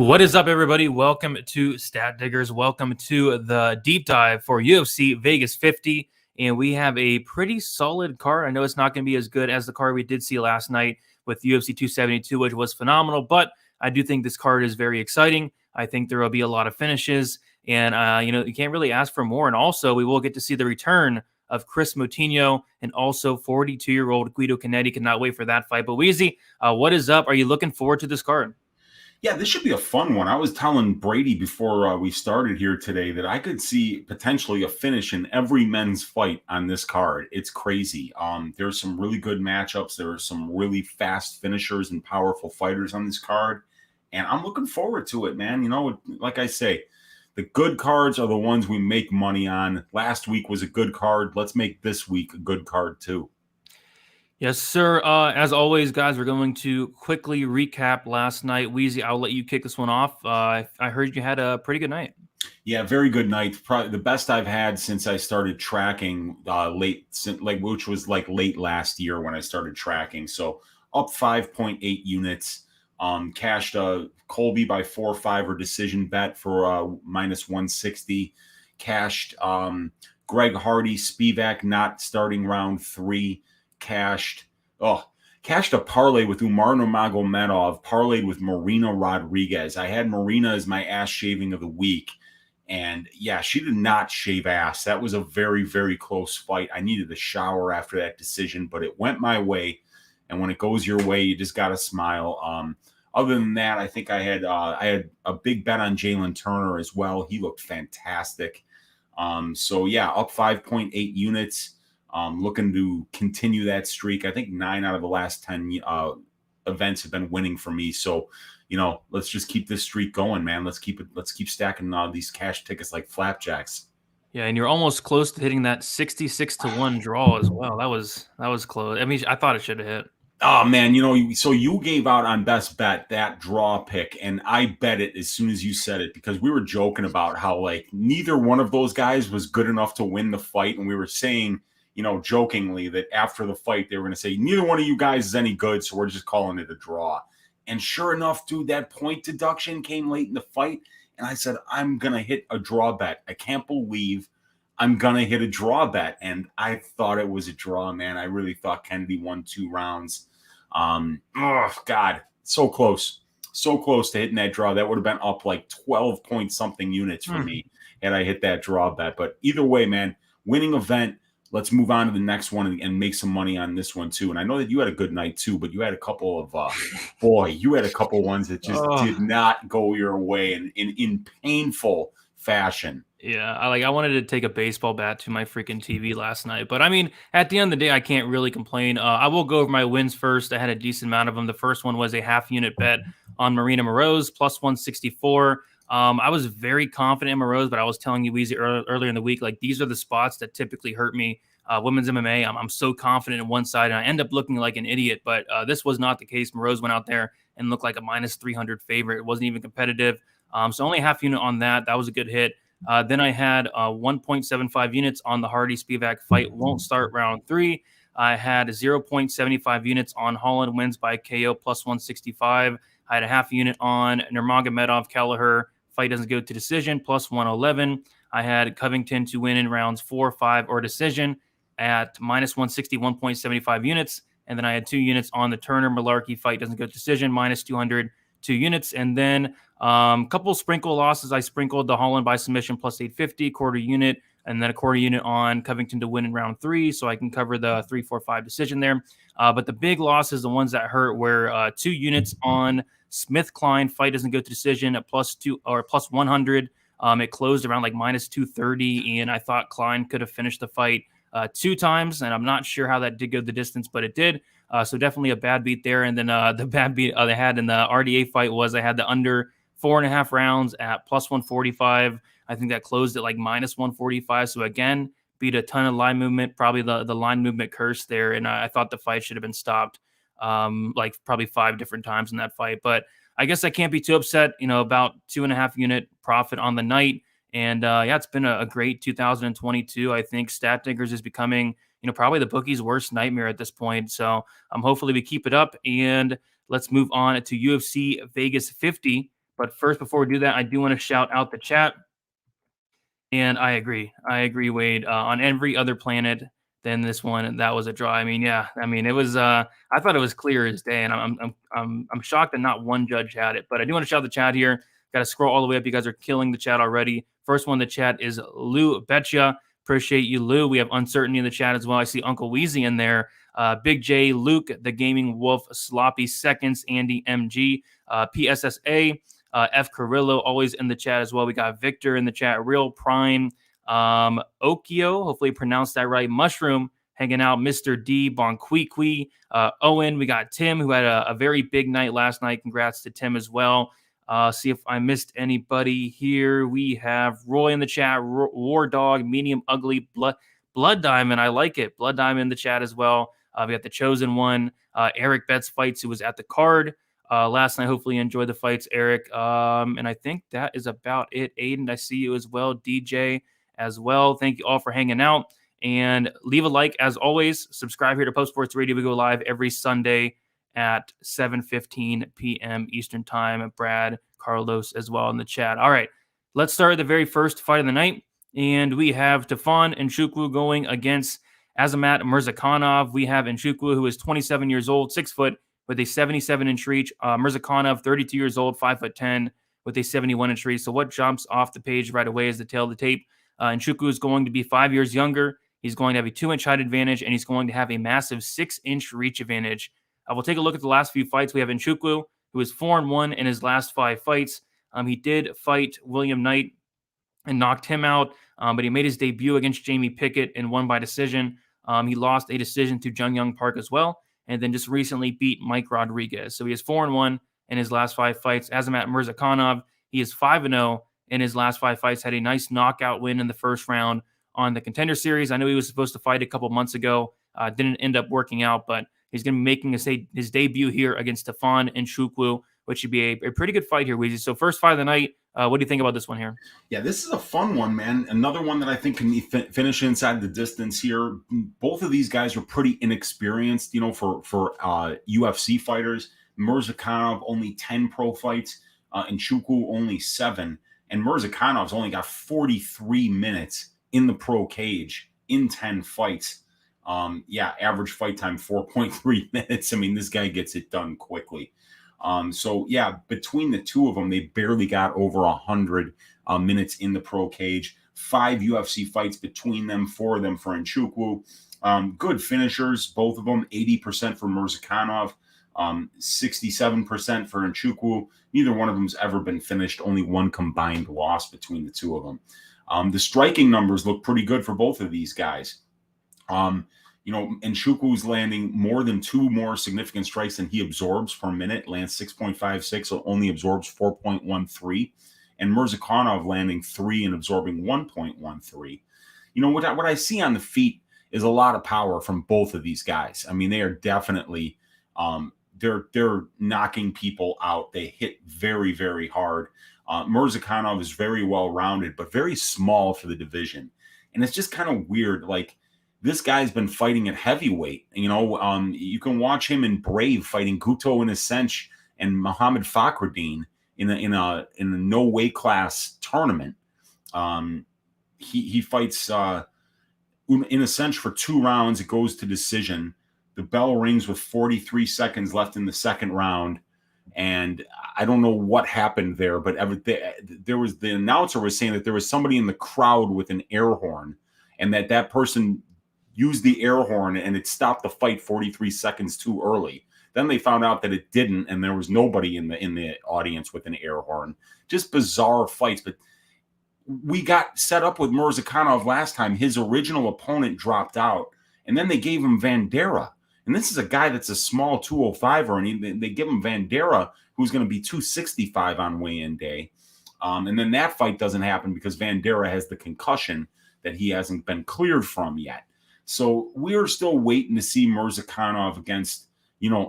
What is up, everybody? Welcome to Stat Diggers. Welcome to the deep dive for UFC Vegas 50. And we have a pretty solid card. I know it's not going to be as good as the card we did see last night with UFC 272, which was phenomenal. But I do think this card is very exciting. I think there will be a lot of finishes. And, you can't really ask for more. And also, we will get to see the return of Chris Moutinho and also 42-year-old Guido Canetti. Cannot wait for that fight. But Weezy, what is up? Are you looking forward to this card? Yeah, this should be a fun one. I was telling Brady before we started here today that I could see potentially a finish in every men's fight on this card. It's crazy. There's some really good matchups. There are some really fast finishers and powerful fighters on this card. And I'm looking forward to it, man. Like I say, the good cards are the ones we make money on. Last week was a good card. Let's make this week a good card too. Yes, sir. As always, guys, we're going to quickly recap last night. Weezy, I'll let you kick this one off. I heard you had a pretty good night. Yeah, very good night. Probably the best I've had since I started tracking which was like late last year when I started tracking. So up 5.8 units. Cashed a Colby by 4-5 or decision bet for minus 160. Cashed Greg Hardy, Spivak not starting round 3. Cashed a parlay with Umar Nurmagomedov, parlayed with Marina Rodriguez. I had Marina as my ass shaving of the week. And yeah, she did not shave ass. That was a very, very close fight. I needed a shower after that decision, but it went my way. And when it goes your way, you just got to smile. Other than that, I think I had a big bet on Jalen Turner as well. He looked fantastic. So yeah, up 5.8 units. Looking to continue that streak. I think 9 out of the last 10 events have been winning for me. So, let's just keep this streak going, man. Let's keep stacking these cash tickets like flapjacks. Yeah, and you're almost close to hitting that 66-1 draw as well. That was close. I mean, I thought it should have hit. Oh man, so you gave out on best bet that draw pick, and I bet it as soon as you said it because we were joking about how like neither one of those guys was good enough to win the fight, and we were saying, jokingly that after the fight, they were going to say, neither one of you guys is any good, so we're just calling it a draw. And sure enough, dude, that point deduction came late in the fight, and I said, I'm going to hit a draw bet. I can't believe I'm going to hit a draw bet. And I thought it was a draw, man. I really thought Kennedy won 2 rounds. Oh, God, so close. So close to hitting that draw. That would have been up like 12 point something units for me had I hit that draw bet. But either way, man, winning event. Let's move on to the next one and make some money on this one too. And I know that you had a good night too, but you had a couple of you had a couple ones that just did not go your way in painful fashion. Yeah, I wanted to take a baseball bat to my freaking TV last night, but I mean, at the end of the day, I can't really complain. I will go over my wins first. I had a decent amount of them. The first one was a half unit bet on Marina Moraes plus 164. I was very confident in Moraes, but I was telling you, Weezy, earlier in the week, like these are the spots that typically hurt me. Women's MMA, I'm so confident in one side, and I end up looking like an idiot. But this was not the case. Moraes went out there and looked like a minus 300 favorite. It wasn't even competitive. So only a half unit on that. That was a good hit. Then I had 1.75 units on the Hardy Spivak fight. Won't start round 3. I had 0.75 units on Holland wins by KO plus 165. I had a half unit on Nurmagomedov Kelleher. Fight doesn't go to decision, plus 111. I had Covington to win in rounds 4, 5, or decision at minus 160, 1.75 units. And then I had 2 units on the Turner Malarkey fight doesn't go to decision, minus 200, 2 units. And then a couple sprinkle losses. I sprinkled the Holland by submission plus 850, quarter unit, and then a quarter unit on Covington to win in round 3, so I can cover the 3, 4, 5 decision there. But the big losses, the ones that hurt, were 2 units on Smith Klein fight doesn't go to decision at plus 2 or plus 100. It closed around like minus 230, and I thought Klein could have finished the fight 2 times, and I'm not sure how that did go the distance, but it did. So definitely a bad beat there. And then the bad beat they had in the RDA fight was I had the under 4.5 rounds at plus 145. I think that closed at like minus 145. So again, beat a ton of line movement, probably the line movement curse there. And I thought the fight should have been stopped like probably 5 different times in that fight. But I guess I can't be too upset, about 2.5 unit profit on the night. And yeah, it's been a great 2022. I think Stat Diggers is becoming, probably the bookie's worst nightmare at this point. So hopefully we keep it up, and let's move on to UFC Vegas 50. But first, before we do that, I do want to shout out the chat. And I agree. I agree, Wade. On every other planet than this one, that was a draw. I mean, yeah. I mean, it was. I thought it was clear as day, and I'm shocked that not one judge had it. But I do want to shout the chat here. Got to scroll all the way up. You guys are killing the chat already. First one in the chat is Lou Betcha. Appreciate you, Lou. We have uncertainty in the chat as well. I see Uncle Weezy in there. Big J, Luke, the Gaming Wolf, Sloppy Seconds, Andy MG, PSSA. F. Carrillo always in the chat as well. We got Victor in the chat. Real Prime. Okio, hopefully pronounced that right. Mushroom hanging out. Mr. D. Bonquiqui. Owen. We got Tim, who had a very big night last night. Congrats to Tim as well. See if I missed anybody here. We have Roy in the chat. War Dog. Medium Ugly. Blood Diamond. I like it. Blood Diamond in the chat as well. We got the Chosen One. Eric Betts Fights, who was at the card last night. Hopefully you enjoyed the fights, Eric. And I think that is about it. Aiden, I see you as well. DJ as well. Thank you all for hanging out. And leave a like as always. Subscribe here to Post Sports Radio. We go live every Sunday at 7:15 p.m. Eastern Time. Brad, Carlos as well in the chat. All right, let's start the very first fight of the night. And we have Tafon Nchukwu going against Azamat Murzakanov. We have Nchukwu, who is 27 years old, 6 foot, with a 77-inch reach. Murzakanov, 32 years old, 5'10", with a 71-inch reach. So what jumps off the page right away is the tail of the tape. Nchukwu is going to be 5 years younger. He's going to have a 2-inch height advantage, and he's going to have a massive 6-inch reach advantage. We'll take a look at the last few fights. We have Nchukwu, who is 4-1 in his last 5 fights. He did fight William Knight and knocked him out, but he made his debut against Jamie Pickett and won by decision. He lost a decision to Jung Young Park as well, and then just recently beat Mike Rodriguez. So he is 4-1 in his last 5 fights. Azamat Murzakanov, he is 5-0 in his last 5 fights, had a nice knockout win in the first round on the Contender Series. I know he was supposed to fight a couple months ago. Didn't end up working out, but he's going to be making his debut here against Tafon Nchukwu, which should be a pretty good fight here, Weezy. So first fight of the night, what do you think about this one here? Yeah, this is a fun one, man. Another one that I think can finish inside the distance here. Both of these guys are pretty inexperienced, for UFC fighters. Murzakanov only 10 pro fights, and Nchukwu only 7. And Murzakanov's only got 43 minutes in the pro cage in 10 fights. Average fight time 4.3 minutes. I mean, this guy gets it done quickly. Between the two of them, they barely got over 100 minutes in the pro cage. 5 UFC fights between them, 4 of them for Nchukwu. Good finishers, both of them. 80% for Murzakanov, 67% for Nchukwu. Neither one of them's ever been finished. Only one combined loss between the two of them. The striking numbers look pretty good for both of these guys. Nchukwu's landing more than 2 more significant strikes than he absorbs per minute, lands 6.56, so only absorbs 4.13. And Murzakanov landing 3 and absorbing 1.13. What I see on the feet is a lot of power from both of these guys. I mean, they are definitely they're knocking people out. They hit very, very hard. Murzakanov is very well-rounded, but very small for the division. And it's just kind of weird. Like, this guy's been fighting at heavyweight. You can watch him in Brave fighting Guto Inocenc and Muhammad Fakhreddin in a no weight class tournament. He fights Inocenc for 2 rounds. It goes to decision. The bell rings with 43 seconds left in the second round. And I don't know what happened there, but the announcer was saying that there was somebody in the crowd with an air horn, and that person used the air horn and it stopped the fight 43 seconds too early. Then they found out that it didn't, and there was nobody in the audience with an air horn. Just bizarre fights. But we got set up with Murzakanov last time. His original opponent dropped out, and then they gave him Vandera. And this is a guy that's a small 205er, and they give him Vandera, who's going to be 265 on weigh-in day. And then that fight doesn't happen because Vandera has the concussion that he hasn't been cleared from yet. So we're still waiting to see Murzakanov against,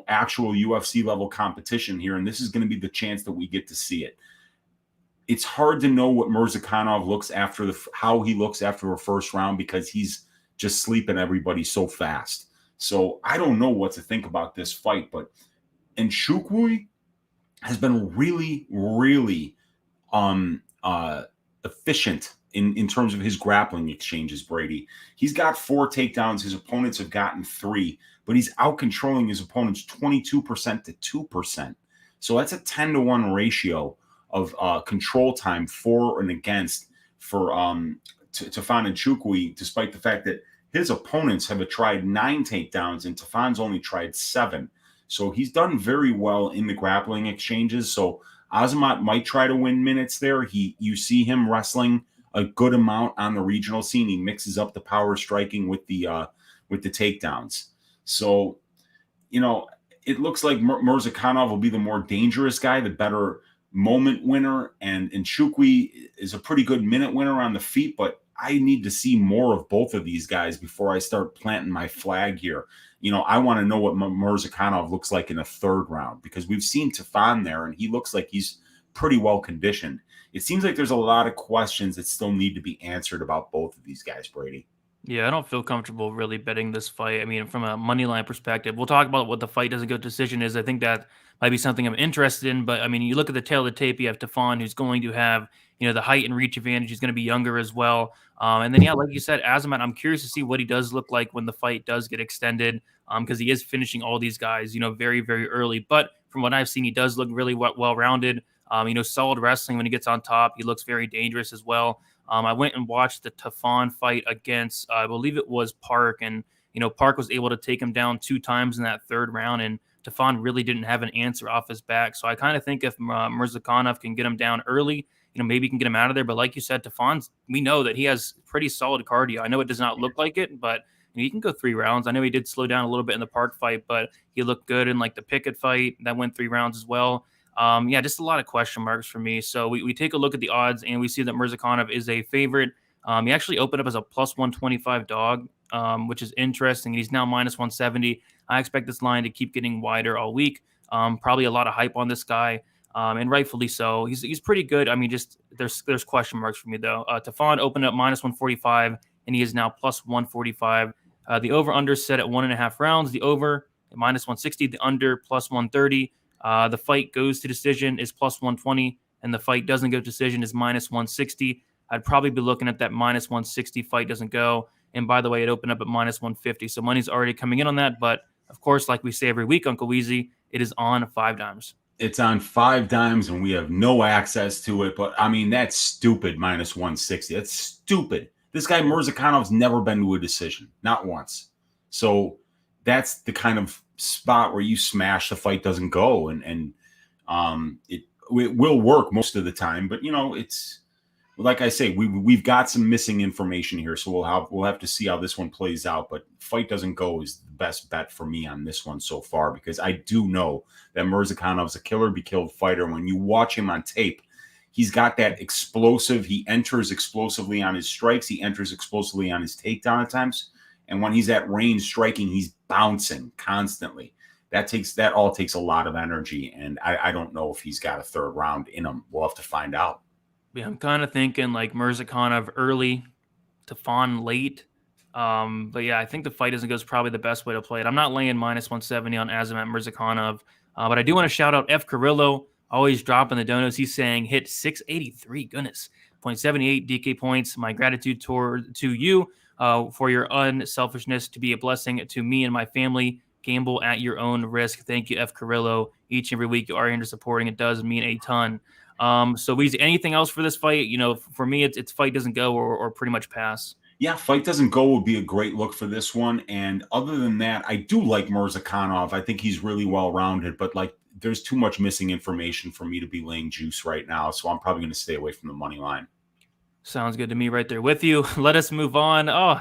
actual UFC level competition here. And this is going to be the chance that we get to see it. It's hard to know what Murzakanov looks after how he looks after a first round, because he's just sleeping everybody so fast. So I don't know what to think about this fight, but Nchukwu has been really, really efficient in terms of his grappling exchanges, Brady. He's got 4 takedowns. His opponents have gotten 3, but he's out controlling his opponents 22% to 2%. So that's a 10-to-1 ratio of control time for and against for Tafon and Chukwi, despite the fact that his opponents have tried 9 takedowns and Tafon's only tried 7. So he's done very well in the grappling exchanges. So Azamat might try to win minutes there. You see him wrestling a good amount on the regional scene. He mixes up the power striking with the takedowns. So, it looks like Mirzakhanov will be the more dangerous guy, the better moment winner, and Chukwi is a pretty good minute winner on the feet, but I need to see more of both of these guys before I start planting my flag here. I want to know what Mirzakhanov looks like in a 3rd round, because we've seen Tafon there and he looks like he's pretty well conditioned. It seems like there's a lot of questions that still need to be answered about both of these guys, Brady. Yeah, I don't feel comfortable really betting this fight. I mean, from a money line perspective, we'll talk about what the fight doesn't go to decision is. I think that might be something I'm interested in. But I mean, you look at the tail of the tape, you have Tafon, who's going to have, the height and reach advantage. He's going to be younger as well. And then, yeah, like you said, Azamat, I'm curious to see what he does look like when the fight does get extended, because he is finishing all these guys, very, very early. But from what I've seen, he does look really well-rounded. Solid wrestling when he gets on top. He looks very dangerous as well. I went and watched the Tafon fight against, I believe it was Park, and Park was able to take him down 2 times in that 3rd round, and Tafon really didn't have an answer off his back. So I kind of think if Mirzakhanov can get him down early, maybe he can get him out of there. But like you said, we know that he has pretty solid cardio. I know it does not look like it, but he can go 3 rounds. I know he did slow down a little bit in the Park fight, but he looked good in like the Pickett fight that went 3 rounds as well. Just a lot of question marks for me. So we take a look at the odds and we see that Mirzakhanov is a favorite. He actually opened up as a plus 125 dog, which is interesting. He's now minus 170. I expect this line to keep getting wider all week. Probably a lot of hype on this guy, and rightfully so. He's pretty good. I mean, just there's question marks for me though. Tafon opened up minus 145, and he is now plus 145. The over/under set at 1.5 rounds. The over minus 160. The under plus 130. The fight goes to decision is plus 120, and the fight doesn't go to decision is minus 160. I'd probably be looking at that minus 160 fight doesn't go. And by the way, it opened up at minus 150. So money's already coming in on that. But of course, like we say every week, Uncle Weezy, it is on 5 dimes. It's on 5 dimes and we have no access to it. But I mean, that's stupid, minus 160. That's stupid. This guy Mirzakhanov's never been to a decision, not once. So that's the kind of spot where you smash, the fight doesn't go, and it will work most of the time, but it's like I say, we've got some missing information here, so we'll have to see how this one plays out. But fight doesn't go is the best bet for me on this one so far, because I do know that Mirzakhanov's a killer be killed fighter. When you watch him on tape, he's got that explosive. He enters explosively on his strikes. He enters explosively on his takedown at times. And when he's at range striking, he's bouncing constantly. That all takes a lot of energy. And I don't know if he's got a 3rd round in him. We'll have to find out. Yeah, I'm kind of thinking like Mirzakhanov early, Tafon late. But yeah, I think the fight doesn't go is probably the best way to play it. I'm not laying minus 170 on Azamat Mirzakhanov. But I do want to shout out F. Carrillo, always dropping the donuts. He's saying hit 683. Goodness. 0.78 DK points. My gratitude to you. For your unselfishness, to be a blessing to me and my family. Gamble at your own risk. Thank you, F. Carrillo. Each and every week you are here supporting. It does mean a ton. So Weezy, anything else for this fight? For me, it's fight doesn't go or pretty much pass. Yeah, fight doesn't go would be a great look for this one. And other than that, I do like Mirzakhanov. I think he's really well-rounded, but there's too much missing information for me to be laying juice right now. So I'm probably going to stay away from the money line. Sounds good to me right there with you. Let us move on. Oh,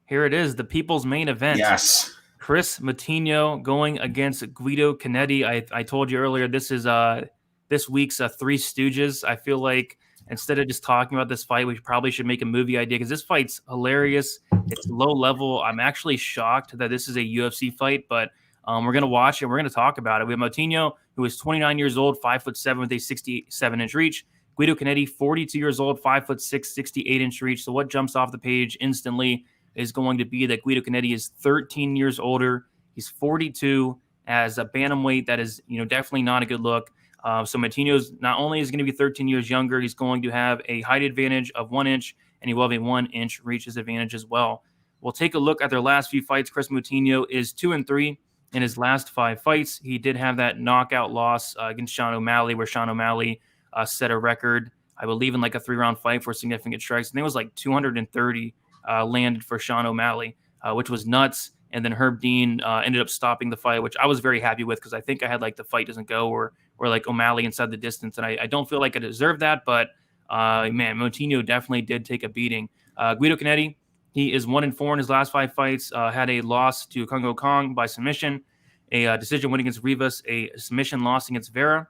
here it is, the people's main event. Yes. Chris Moutinho going against Guido Canetti. I told you earlier, this is this week's Three Stooges. I feel like instead of just talking about this fight, we probably should make a movie idea because this fight's hilarious. It's low level. I'm actually shocked that this is a UFC fight, but we're going to watch it. We're going to talk about it. We have Moutinho, who is 29 years old, 5'7" with a 67-inch reach. Guido Canetti, 42 years old, 5'6", 68-inch reach. So what jumps off the page instantly is going to be that Guido Canetti is 13 years older. He's 42 as a bantamweight. That is, definitely not a good look. So Moutinho's not only is going to be 13 years younger, he's going to have a height advantage of 1 inch, and he will have a 1 inch reach advantage as well. We'll take a look at their last few fights. Chris Moutinho is 2-3 in his last 5 fights. He did have that knockout loss against Sean O'Malley, where Sean O'Malley set a record, I believe, in like a 3-round fight for significant strikes. And it was like 230 landed for Sean O'Malley, which was nuts. And then Herb Dean ended up stopping the fight, which I was very happy with because I think I had like the fight doesn't go or like O'Malley inside the distance. And I don't feel like I deserved that, but man, Moutinho definitely did take a beating. Guido Canetti, he is 1-4 in his last 5 fights, had a loss to Congo Kong by submission, a decision win against Rivas, a submission loss against Vera,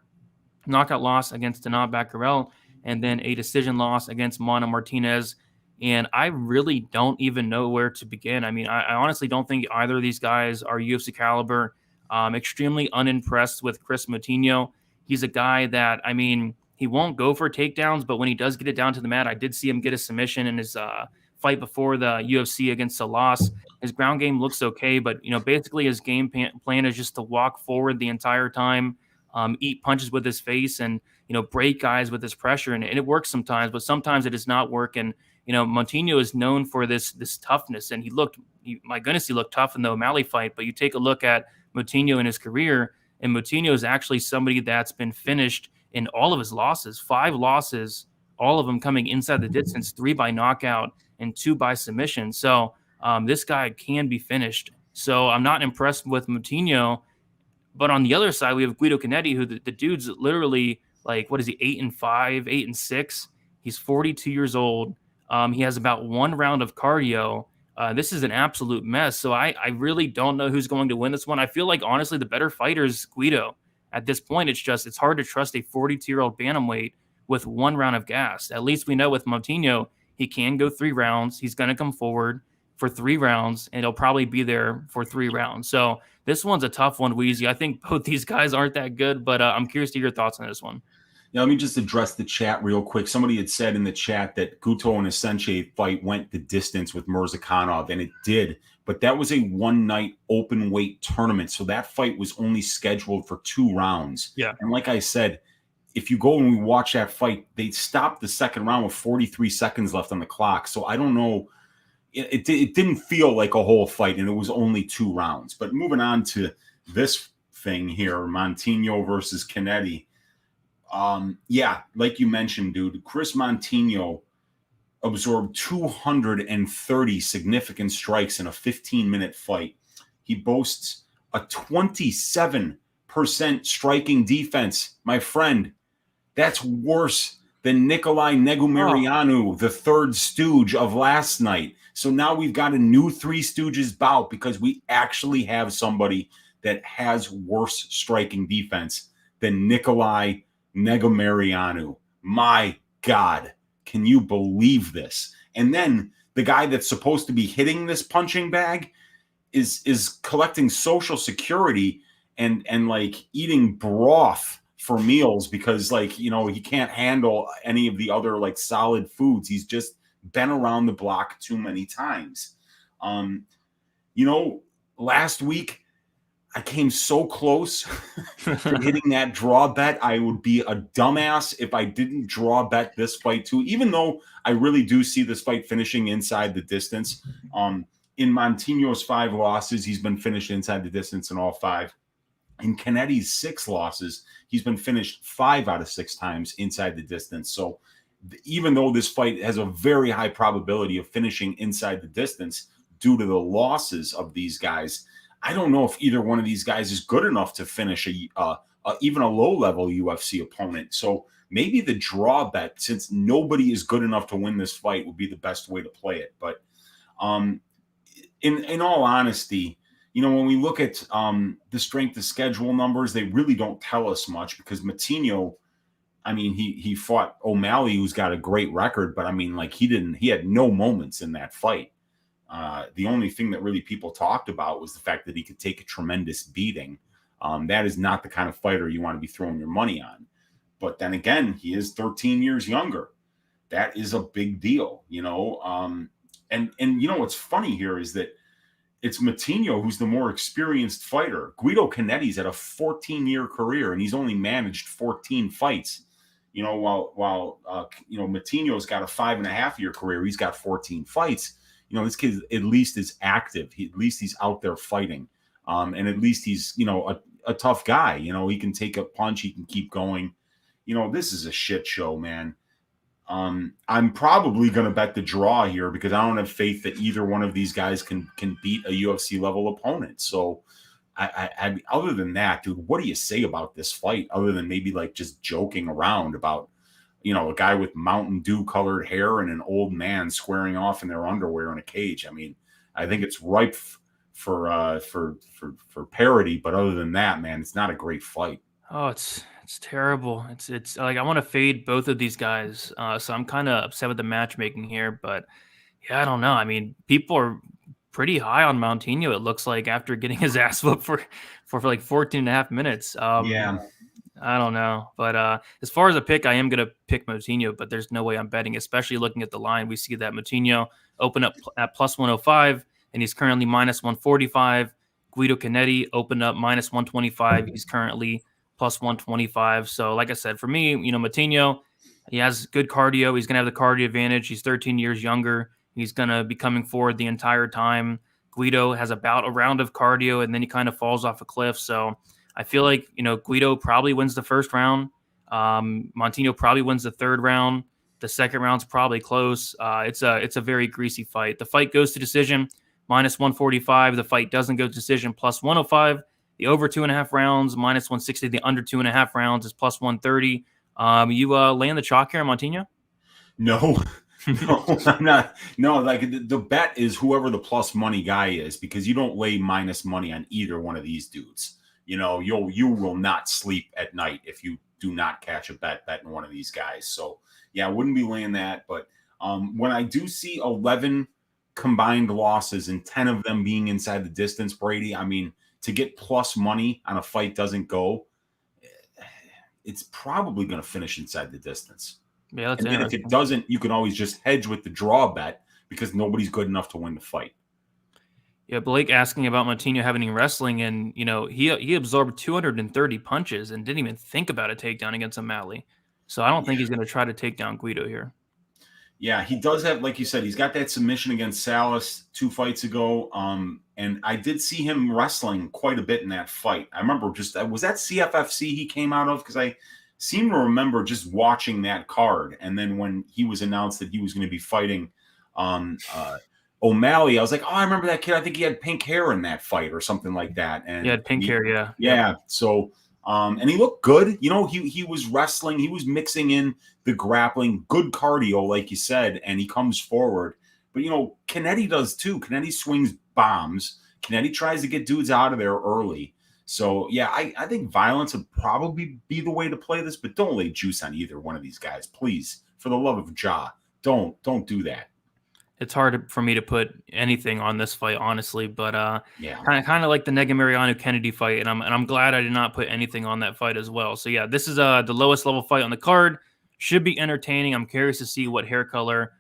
knockout loss against Tanab Bakkarel, and then a decision loss against Mana Martinez. And I really don't even know where to begin. I mean, I honestly don't think either of these guys are UFC caliber. I'm extremely unimpressed with Chris Moutinho. He's a guy that, I mean, he won't go for takedowns, but when he does get it down to the mat, I did see him get a submission in his fight before the UFC against Salas. His ground game looks okay, but, basically his game plan is just to walk forward the entire time, eat punches with his face, and, break guys with his pressure. And it works sometimes, but sometimes it does not work. And, Moutinho is known for this toughness, and he looked tough in the O'Malley fight. But you take a look at Moutinho in his career, and Moutinho is actually somebody that's been finished in all of his losses, 5 losses, all of them coming inside the distance, 3 by knockout and 2 by submission. So this guy can be finished. So I'm not impressed with Moutinho. But on the other side, we have Guido Canetti, who the dude's literally like, what is he, 8-5, 8-6? He's 42 years old. He has about 1 round of cardio. This is an absolute mess. So I really don't know who's going to win this one. I feel like, honestly, the better fighter is Guido. At this point, it's hard to trust a 42-year-old bantamweight with 1 round of gas. At least we know with Moutinho, he can go 3 rounds. He's going to come forward for 3 rounds, and he'll probably be there for 3 rounds. So this one's a tough one, Weezy. I think both these guys aren't that good, but I'm curious to hear your thoughts on this one. Now, let me just address the chat real quick. Somebody had said in the chat that Guto and Asenche fight went the distance with Mirzakhanov, and it did. But that was a one-night open weight tournament, so that fight was only scheduled for 2 rounds. Yeah. And like I said, if you go and we watch that fight, they stopped the second round with 43 seconds left on the clock. So I don't know. It didn't feel like a whole fight, and it was only 2 rounds. But moving on to this thing here, Moutinho versus Canetti. Yeah, like you mentioned, dude, Chris Moutinho absorbed 230 significant strikes in a 15-minute fight. He boasts a 27% striking defense. My friend, that's worse than Nikolai Negumarianu, the third stooge of last night. So now we've got a new Three Stooges bout because we actually have somebody that has worse striking defense than Nikolai Negumarianu. My God, can you believe this? And then the guy that's supposed to be hitting this punching bag is collecting Social Security and like eating broth for meals because, like, he can't handle any of the other like solid foods. He's just been around the block too many times. Last week I came so close to hitting that draw bet. I would be a dumbass if I didn't draw bet this fight too, even though I really do see this fight finishing inside the distance. In Moutinho's 5 losses, he's been finished inside the distance in all 5. In Canetti's 6 losses, he's been finished 5 out of 6 times inside the distance. So even though this fight has a very high probability of finishing inside the distance due to the losses of these guys, I don't know if either one of these guys is good enough to finish even a low-level UFC opponent. So maybe the draw bet, since nobody is good enough to win this fight, would be the best way to play it. But in all honesty, when we look at the strength of schedule numbers, they really don't tell us much because Moutinho, I mean, he fought O'Malley, who's got a great record, but I mean, like, he had no moments in that fight. The only thing that really people talked about was the fact that he could take a tremendous beating. That is not the kind of fighter you want to be throwing your money on. But then again, he is 13 years younger. That is a big deal, And what's funny here is that it's Matinho who's the more experienced fighter. Guido Canetti's had a 14-year career, and he's only managed 14 fights. While Matinho's got a 5.5-year career, he's got 14 fights. This kid at least is active. At least he's out there fighting, and at least he's a tough guy. He can take a punch, he can keep going. This is a shit show, man. I'm probably going to bet the draw here because I don't have faith that either one of these guys can beat a UFC level opponent. So, I other than that, dude, what do you say about this fight? Other than maybe like just joking around about, a guy with Mountain Dew colored hair and an old man squaring off in their underwear in a cage. I mean, I think it's ripe for parody, but other than that, man, it's not a great fight. Oh, it's terrible. It's like I want to fade both of these guys, so I'm kind of upset with the matchmaking here. But yeah, I don't know. I mean, people are pretty high on Moutinho, it looks like, after getting his ass whooped for like 14 and a half minutes. Yeah. I don't know. But as far as a pick, I am going to pick Moutinho, but there's no way I'm betting, especially looking at the line. We see that Moutinho open up at plus 105, and he's currently minus 145. Guido Canetti opened up minus 125. He's currently plus 125. So like I said, for me, Moutinho, he has good cardio. He's going to have the cardio advantage. He's 13 years younger. He's going to be coming forward the entire time. Guido has about a round of cardio, and then he kind of falls off a cliff. So I feel like, Guido probably wins the first round. Moutinho probably wins the third round. The second round's probably close. It's a very greasy fight. The fight goes to decision, minus 145. The fight doesn't go to decision, plus 105. The over 2.5 rounds, minus 160. The under 2.5 rounds is plus 130. You laying the chalk here, Moutinho? No. No, I'm not. No, like the bet is whoever the plus money guy is, because you don't lay minus money on either one of these dudes. You will not sleep at night if you do not catch a betting one of these guys. So yeah, I wouldn't be laying that. But when I do see 11 combined losses and 10 of them being inside the distance, Brady, I mean, to get plus money on a fight doesn't go, it's probably going to finish inside the distance. Yeah, and then if it doesn't, you can always just hedge with the draw bet because nobody's good enough to win the fight. Yeah, Blake asking about Moutinho having wrestling, and he absorbed 230 punches and didn't even think about a takedown against O'Malley. So I don't think he's going to try to take down Guido here. Yeah, he does have, like you said, he's got that submission against Salas 2 fights ago. And I did see him wrestling quite a bit in that fight. I remember was that CFFC he came out of? Because I seem to remember just watching that card. And then when he was announced that he was going to be fighting O'Malley, I was like, oh, I remember that kid. I think he had pink hair in that fight or something like that. And he had pink hair, yeah. Yeah. So, and he looked good. He was wrestling. He was mixing in the grappling, good cardio, like you said, and he comes forward. But, Canetti does too. Canetti swings bombs. Canetti tries to get dudes out of there early. So, yeah, I think violence would probably be the way to play this, but don't lay juice on either one of these guys. Please, for the love of Jah, don't do that. It's hard for me to put anything on this fight, honestly, but yeah, kind of like the Negumereanu Kennedy fight, and I'm glad I did not put anything on that fight as well. So yeah, this is the lowest level fight on the card. Should be entertaining. I'm curious to see what hair color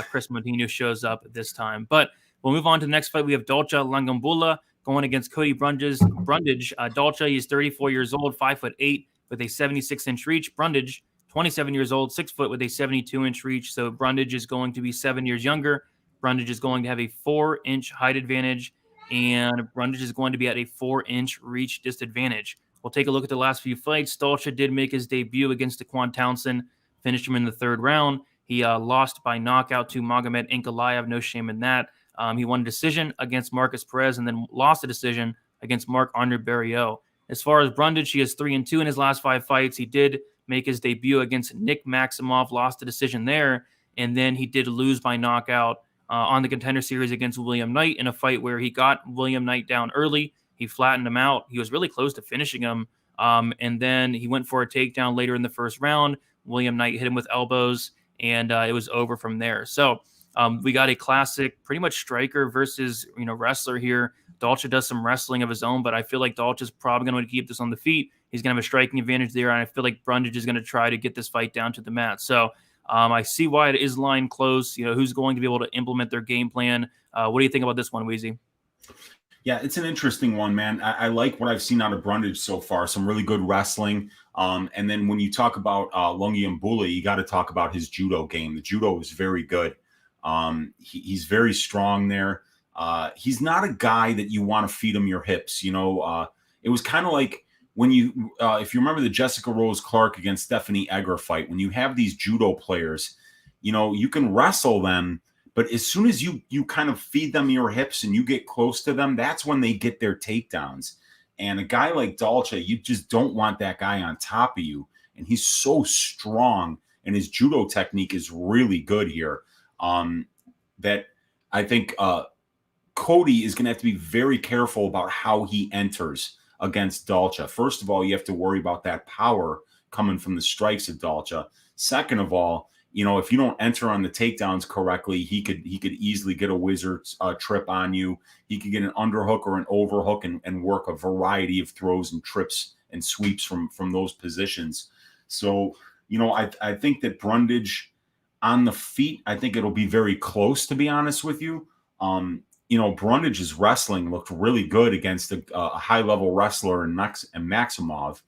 Chris Moutinho shows up this time. But we'll move on to the next fight. We have Dolce Langambula going against Cody Brundage. Dolce is 34 years old, 5'8", with a 76-inch reach. Brundage, 27 years old, 6 foot with a 72-inch reach. So Brundage is going to be 7 years younger. Brundage is going to have a 4-inch height advantage, and Brundage is going to be at a 4-inch reach disadvantage. We'll take a look at the last few fights. Dolce did make his debut against Daquan Townsend, finished him in the third round. He lost by knockout to Magomed Ankalaev. No shame in that. He won a decision against Marcus Perez and then lost a decision against Marc-Andre Barriault. As far as Brundage, he is 3-2 in his last 5 fights. He did make his debut against Nick Maximov, lost a decision there, and then he did lose by knockout on the Contender Series against William Knight in a fight where he got William Knight down early. He flattened him out. He was really close to finishing him, and then he went for a takedown later in the first round. William Knight hit him with elbows, and it was over from there. So we got a classic, pretty much striker versus wrestler here. Dolce does some wrestling of his own, but I feel like Dolce is probably going to keep this on the feet. He's going to have a striking advantage there, and I feel like Brundage is going to try to get this fight down to the mat. So I see why it is line close. Who's going to be able to implement their game plan? What do you think about this one, Weezy? Yeah, it's an interesting one, man. I like what I've seen out of Brundage so far. Some really good wrestling. And then when you talk about Lungi and Bula, you got to talk about his judo game. The judo is very good. He's very strong there. He's not a guy that you want to feed him your hips. It was kind of like when if you remember the Jessica Rose Clark against Stephanie Egger fight, when you have these judo players, you can wrestle them. But as soon as you kind of feed them your hips and you get close to them, that's when they get their takedowns. And a guy like Dalcha, you just don't want that guy on top of you. And he's so strong, and his judo technique is really good here. That I think Cody is going to have to be very careful about how he enters against Dalcha. First of all, you have to worry about that power coming from the strikes of Dalcha. Second of all, if you don't enter on the takedowns correctly, he could easily get a wizard trip on you. He could get an underhook or an overhook and work a variety of throws and trips and sweeps from those positions. So, I think that Brundage on the feet, I think it'll be very close, to be honest with you. Brundage's wrestling looked really good against a high-level wrestler in Maximov,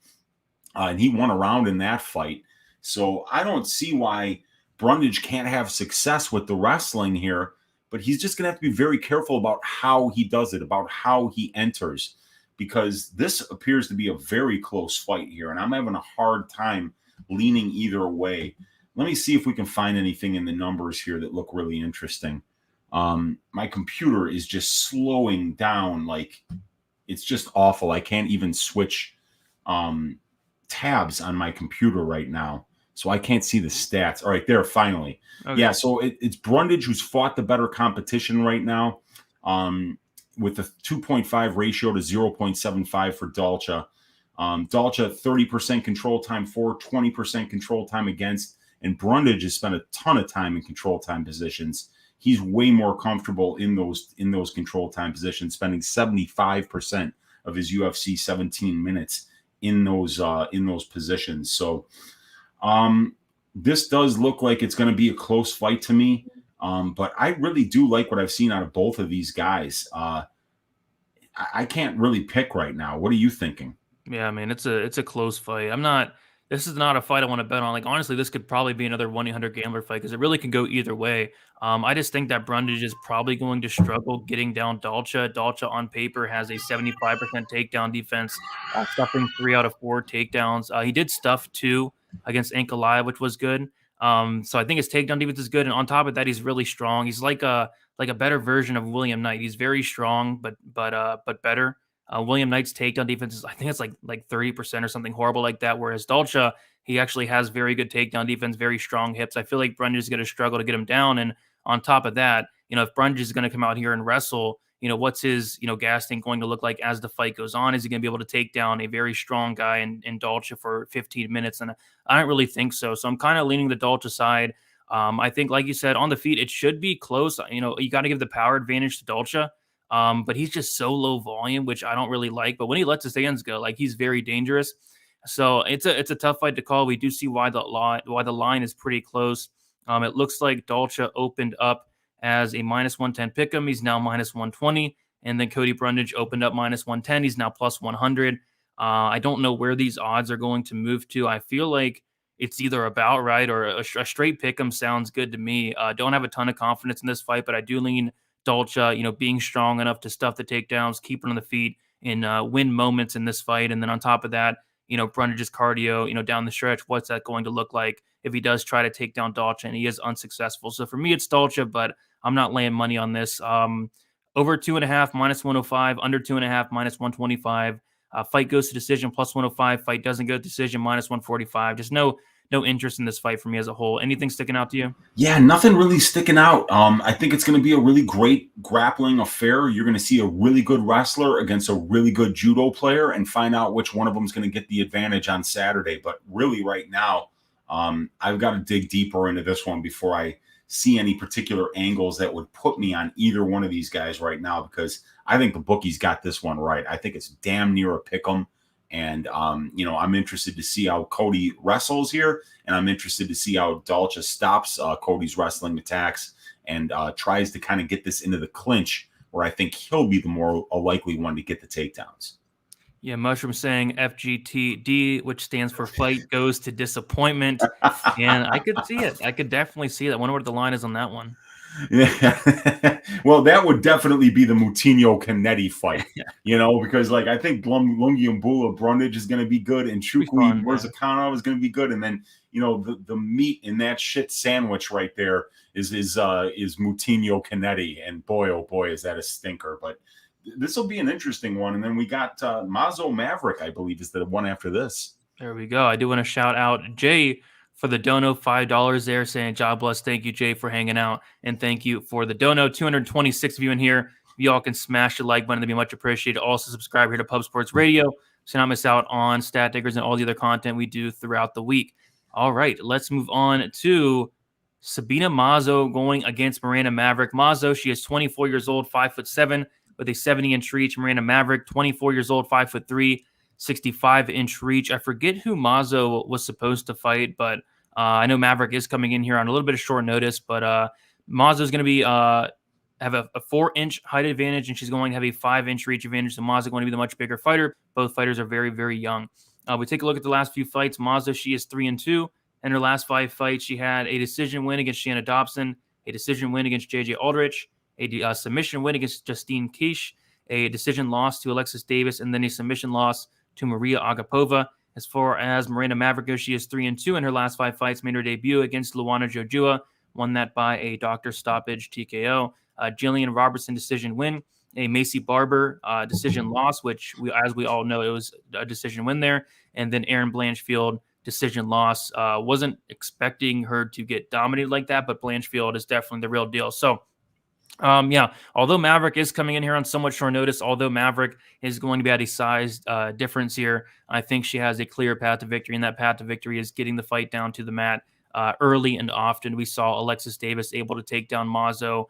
and he won a round in that fight. So I don't see why Brundage can't have success with the wrestling here, but he's just going to have to be very careful about how he does it, about how he enters, because this appears to be a very close fight here, and I'm having a hard time leaning either way. Let me see if we can find anything in the numbers here that look really interesting. My computer is just slowing down. Like, it's just awful. I can't even switch tabs on my computer right now. So I can't see the stats. All right, there, finally. Okay. Yeah, so it's Brundage who's fought the better competition right now, with a 2.5 ratio to 0.75 for Dalcha. Dalcha, 30% control time for, 20% control time against, and Brundage has spent a ton of time in control time positions. He's way more comfortable in those control time positions, spending 75% of his UFC 17 minutes in those positions. So this does look like it's going to be a close fight to me. But I really do like what I've seen out of both of these guys. I can't really pick right now. What are you thinking? Yeah, man, it's a close fight. This is not a fight I want to bet on. Like, honestly, this could probably be another 1-800 gambler fight because it really can go either way. I just think that Brundage is probably going to struggle getting down Dalcha. Dalcha on paper has a 75% takedown defense, stuffing 3 out of 4 takedowns. He did stuff 2 against Ankalaev, which was good. So I think his takedown defense is good, and on top of that, he's really strong. He's like a better version of William Knight. He's very strong, but better. William Knight's takedown defense is, I think it's like 30% or something horrible like that. Whereas Dalcha, he actually has very good takedown defense, very strong hips. I feel like Brundage is going to struggle to get him down. And on top of that, if Brundage is going to come out here and wrestle, what's his, gas tank going to look like as the fight goes on? Is he going to be able to take down a very strong guy in Dalcha for 15 minutes? And I don't really think so. So I'm kind of leaning the Dalcha side. I think, like you said, on the feet, it should be close. You got to give the power advantage to Dalcha. But he's just so low volume, which I don't really like. But when he lets his hands go, like, he's very dangerous. So it's a tough fight to call. We do see why the line is pretty close. It looks like Dalcha opened up as a -110 pick'em. He's now -120, and then Cody Brundage opened up -110. He's now +100. I don't know where these odds are going to move to. I feel like it's either about right or a straight pick'em sounds good to me. Don't have a ton of confidence in this fight, but I do lean Dalcha, being strong enough to stuff the takedowns, keep it on the feet, and win moments in this fight. And then on top of that, Brundage's cardio, down the stretch, what's that going to look like if he does try to take down Dalcha and he is unsuccessful? So for me, it's Dalcha, but I'm not laying money on this. Over 2.5, -105, under 2.5, -125. Fight goes to decision, +105. Fight doesn't go to decision, -145. Just no interest in this fight for me as a whole. Anything sticking out to you? Yeah, nothing really sticking out. I think it's going to be a really great grappling affair. You're going to see a really good wrestler against a really good judo player and find out which one of them is going to get the advantage on Saturday. But really right now, I've got to dig deeper into this one before I see any particular angles that would put me on either one of these guys right now, because I think the bookies got this one right. I think it's damn near a pick 'em. And, I'm interested to see how Cody wrestles here. And I'm interested to see how Dalcha stops Cody's wrestling attacks and tries to kind of get this into the clinch where I think he'll be the more a likely one to get the takedowns. Yeah, Mushroom saying FGTD, which stands for fight goes to disappointment. And I could see it. I could definitely see that. I wonder what the line is on that one. Yeah. Well, that would definitely be the Moutinho Canetti fight, because like I think Lungiambula Brundage is going to be good, and Chukwi Murzakanov is going to be good, and then the meat in that shit sandwich right there is Moutinho Canetti, and boy oh boy is that a stinker. But this will be an interesting one, and then we got Mazo Maverick, I believe, is the one after this. There we go. I do want to shout out Jay for the dono, $5 there, saying job bless. Thank you, Jay, for hanging out, and thank you for the dono. 226 of you in here. If y'all can smash the like button, that'd be much appreciated. Also, subscribe here to Pub Sports Radio so not miss out on Stat Diggers and all the other content we do throughout the week. All right, let's move on to Sabina Mazo going against Miranda Maverick. Mazo, she is 24 years old, 5'7", with a 70-inch reach. Miranda Maverick, 24 years old, 5'3", 65-inch reach. I forget who Mazo was supposed to fight, but I know Maverick is coming in here on a little bit of short notice. But Mazo is going to be have a 4-inch height advantage, and she's going to have a 5-inch reach advantage. So Mazo going to be the much bigger fighter. Both fighters are very, very young. We take a look at the last few fights. Mazo, she is 3-2. In her last 5 fights, she had a decision win against Shanna Dobson, a decision win against JJ Aldrich, a submission win against Justine Kish, a decision loss to Alexis Davis, and then a submission loss to Maria Agapova. As far as Miranda Maverick goes, she is 3-2 in her last 5 fights, made her debut against Luana Jojua, won that by a doctor stoppage TKO. Jillian Robertson decision win, a Macy Barber decision loss, which as we all know, it was a decision win there. And then Erin Blanchfield decision loss. Wasn't expecting her to get dominated like that, but Blanchfield is definitely the real deal. So although Maverick is coming in here on somewhat short notice, although Maverick is going to be at a size difference here, I think she has a clear path to victory, and that path to victory is getting the fight down to the mat early and often. We saw Alexis Davis able to take down Mazo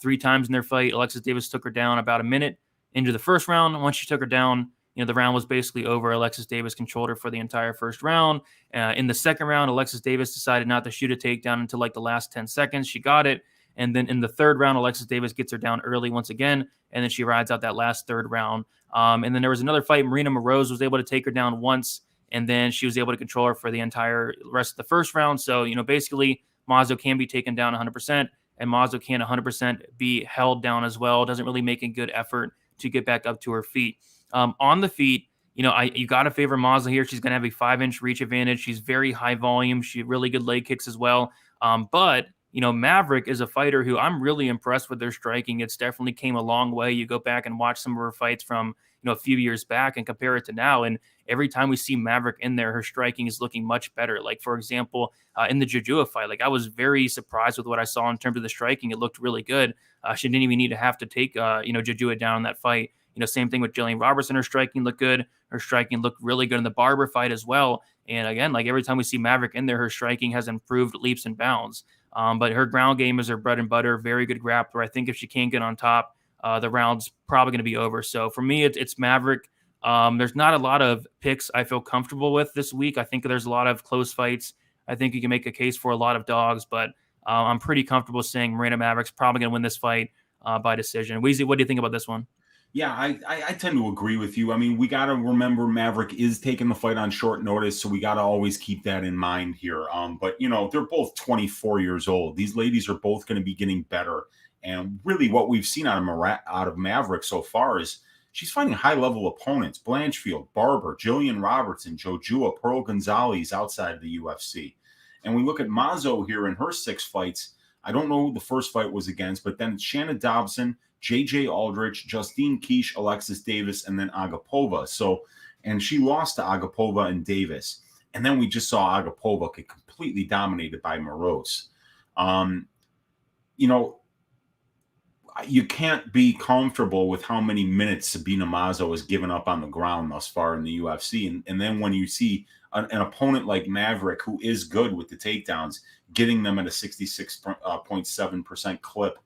3 times in their fight. Alexis Davis took her down about a minute into the first round. Once she took her down, the round was basically over. Alexis Davis controlled her for the entire first round. In the second round, Alexis Davis decided not to shoot a takedown until like the last 10 seconds. She got it. And then in the third round, Alexis Davis gets her down early once again, and then she rides out that last third round. And then there was another fight. Marina Moraes was able to take her down once, and then she was able to control her for the entire rest of the first round. So, basically, Mazo can be taken down 100%, and Mazo can 100% be held down as well. Doesn't really make a good effort to get back up to her feet. On the feet, you got to favor Mazo here. She's going to have a 5-inch reach advantage. She's very high volume. She had really good leg kicks as well. But Maverick is a fighter who I'm really impressed with their striking. It's definitely came a long way. You go back and watch some of her fights from, a few years back and compare it to now. And every time we see Maverick in there, her striking is looking much better. Like, for example, in the Jojua fight, like I was very surprised with what I saw in terms of the striking. It looked really good. She didn't even need to have to take, Jojua down in that fight. Same thing with Jillian Robertson. Her striking looked good. Her striking looked really good in the Barber fight as well. And again, like every time we see Maverick in there, her striking has improved leaps and bounds. But her ground game is her bread and butter. Very good grappler. I think if she can't get on top, the round's probably going to be over. So for me, it's Maverick. There's not a lot of picks I feel comfortable with this week. I think there's a lot of close fights. I think you can make a case for a lot of dogs, but I'm pretty comfortable saying Miranda Maverick's probably going to win this fight by decision. Weezy, what do you think about this one? Yeah, I tend to agree with you. I mean, we got to remember Maverick is taking the fight on short notice, so we got to always keep that in mind here. But, they're both 24 years old. These ladies are both going to be getting better. And really what we've seen out of Maverick so far is she's fighting high-level opponents: Blanchfield, Barber, Jillian Robertson, Jojua, Pearl Gonzalez outside of the UFC. And we look at Mazo here in her 6 fights. I don't know who the first fight was against, but then Shanna Dobson, JJ Aldrich, Justine Kish, Alexis Davis, and then Agapova. So, and she lost to Agapova and Davis. And then we just saw Agapova get completely dominated by Moraes. You can't be comfortable with how many minutes Sabina Mazo has given up on the ground thus far in the UFC. And then when you see an opponent like Maverick, who is good with the takedowns, getting them at a 66.7% clip.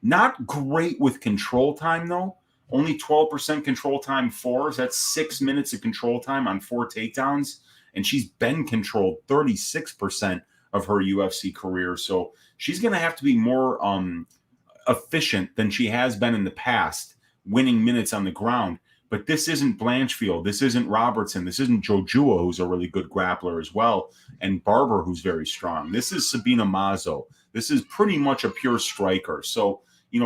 Not great with control time, though. Only 12% control time fours. That's 6 minutes of control time on 4 takedowns. And she's been controlled 36% of her UFC career. So she's going to have to be more efficient than she has been in the past, winning minutes on the ground. But this isn't Blanchfield. This isn't Robertson. This isn't Jojua, who's a really good grappler as well, and Barber, who's very strong. This is Sabina Mazo. This is pretty much a pure striker. So,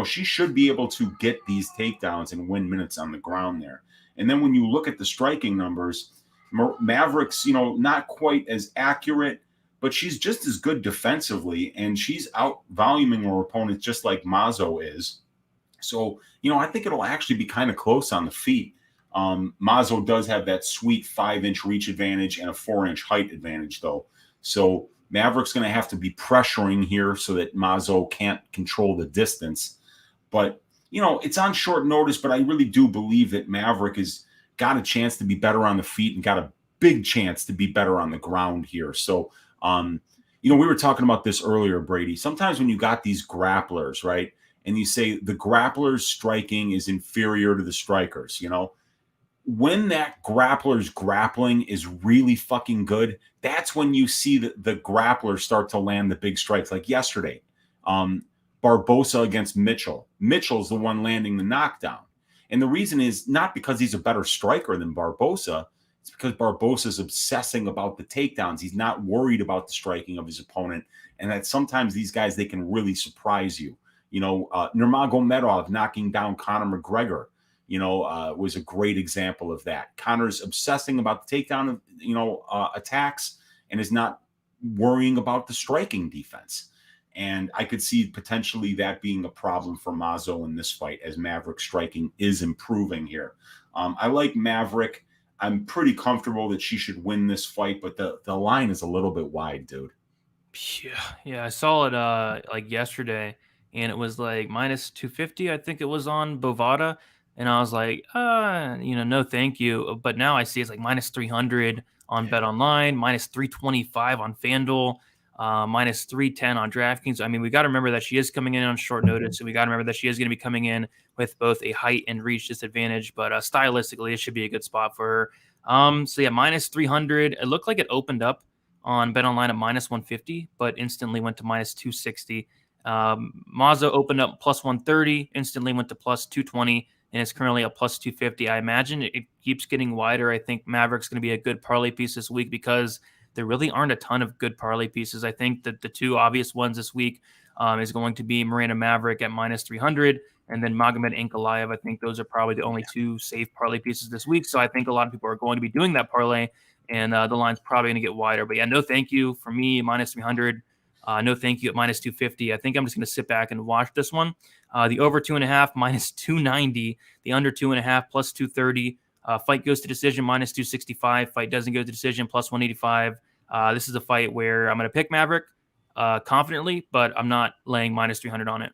she should be able to get these takedowns and win minutes on the ground there. And then when you look at the striking numbers, Maverick's, not quite as accurate, but she's just as good defensively, and she's out-voluming her opponent just like Mazo is. So, I think it'll actually be kind of close on the feet. Mazo does have that sweet 5-inch reach advantage and a 4-inch height advantage, though. So Maverick's going to have to be pressuring here so that Mazo can't control the distance. But, it's on short notice, but I really do believe that Maverick has got a chance to be better on the feet and got a big chance to be better on the ground here. So, we were talking about this earlier, Brady. Sometimes when you got these grapplers, right, and you say the grappler's striking is inferior to the strikers, when that grappler's grappling is really fucking good, that's when you see the grapplers start to land the big strikes. Like yesterday, Barbosa against Mitchell. Mitchell's the one landing the knockdown. And the reason is not because he's a better striker than Barbosa. It's because Barbosa's obsessing about the takedowns. He's not worried about the striking of his opponent. And that sometimes these guys, they can really surprise you. Nurmagomedov knocking down Conor McGregor, was a great example of that. Conor's obsessing about the takedown of, attacks and is not worrying about the striking defense. And I could see potentially that being a problem for Mazo in this fight as Maverick striking is improving here. I like Maverick. I'm pretty comfortable that she should win this fight, but the line is a little bit wide, dude. Yeah, I saw it like yesterday, and it was like minus 250, I think it was on Bovada. And I was like, no, thank you. But now I see it's like minus 300 on Bet Online, minus 325 on FanDuel, minus 310 on DraftKings. I mean, we got to remember that she is coming in on short notice, and we got to remember that she is going to be coming in with both a height and reach disadvantage. But stylistically, it should be a good spot for her. So yeah, minus 300. It looked like it opened up on Bet Online at minus 150, but instantly went to minus 260. Mazo opened up plus 130, instantly went to plus 220. And it's currently a plus 250. I imagine it keeps getting wider. I think Maverick's going to be a good parlay piece this week because there really aren't a ton of good parlay pieces. I think that the two obvious ones this week is going to be Miranda Maverick at minus 300 and then Magomed Ankalaev. I think those are probably the only two safe parlay pieces this week. So I think a lot of people are going to be doing that parlay, and the line's probably going to get wider. But yeah, no thank you for me, minus 300. No thank you at minus 250. I think I'm just going to sit back and watch this one. The over 2.5 minus 290. The under 2.5 plus 230. Fight goes to decision minus 265. Fight doesn't go to decision plus 185. This is a fight where I'm going to pick Maverick confidently, but I'm not laying minus 300 on it.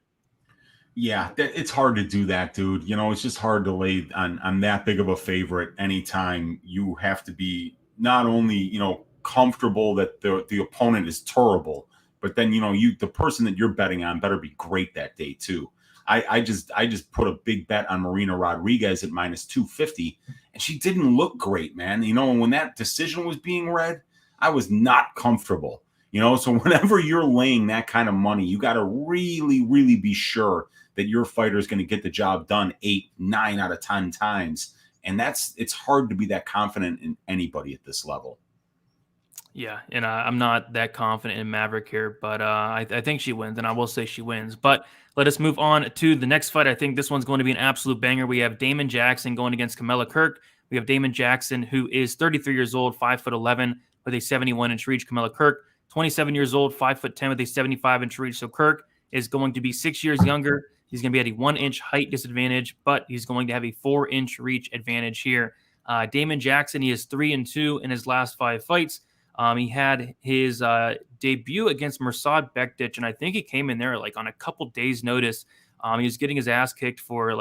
Yeah, it's hard to do that, dude. It's just hard to lay on that big of a favorite anytime you have to be not only, comfortable that the opponent is terrible, but then, the person that you're betting on better be great that day too. I just put a big bet on Marina Rodriguez at minus 250, and she didn't look great, man. And when that decision was being read, I was not comfortable. So whenever you're laying that kind of money, you got to really, really be sure that your fighter is going to get the job done 8, 9 out of 10 times. And it's hard to be that confident in anybody at this level. Yeah, and I'm not that confident in Maverick here, but I think she wins, and I will say she wins. But let us move on to the next fight. I think this one's going to be an absolute banger. We have Damon Jackson going against Camilla Kirk. We have Damon Jackson, who is 33 years old, 5'11", with a 71-inch reach. Camilla Kirk, 27 years old, 5'10", with a 75-inch reach. So Kirk is going to be 6 years younger. He's going to be at a 1-inch height disadvantage, but he's going to have a 4-inch reach advantage here. Damon Jackson, he is 3-2 in his last 5 fights. He had his debut against Mirsad Bektic, and I think he came in there like on a couple days' notice. He was getting his ass kicked for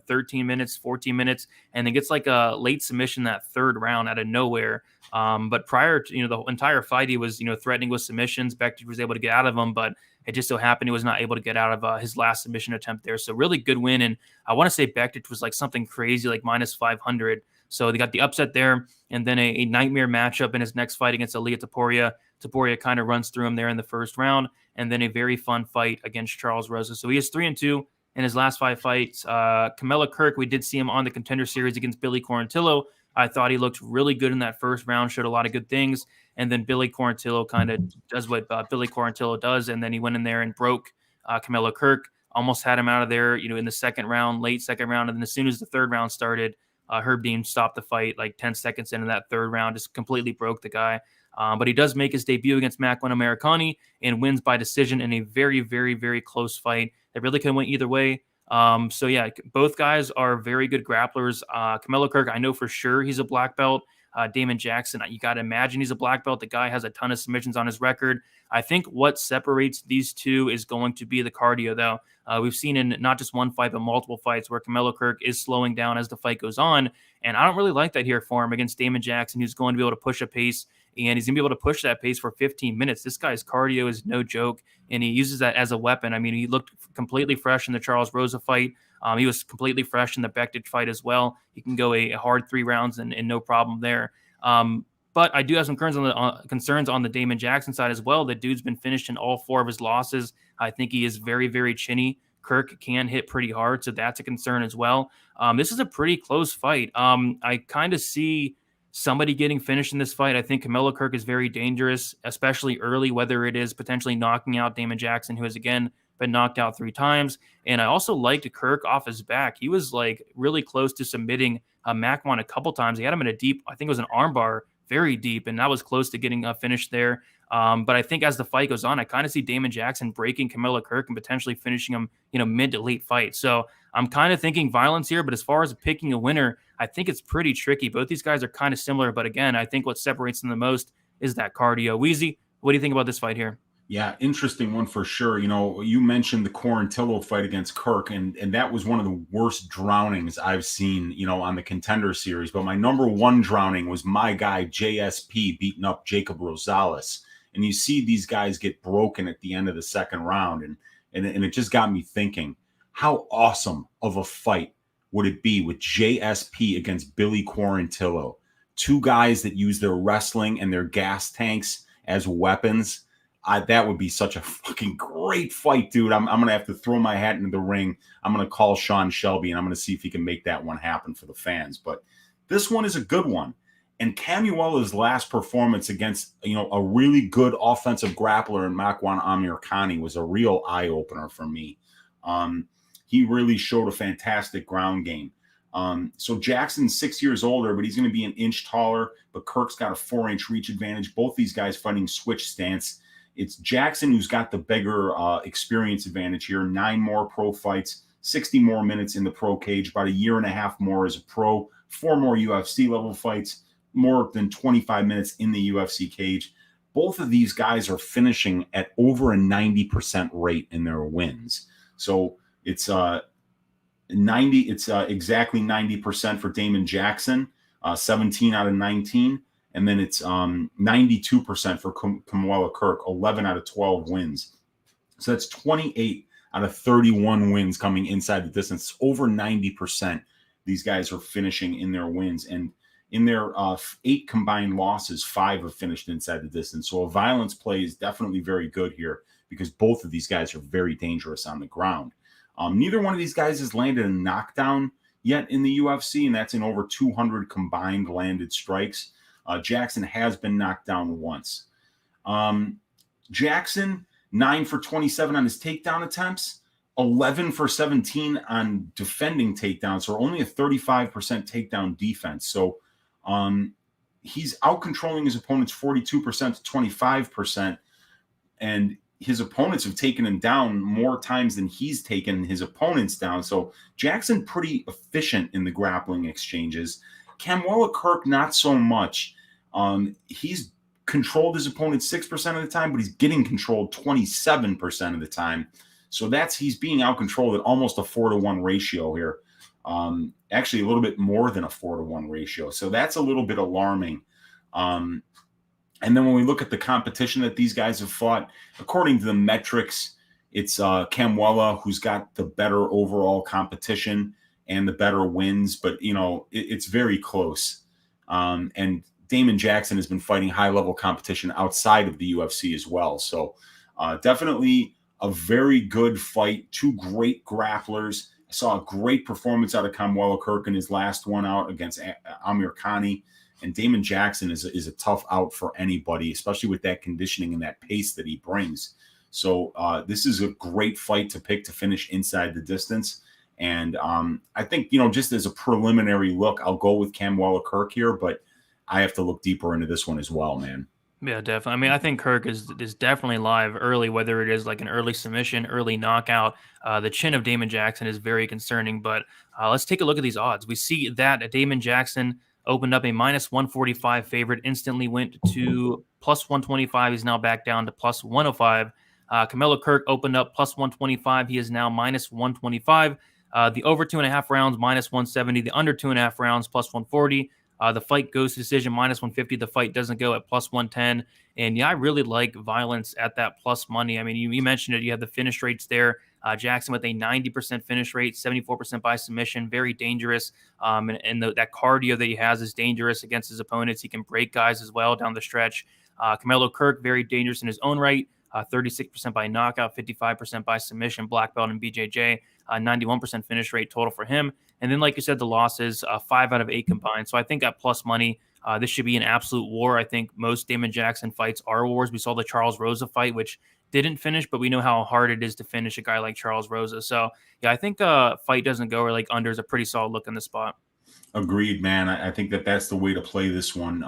13 minutes, 14 minutes, and then gets like a late submission that third round out of nowhere. But prior to the entire fight, he was threatening with submissions. Bektic was able to get out of them, but it just so happened he was not able to get out of his last submission attempt there. So really good win, and I want to say Bektic was like something crazy, like minus 500. So they got the upset there, and then a nightmare matchup in his next fight against Ilia Topuria. Topuria kind of runs through him there in the first round, and then a very fun fight against Charles Rosa. So he is 3-2 in his last 5 fights. Camilla Kirk, we did see him on the Contender Series against Billy Quarantillo. I thought he looked really good in that first round, showed a lot of good things. And then Billy Quarantillo kind of does what Billy Quarantillo does. And then he went in there and broke Camilo Kirk, almost had him out of there, in the second round, late second round. And then as soon as the third round started, Herb Dean stopped the fight like 10 seconds into that third round, just completely broke the guy. But he does make his debut against Makwan Americani and wins by decision in a very, very, very close fight that really could have went either way. So yeah, both guys are very good grapplers. Camilo Kirk, I know for sure he's a black belt. Damon Jackson, you got to imagine he's a black belt. The guy has a ton of submissions on his record. I think what separates these two is going to be the cardio, though. We've seen in not just one fight, but multiple fights where Camilo Kirk is slowing down as the fight goes on. And I don't really like that here for him against Damon Jackson, who's going to be able to push a pace, and he's going to be able to push that pace for 15 minutes. This guy's cardio is no joke, and he uses that as a weapon. I mean, he looked completely fresh in the Charles Rosa fight. He was completely fresh in the Bektic fight as well. He can go a hard 3 rounds and no problem there. But I do have some concerns on the Damon Jackson side as well. The dude's been finished in all 4 of his losses. I think he is very, very chinny. Kirk can hit pretty hard, so that's a concern as well. This is a pretty close fight. I kind of see somebody getting finished in this fight. I think Camilo Kirk is very dangerous, especially early, whether it is potentially knocking out Damon Jackson, who has, again, been knocked out 3 times. And I also liked Kirk off his back. He was like really close to submitting Makwan a couple times. He had him in a deep, I think it was an armbar, very deep, and that was close to getting finished there. But I think as the fight goes on, I kind of see Damon Jackson breaking Camilo Kirk and potentially finishing him, mid to late fight. So I'm kind of thinking violence here, but as far as picking a winner, I think it's pretty tricky. Both these guys are kind of similar, but again, I think what separates them the most is that cardio. Weezy, what do you think about this fight here? Yeah, interesting one for sure. You mentioned the Quarantillo fight against Kirk, and that was one of the worst drownings I've seen, on the Contender Series. But my number 1 drowning was my guy JSP beating up Jacob Rosales. And you see these guys get broken at the end of the second round, and it just got me thinking, how awesome of a fight would it be with JSP against Billy Quarantillo? 2 guys that use their wrestling and their gas tanks as weapons. That would be such a fucking great fight, dude. I'm going to have to throw my hat into the ring. I'm going to call Sean Shelby, and I'm going to see if he can make that one happen for the fans. But this one is a good one. And Camuela's last performance against, a really good offensive grappler in Makwan Amirkhani was a real eye-opener for me. He really showed a fantastic ground game. So Jackson's 6 years older, but he's going to be an inch taller. But Kirk's got a 4-inch reach advantage. Both these guys fighting switch stance. It's Jackson who's got the bigger experience advantage here. 9 more pro fights, 60 more minutes in the pro cage, about a year and a half more as a pro, 4 more UFC level fights, more than 25 minutes in the UFC cage. Both of these guys are finishing at over a 90% rate in their wins. So it's exactly 90% for Damon Jackson, 17 out of 19. And then it's 92% for Camilo Kirk, 11 out of 12 wins. So that's 28 out of 31 wins coming inside the distance. Over 90% these guys are finishing in their wins. And in their 8 combined losses, 5 have finished inside the distance. So a violence play is definitely very good here because both of these guys are very dangerous on the ground. Neither one of these guys has landed a knockdown yet in the UFC, and that's in over 200 combined landed strikes. Jackson has been knocked down once. Jackson, 9 for 27 on his takedown attempts, 11 for 17 on defending takedowns, so only a 35% takedown defense. So he's out-controlling his opponents 42% to 25%, and his opponents have taken him down more times than he's taken his opponents down. So Jackson pretty efficient in the grappling exchanges. Camuela Kirk, not so much. He's controlled his opponent 6% of the time, but he's getting controlled 27% of the time. So he's being out-controlled at almost a 4-to-1 ratio here. Actually, a little bit more than a 4-to-1 ratio. So that's a little bit alarming. And then when we look at the competition that these guys have fought, according to the metrics, it's Camuela who's got the better overall competition. and the better wins, but it's very close. And Damon Jackson has been fighting high-level competition outside of the UFC as well. So definitely a very good fight. Two great grapplers. I saw a great performance out of Kamwela Kirk in his last one out against Amir Khani. And Damon Jackson is a tough out for anybody, especially with that conditioning and that pace that he brings. So this is a great fight to pick to finish inside the distance. And I think, just as a preliminary look, I'll go with Kamwela Kirk here, but I have to look deeper into this one as well, man. Yeah, definitely. I mean, I think Kirk is definitely live early, whether it is like an early submission, early knockout. The chin of Damon Jackson is very concerning, but let's take a look at these odds. We see that Damon Jackson opened up a minus 145 favorite, instantly went to plus 125. He's now back down to plus 105. Kamwela Kirk opened up plus 125. He is now minus 125. The over 2.5 rounds, minus 170. The under 2.5 rounds, plus 140. The fight goes to decision, minus 150. The fight doesn't go at plus 110. And yeah, I really like violence at that plus money. I mean, you mentioned it. You have the finish rates there. Jackson with a 90% finish rate, 74% by submission, very dangerous. That cardio that he has is dangerous against his opponents. He can break guys as well down the stretch. Kamwela Kirk, very dangerous in his own right. 36% by knockout, 55% by submission, black belt and BJJ, 91% finish rate total for him. And then, like you said, the losses, 5 out of 8 combined. So I think at plus money, this should be an absolute war. I think most Damon Jackson fights are wars. We saw the Charles Rosa fight, which didn't finish, but we know how hard it is to finish a guy like Charles Rosa. So yeah, I think fight doesn't go or like under is a pretty solid look in the spot. Agreed, man. I think that's the way to play this one.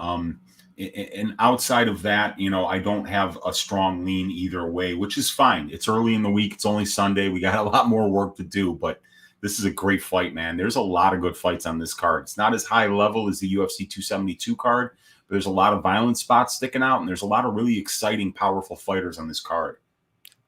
And outside of that, I don't have a strong lean either way, which is fine. It's early in the week. It's only Sunday. We got a lot more work to do, but this is a great fight, man. There's a lot of good fights on this card. It's not as high level as the UFC 272 card, but there's a lot of violent spots sticking out, and there's a lot of really exciting, powerful fighters on this card.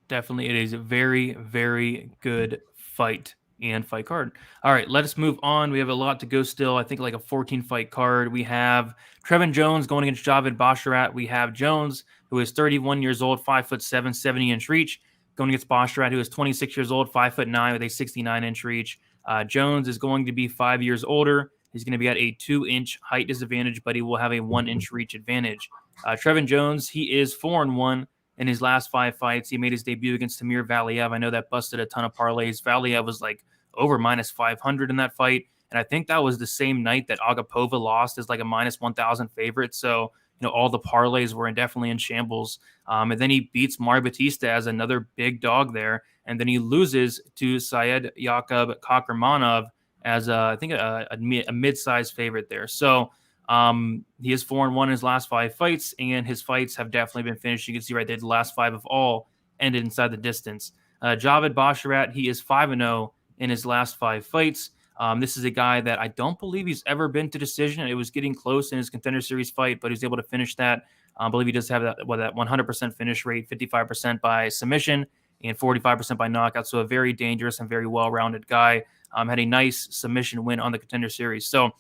Definitely. It is a very, very good fight and fight card. All right, let us move on. We have a lot to go still. I think like a 14-fight card. We have Trevin Jones going against Javid Basharat. We have Jones, who is 31 years old, 5'7", 70-inch reach, going against Basharat, who is 26 years old, 5'9", with a 69-inch reach. Jones is going to be 5 years older. He's going to be at a 2-inch height disadvantage, but he will have a 1-inch reach advantage. Trevin Jones, he is 4-1 in his last 5 fights. He made his debut against Tamir Valiev. I know that busted a ton of parlays. Valiev was like over minus 500 in that fight. And I think that was the same night that Agapova lost as like a minus 1,000 favorite. So, all the parlays were definitely in shambles. And then he beats Mario Batista as another big dog there. And then he loses to Syed Yakub Kakramanov as I think a mid-sized favorite there. So he is 4-1 in his last 5 fights, and his fights have definitely been finished. You can see right there, the last 5 of all ended inside the distance. Javid Basharat, he is 5-0 in his last 5 fights. This is a guy that I don't believe he's ever been to decision. It was getting close in his Contender Series fight, but he was able to finish that. I believe he does have that 100% finish rate, 55% by submission and 45% by knockout. So a very dangerous and very well-rounded guy. Had a nice submission win on the Contender Series. So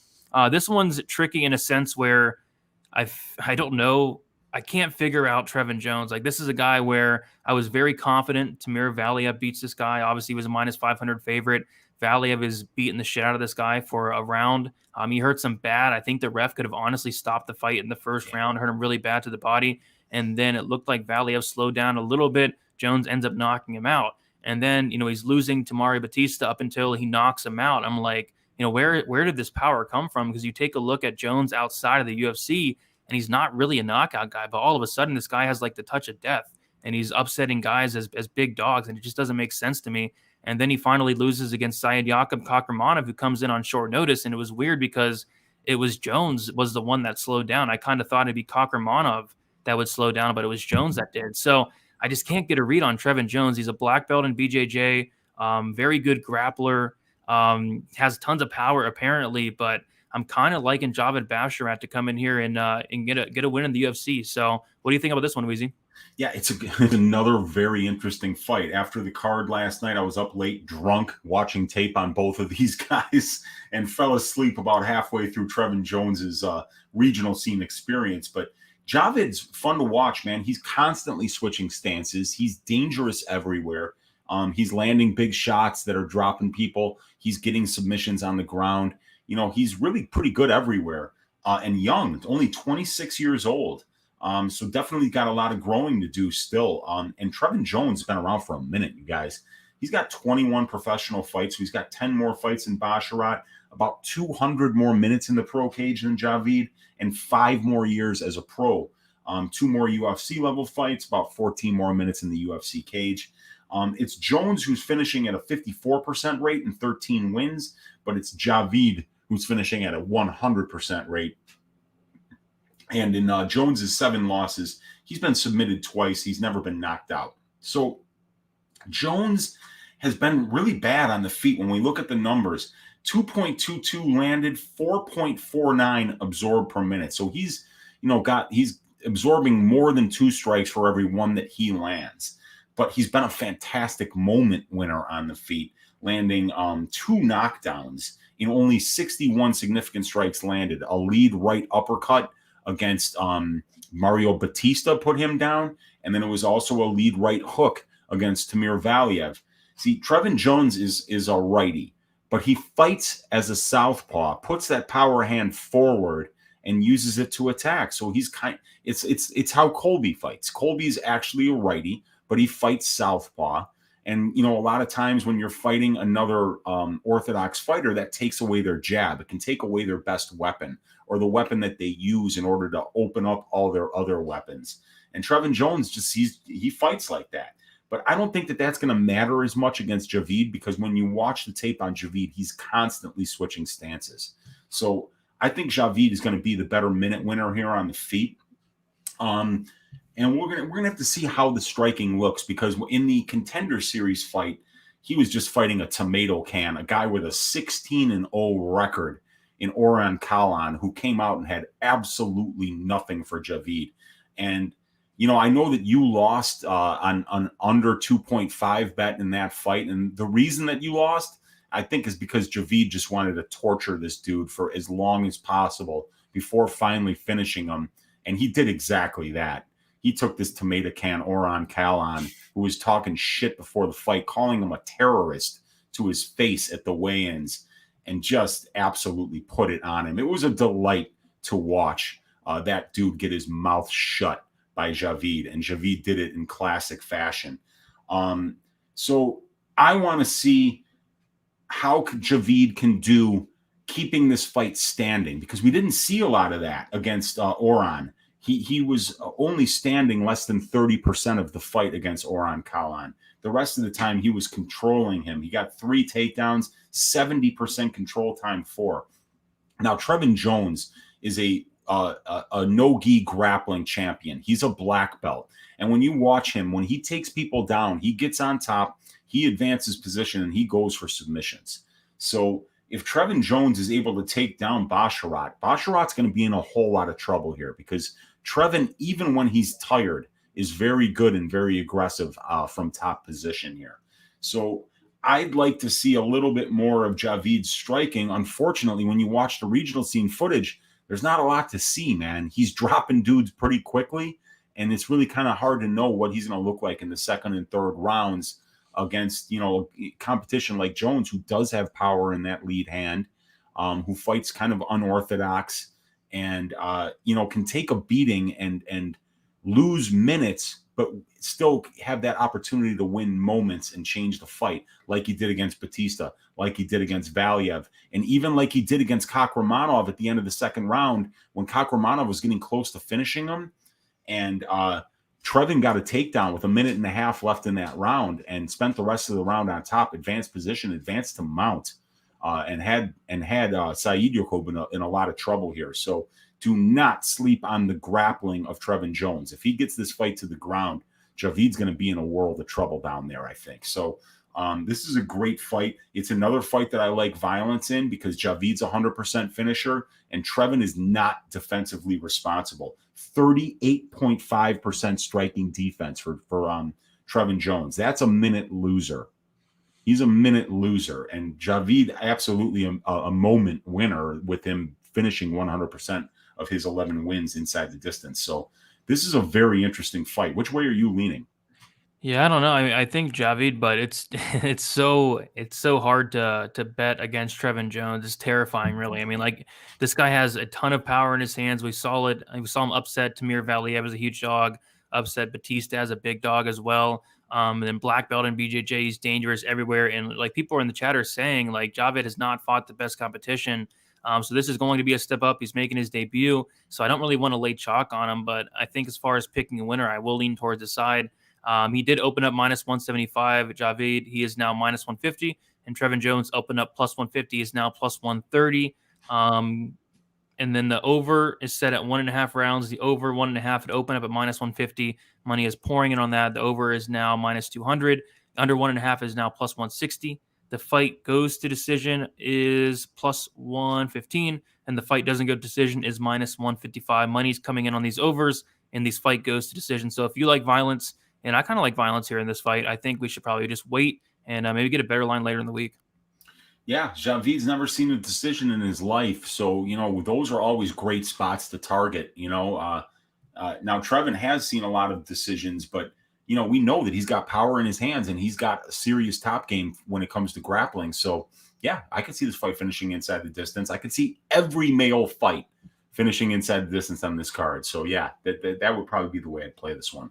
this one's tricky in a sense where I don't know. I can't figure out Trevin Jones. Like, this is a guy where I was very confident Tamir Valiev beats this guy. Obviously, he was a minus 500 favorite. Valiev is beating the shit out of this guy for a round. He hurt some bad. I think the ref could have honestly stopped the fight in the first round, hurt him really bad to the body. And then it looked like Valiev slowed down a little bit. Jones ends up knocking him out. And then, he's losing to Mario Batista up until he knocks him out. I'm like, where did this power come from? Because you take a look at Jones outside of the UFC, and he's not really a knockout guy, but all of a sudden this guy has like the touch of death, and he's upsetting guys as big dogs, and it just doesn't make sense to me. And then he finally loses against Syed Yakub Kakramanov, who comes in on short notice, and it was weird because it was Jones was the one that slowed down. I kind of thought it'd be Kakramanov that would slow down, but it was Jones that did. So I just can't get a read on Trevin Jones. He's a black belt in BJJ, very good grappler, has tons of power apparently, but I'm kind of liking Javid Basharat to come in here and get a win in the UFC. So what do you think about this one, Weezy? Yeah, it's another very interesting fight. After the card last night, I was up late, drunk, watching tape on both of these guys and fell asleep about halfway through Trevin Jones's regional scene experience. But Javid's fun to watch, man. He's constantly switching stances. He's dangerous everywhere. He's landing big shots that are dropping people. He's getting submissions on the ground. You know, he's really pretty good everywhere, and young, only 26 years old. So definitely got a lot of growing to do still. And Trevin Jones has been around for a minute, you guys. He's got 21 professional fights. So he's got 10 more fights in Basharat, about 200 more minutes in the pro cage than Javid, and 5 more years as a pro. 2 more UFC level fights, about 14 more minutes in the UFC cage. It's Jones who's finishing at a 54% rate and 13 wins, but it's Javid who's finishing at a 100% rate. And in Jones's 7 losses, he's been submitted twice. He's never been knocked out. So Jones has been really bad on the feet when we look at the numbers. 2.22 landed, 4.49 absorbed per minute. So he's absorbing more than 2 strikes for every 1 that he lands. But he's been a fantastic moment winner on the feet, landing 2 knockdowns in only 61 significant strikes landed. A lead right uppercut against Mario Batista put him down, and then it was also a lead right hook against Timur Valiev. See, Trevin Jones is a righty, but he fights as a southpaw, puts that power hand forward and uses it to attack. So he's it's how Colby fights. Colby's actually a righty, but he fights southpaw. And, you know, a lot of times when you're fighting another orthodox fighter, that takes away their jab. It can take away their best weapon, or the weapon that they use in order to open up all their other weapons. And Trevin Jones he fights like that. But I don't think that that's going to matter as much against Javid, because when you watch the tape on Javid, he's constantly switching stances. So I think Javid is going to be the better minute winner here on the feet. And we're gonna have to see how the striking looks, because in the Contender Series fight, he was just fighting a tomato can, a guy with a 16-0 record in Orhan Kalan, who came out and had absolutely nothing for Javid. And you know, I know that you lost on under 2.5 bet in that fight, and the reason that you lost, I think, is because Javid just wanted to torture this dude for as long as possible before finally finishing him, and he did exactly that. He took this tomato can, Orhan Kalan, who was talking shit before the fight, calling him a terrorist to his face at the weigh-ins, and just absolutely put it on him. It was a delight to watch that dude get his mouth shut by Javid, and Javid did it in classic fashion. So I want to see how Javid can do keeping this fight standing, because we didn't see a lot of that against Orhan. He was only standing less than 30% of the fight against Orhan Kalan. The rest of the time, he was controlling him. He got 3 takedowns, 70% control time 4. Now, Trevin Jones is a no-gi grappling champion. He's a black belt. And when you watch him, when he takes people down, he gets on top, he advances position, and he goes for submissions. So if Trevin Jones is able to take down Basharat, Basharat's going to be in a whole lot of trouble here, because Trevin, even when he's tired, is very good and very aggressive from top position here. So I'd like to see a little bit more of Javid's striking. Unfortunately, when you watch the regional scene footage, there's not a lot to see, man. He's dropping dudes pretty quickly, and it's really kind of hard to know what he's going to look like in the second and third rounds against, you know, competition like Jones, who does have power in that lead hand, who fights kind of unorthodox, and you know, can take a beating and lose minutes, but still have that opportunity to win moments and change the fight, like he did against Batista, like he did against Valiev, and even like he did against Kakramanov at the end of the second round, when Kakramanov was getting close to finishing him, and Trevin got a takedown with 1.5 minutes left in that round and spent the rest of the round on top, advanced position, advanced to mount, and had Saeed Yacoub in a lot of trouble here. So do not sleep on the grappling of Trevin Jones. If he gets this fight to the ground, Javid's going to be in a world of trouble down there, I think. So this is a great fight. It's another fight that I like violence in, because Javid's 100% finisher, and Trevin is not defensively responsible. 38.5% striking defense for Trevin Jones. That's a minute loser. He's a minute loser, and Javid absolutely a moment winner, with him finishing 100% of his 11 wins inside the distance. So this is a very interesting fight. Which way are you leaning? Yeah, I don't know. I mean, I think Javid, but it's it's so hard to bet against Trevin Jones. It's terrifying, really. I mean, like this guy has a ton of power in his hands. We saw it. We saw him upset Tamir Valiev as a huge dog, upset Batista as a big dog as well. And then black belt and BJJ, he's dangerous everywhere. And like people are in the chat are saying, like Javid has not fought the best competition. So this is going to be a step up. He's making his debut, so I don't really want to lay chalk on him. But I think as far as picking a winner, I will lean towards the side. He did open up minus 175. Javid, he is now minus 150. And Trevin Jones opened up plus 150, is now plus 130. And then the over is set at 1.5 rounds. The over 1.5, it opened up at minus 150. Money is pouring in on that. The over is now minus 200. Under 1.5 is now plus 160. The fight goes to decision is plus 115. And the fight doesn't go to decision is minus 155. Money's coming in on these overs, and these fight goes to decision. So if you like violence, and I kind of like violence here in this fight, I think we should probably just wait and maybe get a better line later in the week. Yeah, Javid's never seen a decision in his life, so those are always great spots to target. Now Trevin has seen a lot of decisions, but we know that he's got power in his hands and he's got a serious top game when it comes to grappling. So yeah, I could see this fight finishing inside the distance. I could see every male fight finishing inside the distance on this card. So yeah, that would probably be the way I'd play this one.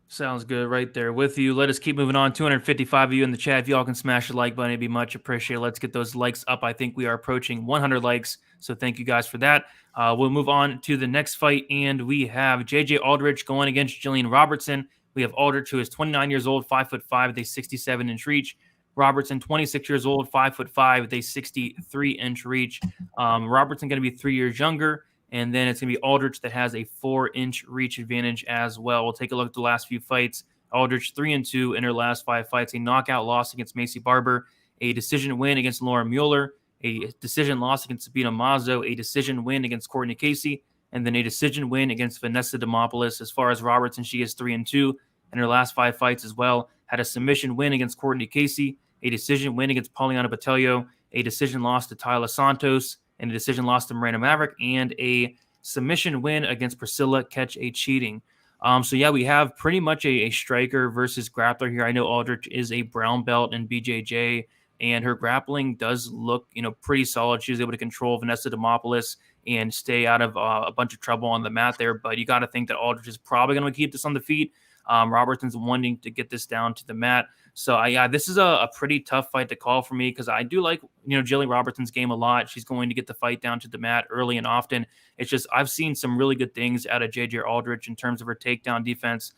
Sounds good right there with you. Let us keep moving on. 255 of you in the chat. If y'all can smash the like button, it'd be much appreciated. Let's get those likes up. I think we are approaching 100 likes, so thank you guys for that. We'll move on to the next fight, and we have JJ Aldrich going against Jillian Robertson. We have Aldrich, who is 29 years old, 5'5", with a 67-inch reach. Robertson, 26 years old, 5'5", with a 63-inch reach. Robertson going to be 3 years younger. And then it's going to be Aldrich that has a 4-inch reach advantage as well. We'll take a look at the last few fights. Aldrich 3-2 in her last 5 fights. A knockout loss against Macy Barber, a decision win against Laura Mueller, a decision loss against Sabina Mazo, a decision win against Courtney Casey, and then a decision win against Vanessa Demopoulos. As far as Robertson, she is 3-2 in her last 5 fights as well. Had a submission win against Courtney Casey, a decision win against Pauliana Botelho, a decision loss to Tyler Santos, and a decision loss to Miranda Maverick, and a submission win against Priscilla Catch a Cheating. So yeah, we have pretty much a striker versus grappler here. I know Aldrich is a brown belt in BJJ, and her grappling does look, pretty solid. She was able to control Vanessa Demopoulos and stay out of a bunch of trouble on the mat there. But you got to think that Aldrich is probably going to keep this on the feet. Robertson's wanting to get this down to the mat. So yeah, this is a pretty tough fight to call for me because I do like, Jillian Robertson's game a lot. She's going to get the fight down to the mat early and often. It's just I've seen some really good things out of JJ Aldrich in terms of her takedown defense,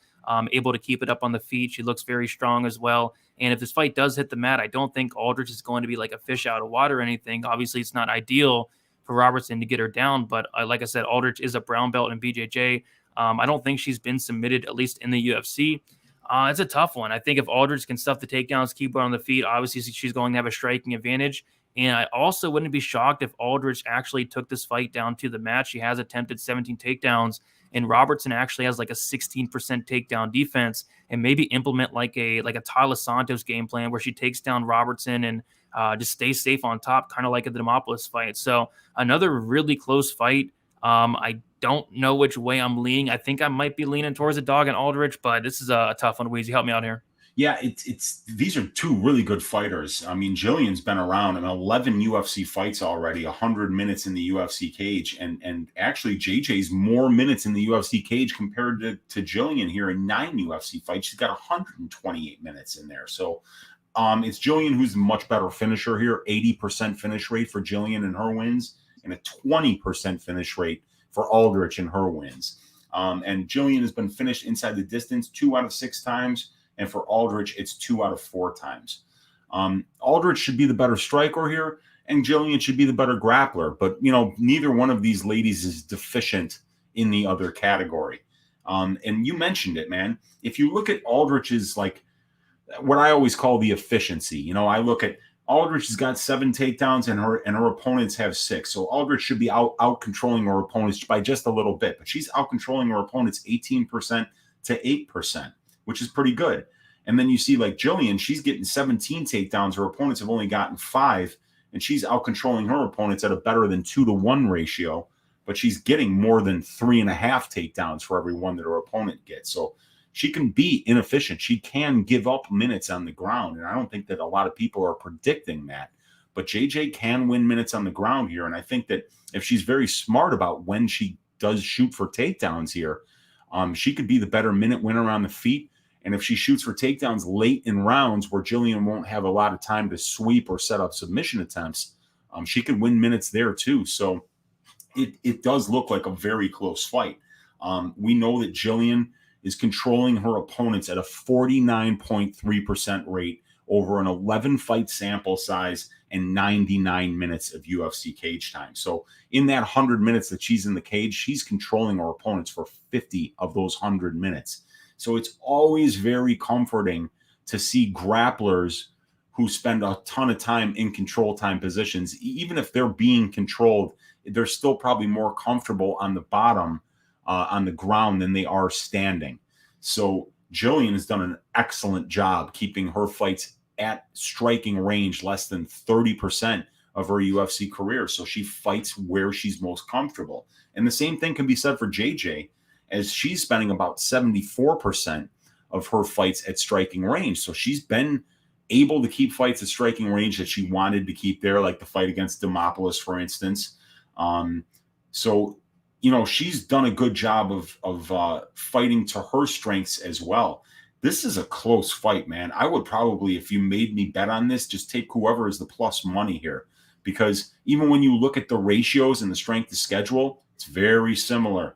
able to keep it up on the feet. She looks very strong as well. And if this fight does hit the mat, I don't think Aldrich is going to be like a fish out of water or anything. Obviously, it's not ideal for Robertson to get her down, but like I said, Aldrich is a brown belt in BJJ. I don't think she's been submitted, at least in the UFC. It's a tough one. I think if Aldrich can stuff the takedowns, keep her on the feet, obviously she's going to have a striking advantage. And I also wouldn't be shocked if Aldrich actually took this fight down to the mat. She has attempted 17 takedowns, and Robertson actually has like a 16% takedown defense, and maybe implement like a Tyler Santos game plan where she takes down Robertson and just stays safe on top, kind of like a Demopoulos fight. So another really close fight. I don't know which way I'm leaning. I think I might be leaning towards a dog and Aldrich, but this is a tough one. Weezy, help me out here. Yeah, these are two really good fighters. I mean, Jillian's been around in 11 UFC fights already, 100 minutes in the UFC cage, and actually JJ's more minutes in the UFC cage compared to Jillian here in 9 UFC fights. She's got 128 minutes in there. So it's Jillian who's the much better finisher here. 80% finish rate for Jillian in her wins, and a 20% finish rate for Aldrich in her wins. And Jillian has been finished inside the distance 2 out of 6 times. And for Aldrich, it's 2 out of 4 times. Aldrich should be the better striker here, and Jillian should be the better grappler. But, neither one of these ladies is deficient in the other category. And you mentioned it, man. If you look at Aldrich's, like, what I always call the efficiency, I look at Aldrich has got 7 takedowns and her opponents have 6. So Aldrich should be out controlling her opponents by just a little bit, but she's out controlling her opponents 18% to 8%, which is pretty good. And then you see like Jillian, she's getting 17 takedowns. Her opponents have only gotten 5, and she's out controlling her opponents at a better than 2-to-1 ratio, but she's getting more than 3.5 takedowns for every one that her opponent gets. So she can be inefficient. She can give up minutes on the ground. And I don't think that a lot of people are predicting that. But JJ can win minutes on the ground here. And I think that if she's very smart about when she does shoot for takedowns here, she could be the better minute winner on the feet. And if she shoots for takedowns late in rounds where Jillian won't have a lot of time to sweep or set up submission attempts, she could win minutes there too. So it does look like a very close fight. We know that Jillian is controlling her opponents at a 49.3% rate over an 11-fight sample size and 99 minutes of UFC cage time. So in that 100 minutes that she's in the cage, she's controlling her opponents for 50 of those 100 minutes. So it's always very comforting to see grapplers who spend a ton of time in control time positions. Even if they're being controlled, they're still probably more comfortable on the bottom, on the ground, than they are standing. So Jillian has done an excellent job keeping her fights at striking range less than 30% of her UFC career. So she fights where she's most comfortable. And the same thing can be said for JJ, as she's spending about 74% of her fights at striking range. So she's been able to keep fights at striking range that she wanted to keep there, like the fight against Demopoulos, for instance. So, you know, she's done a good job of fighting to her strengths as well. This is a close fight, man. I would probably, if you made me bet on this, just take whoever is the plus money here, because even when you look at the ratios and the strength of schedule, it's very similar.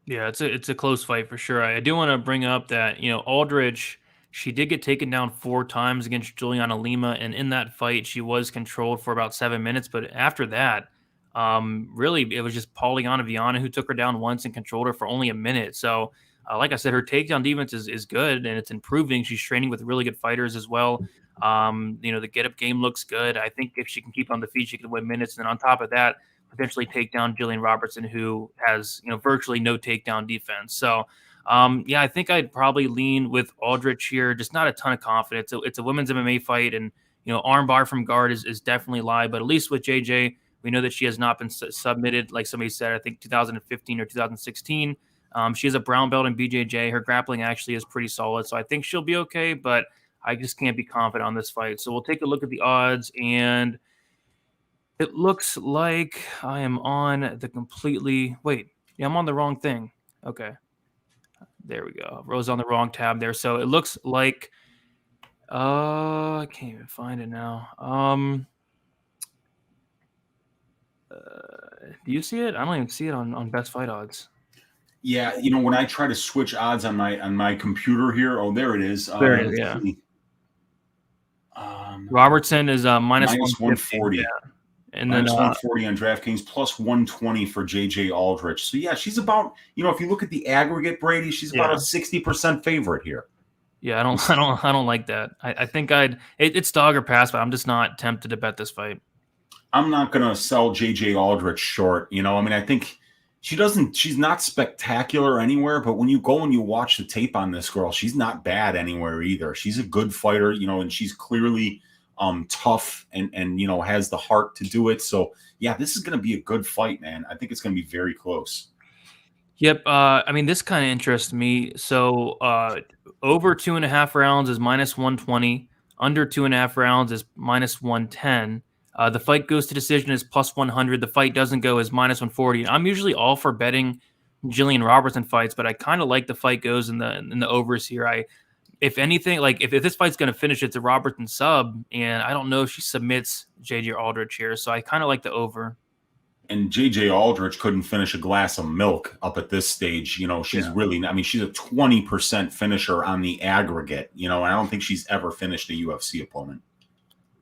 Yeah, it's a close fight for sure. I do want to bring up that, you know, Aldrich, she did get taken down 4 times against Juliana Lima, and in that fight, she was controlled for about 7 minutes. But after that, really, it was just Pauliana Viana who took her down once and controlled her for only a minute. So, like I said, her takedown defense is good, and it's improving. She's training with really good fighters as well. You know, the get-up game looks good. I think if she can keep on the feet, she can win minutes. And then on top of that, potentially take down Jillian Robertson, who has, you know, virtually no takedown defense. So, yeah, I think I'd probably lean with Aldrich here. Just not a ton of confidence. It's a women's MMA fight, and, you know, armbar from guard is definitely live. But at least with JJ, we know that she has not been submitted, like somebody said, I think 2015 or 2016. She has a brown belt in BJJ. Her grappling actually is pretty solid, so I think she'll be okay, but I just can't be confident on this fight. So we'll take a look at the odds, and it looks like I am on the completely – wait, yeah, I'm on the wrong thing. Okay. There we go. I was on the wrong tab there. So it looks like I can't even find it now. Do you see it? I don't even see it on Best Fight Odds. Yeah, you know, when I try to switch odds on my computer here, oh, there it is. There it is, yeah. Robertson is minus 140. Yeah. And minus then 140 on DraftKings, plus 120 for JJ Aldrich. So yeah, she's about, you know, if you look at the aggregate, Brady, she's about a 60% favorite here. Yeah, I don't like that. I think it's dog or pass, but I'm just not tempted to bet this fight. I'm not gonna sell JJ Aldrich short. You know, I mean, I think she's not spectacular anywhere, but when you go and you watch the tape on this girl, she's not bad anywhere either. She's a good fighter, you know, and she's clearly tough and you know, has the heart to do it. So yeah, this is going to be a good fight, man. I think it's going to be very close. Yep. I mean, this kind of interests me. So over 2.5 rounds is minus 120. Under 2.5 rounds is minus 110. The fight goes to decision is plus 100. The fight doesn't go is minus 140. I'm usually all for betting Jillian Robertson fights, but I kind of like the fight goes in the overs here. If anything, like if this fight's going to finish, it's a Robertson sub, and I don't know if she submits JJ Aldrich here, so I kind of like the over. And JJ Aldrich couldn't finish a glass of milk up at this stage. You know, she's really, I mean, she's a 20% finisher on the aggregate, you know, and I don't think she's ever finished a UFC opponent.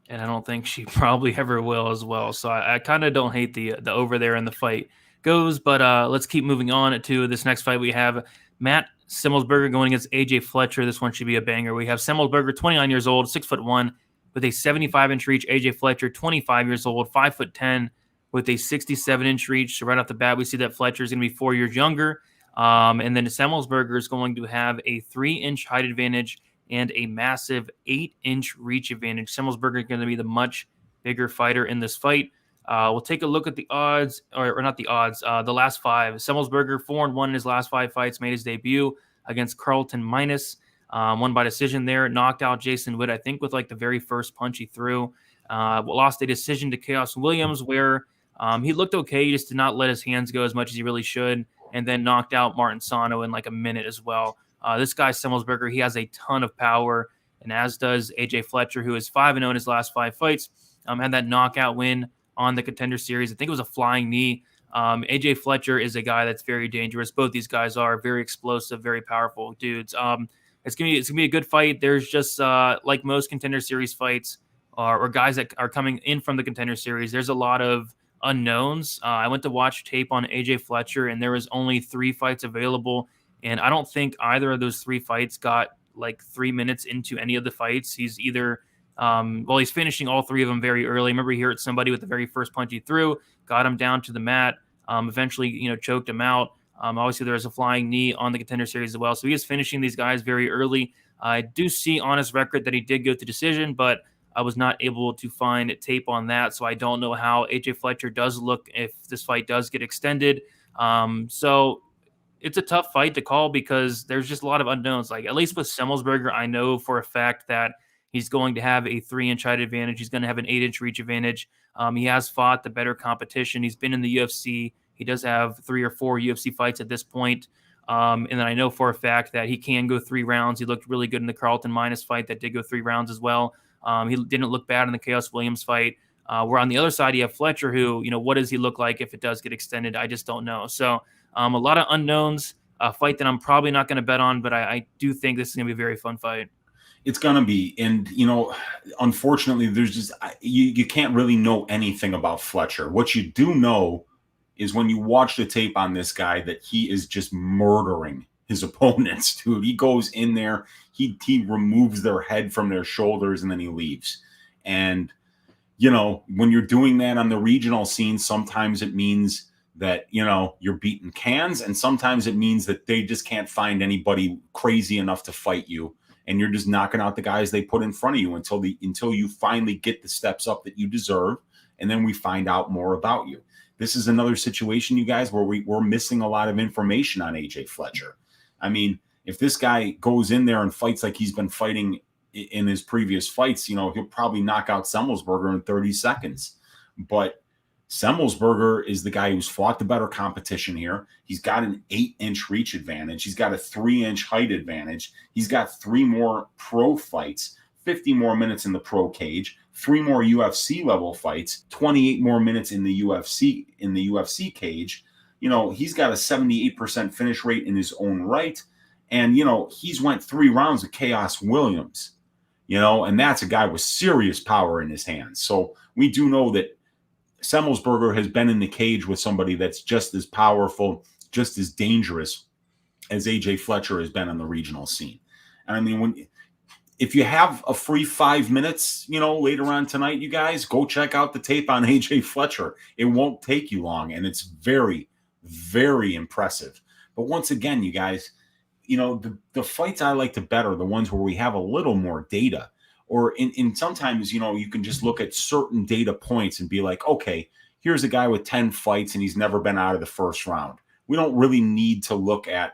And I don't think she probably ever will as well. So I kind of don't hate the over there in the fight goes, but let's keep moving on to this next fight. We have Matt Semelsberger going against AJ Fletcher. This one should be a banger. We have Semelsberger, 29 years old, 6'1", with a 75-inch reach. AJ Fletcher, 25 years old, 5'10", with a 67-inch reach. So right off the bat, we see that Fletcher is going to be 4 years younger. And then Semelsberger is going to have a 3-inch height advantage and a massive 8-inch reach advantage. Semelsberger is going to be the much bigger fighter in this fight. We'll take a look at the odds, or not the odds, the last 5. Semelsberger, 4-1 in his last 5 fights, made his debut against Carlton minus. Won by decision there, knocked out Jason Witt, I think, with like the very first punch he threw. Lost a decision to Chaos Williams where he looked okay. He just did not let his hands go as much as he really should, and then knocked out Martin Sano in like a minute as well. This guy, Semelsberger, he has a ton of power, and as does AJ Fletcher, who is 5-0 in his last 5 fights. Had that knockout win on the Contender Series. I think it was a flying knee. AJ Fletcher is a guy that's very dangerous. Both these guys are very explosive, very powerful dudes. It's gonna be a good fight. There's just like most Contender Series fights or guys that are coming in from the Contender Series, there's a lot of unknowns. I went to watch tape on AJ Fletcher, and there was only 3 fights available, and I don't think either of those 3 fights got like 3 minutes into any of the fights. He's either he's finishing all 3 of them very early. Remember, he hurt somebody with the very first punch he threw, got him down to the mat, eventually choked him out. Obviously, there was a flying knee on the Contender Series as well, so he is finishing these guys very early. I do see on his record that he did go to decision, but I was not able to find tape on that, so I don't know how AJ Fletcher does look if this fight does get extended. So it's a tough fight to call because there's just a lot of unknowns. Like, at least with Semelsberger, I know for a fact that he's going to have a 3-inch height advantage. He's going to have an 8-inch reach advantage. He has fought the better competition. He's been in the UFC. He does have 3 or 4 UFC fights at this point. And then I know for a fact that he can go 3 rounds. He looked really good in the Carlton minus fight that did go 3 rounds as well. He didn't look bad in the Chaos Williams fight. Where on the other side, you have Fletcher, who, what does he look like if it does get extended? I just don't know. So a lot of unknowns, a fight that I'm probably not going to bet on, but I do think this is going to be a very fun fight. It's going to be. And, unfortunately, there's just you can't really know anything about Fletcher. What you do know is when you watch the tape on this guy that he is just murdering his opponents, dude. He goes in there, he removes their head from their shoulders, and then he leaves. And, when you're doing that on the regional scene, sometimes it means that, you're beating cans, and sometimes it means that they just can't find anybody crazy enough to fight you. And you're just knocking out the guys they put in front of you until you finally get the steps up that you deserve. And then we find out more about you. This is another situation, you guys, where we're missing a lot of information on AJ Fletcher. I mean, if this guy goes in there and fights like he's been fighting in his previous fights, he'll probably knock out Semelsberger in 30 seconds. But Semelsberger is the guy who's fought the better competition here. He's got an 8-inch reach advantage. He's got a 3-inch height advantage. He's got 3 more pro fights, 50 more minutes in the pro cage, 3 more UFC level fights, 28 more minutes in the UFC cage. He's got a 78% finish rate in his own right. And, he's went 3 rounds with Chaos Williams, and that's a guy with serious power in his hands. So we do know that Semelsberger has been in the cage with somebody that's just as powerful, just as dangerous as AJ Fletcher has been on the regional scene. And I mean, if you have a free 5 minutes, later on tonight, you guys, go check out the tape on AJ Fletcher. It won't take you long, and it's very, very impressive. But once again, you guys, the fights I like to bet are the ones where we have a little more data. Or in sometimes, you can just look at certain data points and be like, okay, here's a guy with 10 fights and he's never been out of the first round. We don't really need to look at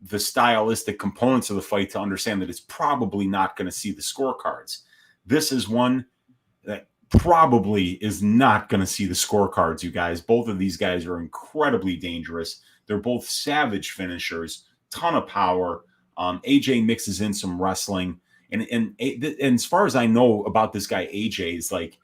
the stylistic components of the fight to understand that it's probably not going to see the scorecards. This is one that probably is not going to see the scorecards, you guys. Both of these guys are incredibly dangerous. They're both savage finishers, ton of power. AJ mixes in some wrestling. And as far as I know about this guy, AJ is like,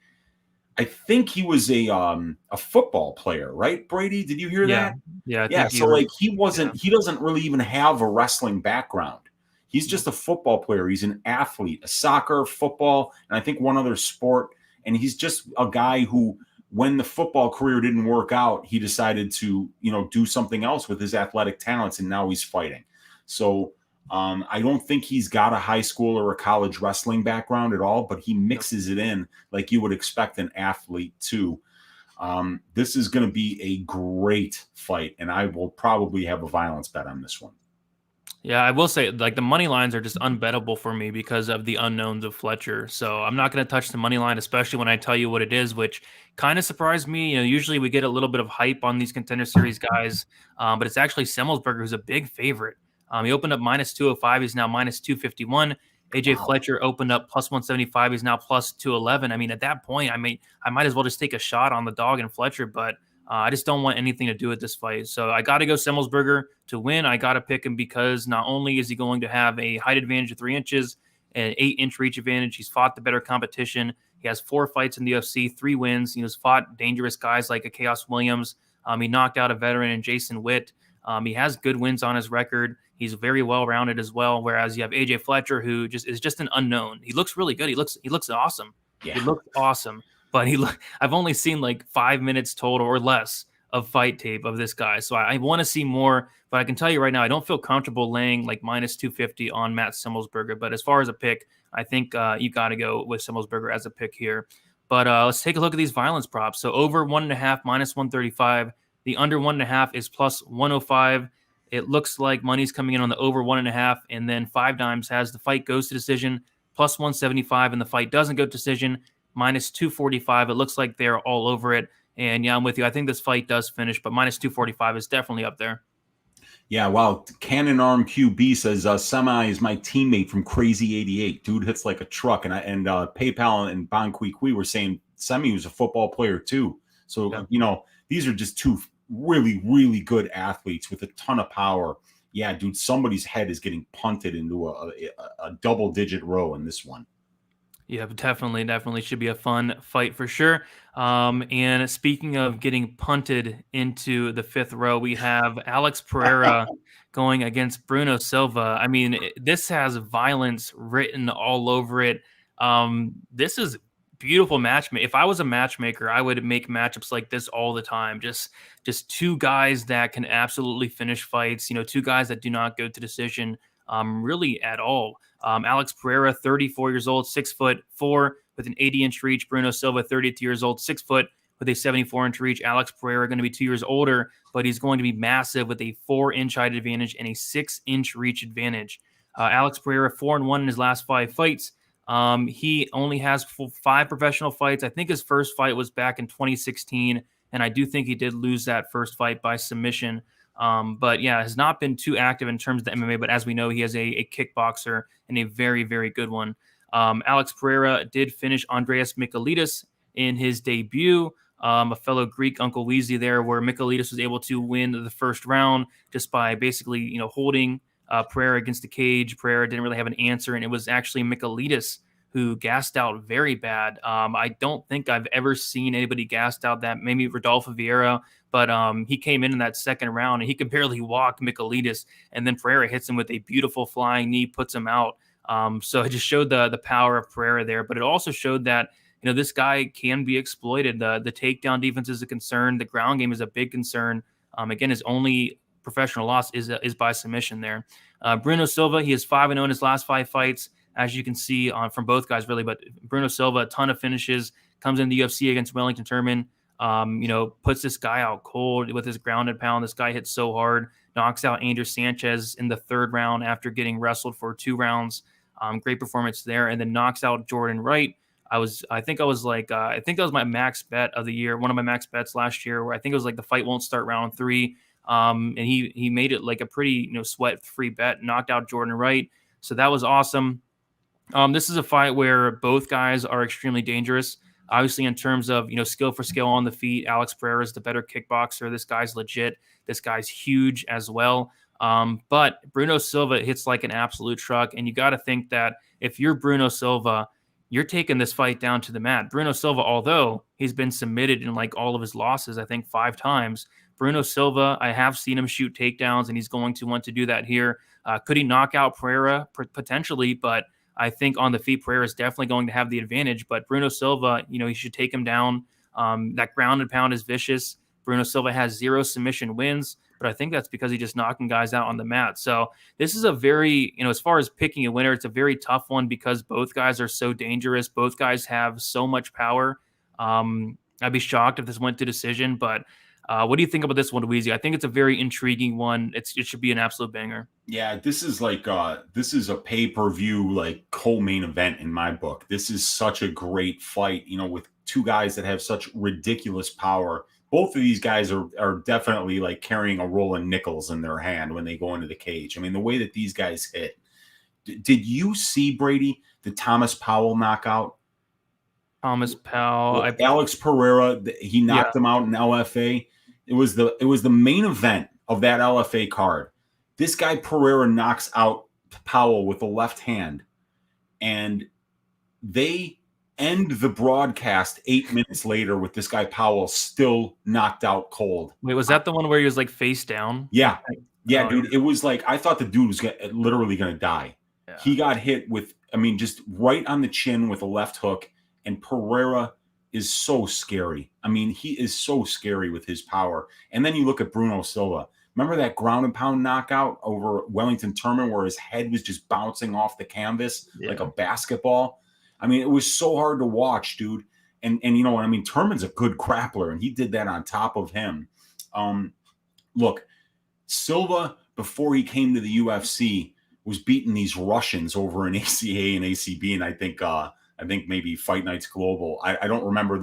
I think he was a football player, right? Brady, did you hear that? Yeah. So he doesn't really even have a wrestling background. He's just a football player. He's an athlete, a soccer, football, and I think one other sport. And he's just a guy who, when the football career didn't work out, he decided to, do something else with his athletic talents, and now he's fighting. So I don't think he's got a high school or a college wrestling background at all, but he mixes it in like you would expect an athlete to. This is going to be a great fight, and I will probably have a violence bet on this one. Yeah, I will say, like, the money lines are just unbettable for me because of the unknowns of Fletcher. So I'm not going to touch the money line, especially when I tell you what it is, which kind of surprised me. Usually we get a little bit of hype on these Contender Series guys, but it's actually Semelsberger who's a big favorite. He opened up -205. He's now -251. AJ Fletcher opened up +175. He's now +211. I mean, at that point, I might as well just take a shot on the dog and Fletcher, but I just don't want anything to do with this fight. So I got to go Semelsberger to win. I got to pick him because not only is he going to have a height advantage of 3 inches, an 8-inch reach advantage, he's fought the better competition. He has 4 fights in the UFC, 3 wins. He's fought dangerous guys like a Chaos Williams. He knocked out a veteran in Jason Witt. He has good wins on his record. He's very well-rounded as well. Whereas you have AJ Fletcher, who is just an unknown. He looks really good. He looks awesome. Yeah. He looks awesome. But I've only seen like 5 minutes total or less of fight tape of this guy. So I want to see more. But I can tell you right now, I don't feel comfortable laying like -250 on Matt Semelsberger. But as far as a pick, I think you got to go with Semelsberger as a pick here. But let's take a look at these violence props. So over 1.5 -135. The under 1.5 is +105. It looks like money's coming in on the over 1.5, and then 5 Dimes has the fight goes to decision +175, and the fight doesn't go to decision -245. It looks like they're all over it. And yeah, I'm with you. I think this fight does finish, but -245 is definitely up there. Yeah, wow. Cannon Arm QB says Semi is my teammate from Crazy 88. Dude hits like a truck, and PayPal and Bon Kui were saying Semi was a football player too. So yeah. These are just 2 really, really good athletes with a ton of power. Yeah, dude, somebody's head is getting punted into a double-digit row in this one. Yeah, definitely should be a fun fight for sure. And speaking of getting punted into the 5th row, we have Alex Pereira going against Bruno Silva. I mean, this has violence written all over it. This is beautiful matchmaking. If I was a matchmaker, I would make matchups like this all the time. Just 2 guys that can absolutely finish fights. 2 guys that do not go to decision really at all. Alex Pereira, 34 years old, 6'4" with an 80-inch reach. Bruno Silva, 32 years old, 6 foot with a 74-inch reach. Alex Pereira going to be 2 years older, but he's going to be massive with a 4-inch height advantage and a 6-inch reach advantage. Alex Pereira, 4-1 in his last 5 fights. He only has 5 professional fights. I think his first fight was back in 2016, and I do think he did lose that first fight by submission. But yeah, has not been too active in terms of the MMA, but as we know, he has a kickboxer and a very, very good one. Alex Pereira did finish Andreas Michailidis in his debut, a fellow Greek Uncle Weezy there, where Michailidis was able to win the first round just by basically, holding Pereira against the cage. Pereira didn't really have an answer, and it was actually Michailidis who gassed out very bad. I don't think I've ever seen anybody gassed out that, maybe Rodolfo Vieira, but he came in that second round and he could barely walk Michailidis, and then Pereira hits him with a beautiful flying knee, puts him out. So it just showed the power of Pereira there, but it also showed that this guy can be exploited. The takedown defense is a concern. The ground game is a big concern. Again, his only professional loss is by submission there. Bruno Silva, he is 5-0 in his last 5 fights, as you can see from both guys really. But Bruno Silva, a ton of finishes, comes in the UFC against Wellington Turman. Puts this guy out cold with his grounded pound. This guy hits so hard, knocks out Andrew Sanchez in the 3rd round after getting wrestled for 2 rounds. Great performance there, and then knocks out Jordan Wright. I think that was my max bet of the year, one of my max bets last year, where I think it was like the fight won't start round 3. And he made it like a pretty sweat-free bet, knocked out Jordan Wright. So that was awesome. This is a fight where both guys are extremely dangerous. Obviously, in terms of skill for skill on the feet, Alex Pereira is the better kickboxer. This guy's legit. This guy's huge as well. But Bruno Silva hits like an absolute truck, and you got to think that if you're Bruno Silva, you're taking this fight down to the mat. Bruno Silva, although he's been submitted in like all of his losses, I think 5 times. Bruno Silva, I have seen him shoot takedowns, and he's going to want to do that here. Could he knock out Pereira? Potentially, but I think on the feet, Pereira is definitely going to have the advantage. But Bruno Silva, he should take him down. That ground and pound is vicious. Bruno Silva has 0 submission wins, but I think that's because he's just knocking guys out on the mat. So this is a very, as far as picking a winner, it's a very tough one because both guys are so dangerous. Both guys have so much power. I'd be shocked if this went to decision, but what do you think about this one, Weezy? I think it's a very intriguing one. It should be an absolute banger. Yeah, this is like this is a pay-per-view like co-main event in my book. This is such a great fight, with two guys that have such ridiculous power. Both of these guys are definitely like carrying a roll of nickels in their hand when they go into the cage. I mean, the way that these guys hit. Did you see, Brady, the Thomas Powell knockout? Thomas Powell, Alex Pereira, he knocked him out in LFA. It was the main event of that LFA card. This guy Pereira knocks out Powell with the left hand, and they end the broadcast 8 minutes later with this guy Powell still knocked out cold. Wait, was that the one where he was like face down? Yeah, dude. It was like I thought the dude was literally going to die. Yeah. He got hit with, I mean, just right on the chin with a left hook. And Pereira is so scary. I mean, he is so scary with his power. And then you look at Bruno Silva. Remember that ground and pound knockout over Wellington Turman where his head was just bouncing off the canvas like a basketball? I mean, it was so hard to watch, dude. And you know what I mean? Turman's a good grappler, and he did that on top of him. Look, Silva, before he came to the UFC, was beating these Russians over in ACA and ACB, and I think maybe Fight Nights Global. I don't remember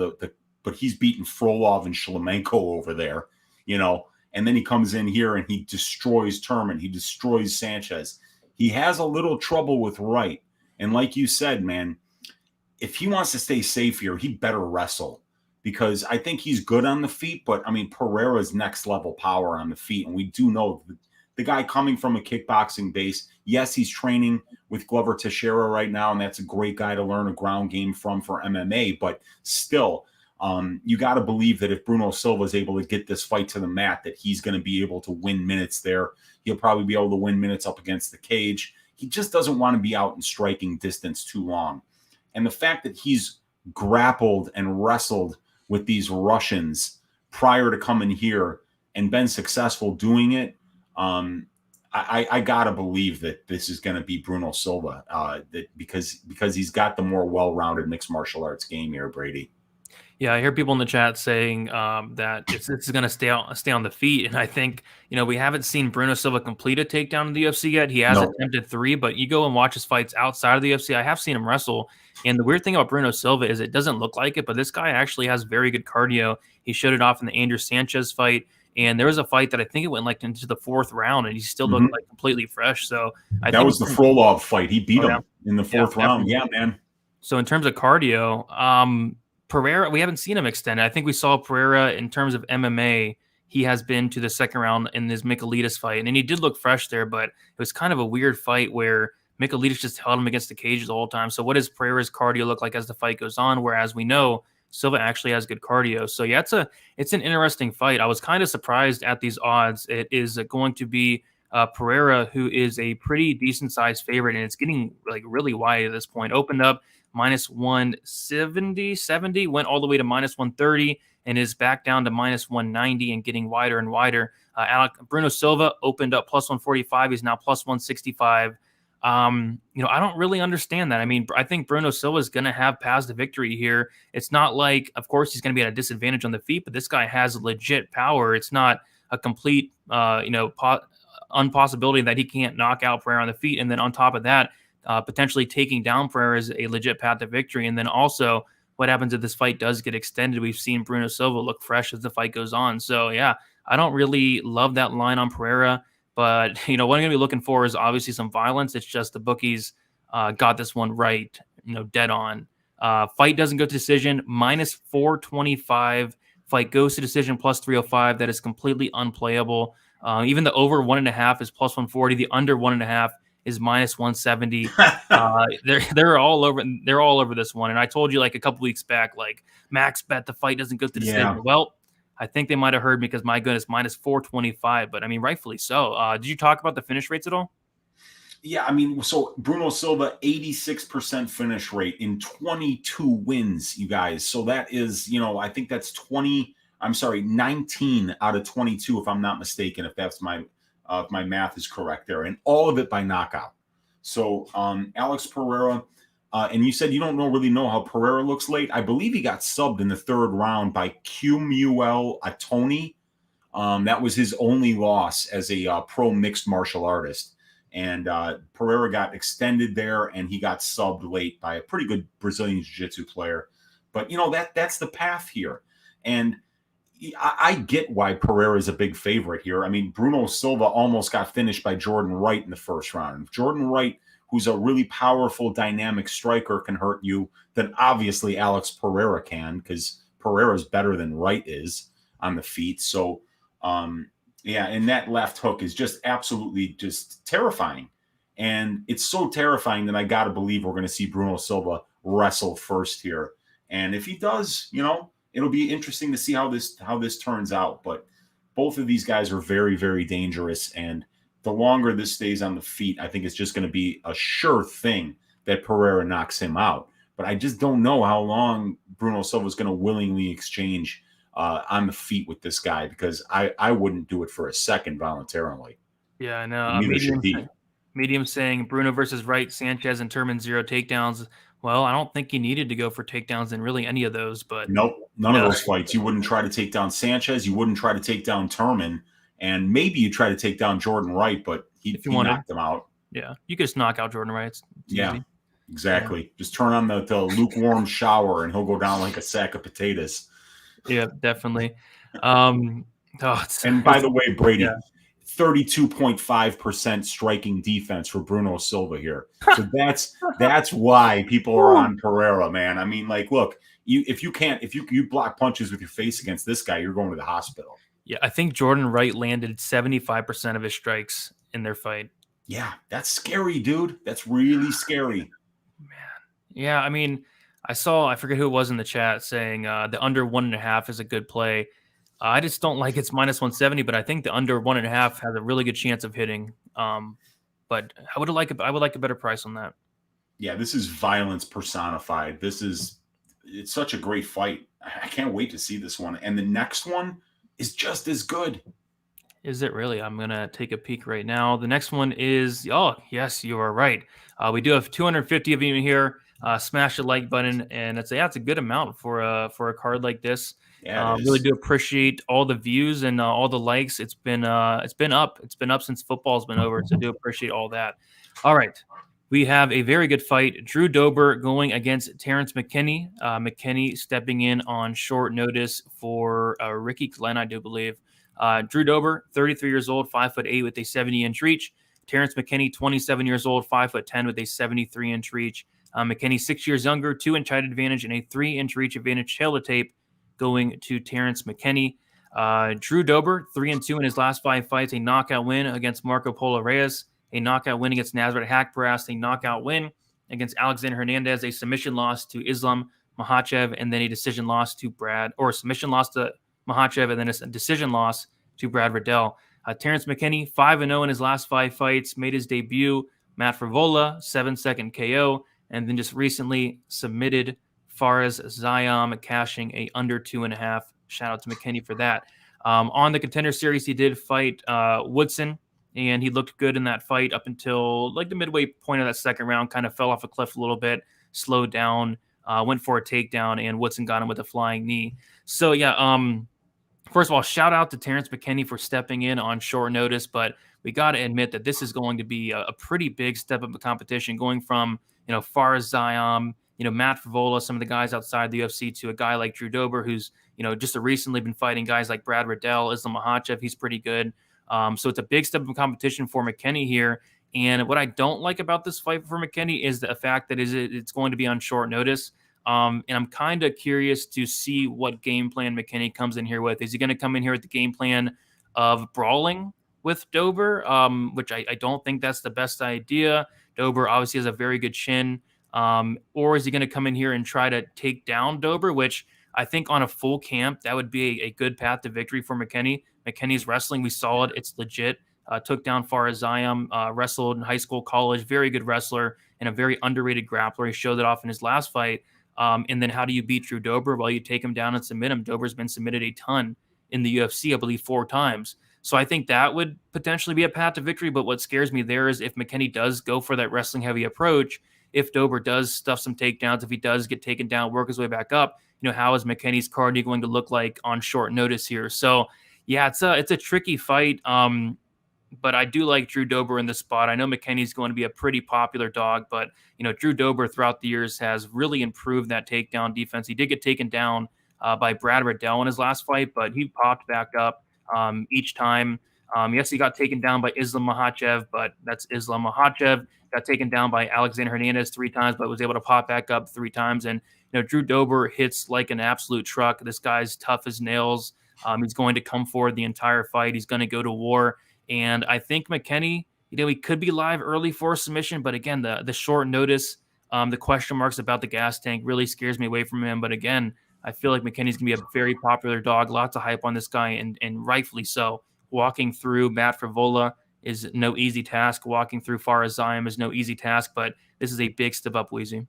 but he's beaten Frolov and Shlemenko over there, you know. And then he comes in here and he destroys Turman. He destroys Sanchez. He has a little trouble with Wright. And like you said, man, if he wants to stay safe here, he better wrestle, because I think he's good on the feet. But I mean, Pereira's next level power on the feet, and we do know the guy coming from a kickboxing base. Yes, he's training with Glover Teixeira right now, and that's a great guy to learn a ground game from for MMA. But still, you got to believe that if Bruno Silva is able to get this fight to the mat, that he's going to be able to win minutes there. He'll probably be able to win minutes up against the cage. He just doesn't want to be out in striking distance too long. And the fact that he's grappled and wrestled with these Russians prior to coming here and been successful doing it, I gotta believe that this is going to be Bruno Silva, because he's got the more well-rounded mixed martial arts game here, Brady. Yeah, I hear people in the chat saying that it's going to stay on the feet, and I think, you know, we haven't seen Bruno Silva complete a takedown in the UFC yet. He has attempted 3, but you go and watch his fights outside of the UFC. I have seen him wrestle, and the weird thing about Bruno Silva is it doesn't look like it, but this guy actually has very good cardio. He showed it off in the Andrew Sanchez fight. And there was a fight that I think it went like into the 4th round, and he still looked like completely fresh. So that was the Frolov fight. He beat him in the 4th round. Yeah, man. So in terms of cardio, Pereira, we haven't seen him extended. I think we saw Pereira in terms of MMA. He has been to the 2nd round in his Michailidis fight, and he did look fresh there, but it was kind of a weird fight where Michailidis just held him against the cage the whole time. So what does Pereira's cardio look like as the fight goes on? Whereas we know Silva actually has good cardio. So yeah, it's an interesting fight. I was kind of surprised at these odds. It is going to be Pereira, who is a pretty decent sized favorite, and it's getting like really wide at this point. Opened up minus 170, went all the way to minus 130, and is back down to minus 190 and getting wider and wider. Bruno Silva opened up plus 145. He's now plus 165. You know, I don't really understand that. I mean, I think Bruno Silva is going to have paths to victory here. It's not like, of course, he's going to be at a disadvantage on the feet, but this guy has legit power. It's not a complete, unpossibility that he can't knock out Pereira on the feet. And then on top of that, potentially taking down Pereira is a legit path to victory. And then also, what happens if this fight does get extended? We've seen Bruno Silva look fresh as the fight goes on. So yeah, I don't really love that line on Pereira. But, you know, what I'm going to be looking for is obviously some violence. It's just the bookies got this one right, you know, dead on. Fight doesn't go to decision, minus 425. Fight goes to decision, plus 305. That is completely unplayable. Even the over 1.5 is plus 140. The under 1.5 is minus 170. They're all over. They're all over this one. And I told you like a couple weeks back, like max bet the fight doesn't go to decision. Yeah. Well, I think they might have heard me because, my goodness, minus 425. But, I mean, rightfully so. Did you talk about the finish rates at all? Yeah, I mean, so Bruno Silva, 86% finish rate in 22 wins, you guys. So that is, you know, I think that's 19 out of 22, if I'm not mistaken, if that's if my math is correct there. And all of it by knockout. So Alex Pereira, and you said you don't really know how Pereira looks late. I believe he got subbed in the 3rd round by Qmuel Atoni. That was his only loss as a pro mixed martial artist. And Pereira got extended there, and he got subbed late by a pretty good Brazilian jiu-jitsu player. But that's the path here, and I get why Pereira is a big favorite here. I mean, Bruno Silva almost got finished by Jordan Wright in the first round. If Jordan Wright, who's a really powerful, dynamic striker, can hurt you, then obviously Alex Pereira can, because Pereira is better than Wright is on the feet. So, yeah, and that left hook is just absolutely just terrifying. And it's so terrifying that I got to believe we're going to see Bruno Silva wrestle first here. And if he does, it'll be interesting to see how this turns out. But both of these guys are very, very dangerous. And the longer this stays on the feet, I think it's just going to be a sure thing that Pereira knocks him out. But I just don't know how long Bruno Silva is going to willingly exchange on the feet with this guy, because I wouldn't do it for a second voluntarily. Yeah, I know. Neither should he. Medium saying Bruno versus Wright, Sanchez, and Turman 0 takedowns. Well, I don't think he needed to go for takedowns in really any of those, but nope, none of those fights. You wouldn't try to take down Sanchez. You wouldn't try to take down Turman, and maybe you try to take down Jordan Wright, but he knocked him out. Yeah, you could just knock out Jordan Wright. It's easy. Exactly. Yeah. Just turn on the lukewarm shower, and he'll go down like a sack of potatoes. Yeah, definitely. And by the way, Brady. Yeah. 32.5% striking defense for Bruno Silva here. So that's why people are on Pereira, man. I mean, like, look, if you block punches with your face against this guy, you're going to the hospital. Yeah, I think Jordan Wright landed 75% of his strikes in their fight. Yeah, that's scary, dude. That's really scary. Man. Yeah, I mean, I forget who it was in the chat saying the under 1.5 is a good play. I just don't like it's -170, but I think the under 1.5 has a really good chance of hitting. But I would like a better price on that. Yeah, this is violence personified. It's such a great fight. I can't wait to see this one. And the next one is just as good. Is it really? I'm gonna take a peek right now. The next one is, oh yes, you are right. We do have 250 of you here. Smash the like button, and it's a good amount for a card like this. Yeah, really do appreciate all the views and all the likes. It's been up. It's been up since football's been over. So do appreciate all that. All right, we have a very good fight. Drew Dober going against Terrance McKinney. McKinney stepping in on short notice for Ricky Glenn, I do believe. Drew Dober, 33 years old, 5'8" with a 70-inch reach. Terrance McKinney, 27 years old, 5'10" with a 73-inch reach. McKinney, 6 years younger, 2-inch height advantage and a 3-inch reach advantage. Tail to tape going to Terrance McKinney. Drew Dober, 3-2 in his last 5 fights, a knockout win against Marco Polo Reyes, a knockout win against Nasrat Hakparas, a knockout win against Alexander Hernandez, a submission loss to Islam Makhachev, and then a decision loss to submission loss to Makhachev, and then a decision loss to Brad Riddell. Terrance McKinney, 5-0 in his last 5 fights, made his debut, Matt Frivola, 7-second KO, and then just recently submitted Fares Zayam, cashing a under 2.5. Shout out to McKinney for that. On the Contender Series, he did fight Woodson, and he looked good in that fight up until like the midway point of that second round. Kind of fell off a cliff a little bit, slowed down, went for a takedown, and Woodson got him with a flying knee. So yeah, first of all, shout out to Terrance McKinney for stepping in on short notice, but we got to admit that this is going to be a pretty big step up in competition, going from Fares Zayam, Matt Frivola, some of the guys outside the UFC, to a guy like Drew Dober, who's, just recently been fighting guys like Brad Riddell, Islam Makhachev. He's pretty good. So it's a big step in competition for McKinney here. And what I don't like about this fight for McKinney is the fact that it's going to be on short notice. And I'm kind of curious to see what game plan McKinney comes in here with. Is he going to come in here with the game plan of brawling with Dober, which I don't think that's the best idea. Dober obviously has a very good chin. Or is he going to come in here and try to take down Dober, which I think on a full camp, that would be a good path to victory for McKinney. McKinney's wrestling, we saw it. It's legit. Took down Fares Zayam, wrestled in high school, college, very good wrestler and a very underrated grappler. He showed that off in his last fight. And then how do you beat Drew Dober? Well, you take him down and submit him. Dober's been submitted a ton in the UFC, I believe 4 times. So I think that would potentially be a path to victory. But what scares me there is if McKinney does go for that wrestling heavy approach, if Dober does stuff some takedowns, if he does get taken down, work his way back up, how is McKinney's cardio going to look like on short notice here? So yeah, it's a tricky fight. but I do like Drew Dober in this spot. I know McKinney's going to be a pretty popular dog, but Drew Dober throughout the years has really improved that takedown defense. He did get taken down by Brad Riddell in his last fight, but he popped back up each time. Yes, he got taken down by Islam Makhachev, but that's Islam Makhachev. Got taken down by Alexander Hernandez 3 times, but was able to pop back up 3 times. And Drew Dober hits like an absolute truck. This guy's tough as nails. He's going to come forward the entire fight. He's going to go to war. And I think McKinney, he could be live early for a submission, but again, the short notice, the question marks about the gas tank really scares me away from him. But again, I feel like McKinney's going to be a very popular dog. Lots of hype on this guy, and rightfully so. Walking through Matt Frivola is no easy task. Walking through Faraz Ziam is no easy task, but this is a big step up, Weezy.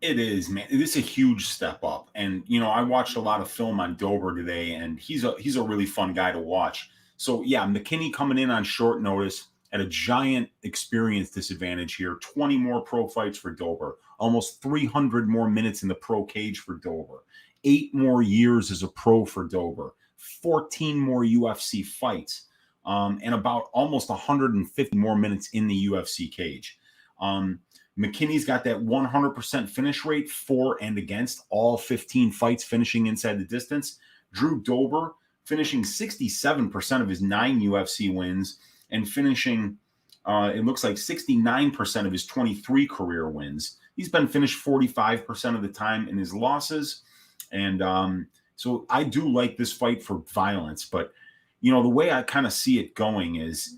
It is, man. This is a huge step up. And, I watched a lot of film on Dober today, and he's a really fun guy to watch. So, yeah, McKinney coming in on short notice at a giant experience disadvantage here. 20 more pro fights for Dober. Almost 300 more minutes in the pro cage for Dober. 8 more years as a pro for Dober. 14 more UFC fights. And about almost 150 more minutes in the UFC cage. McKinney's got that 100% finish rate for and against all 15 fights finishing inside the distance. Drew Dober finishing 67% of his 9 UFC wins and finishing, it looks like 69% of his 23 career wins. He's been finished 45% of the time in his losses. And so I do like this fight for violence. But, the way I kind of see it going is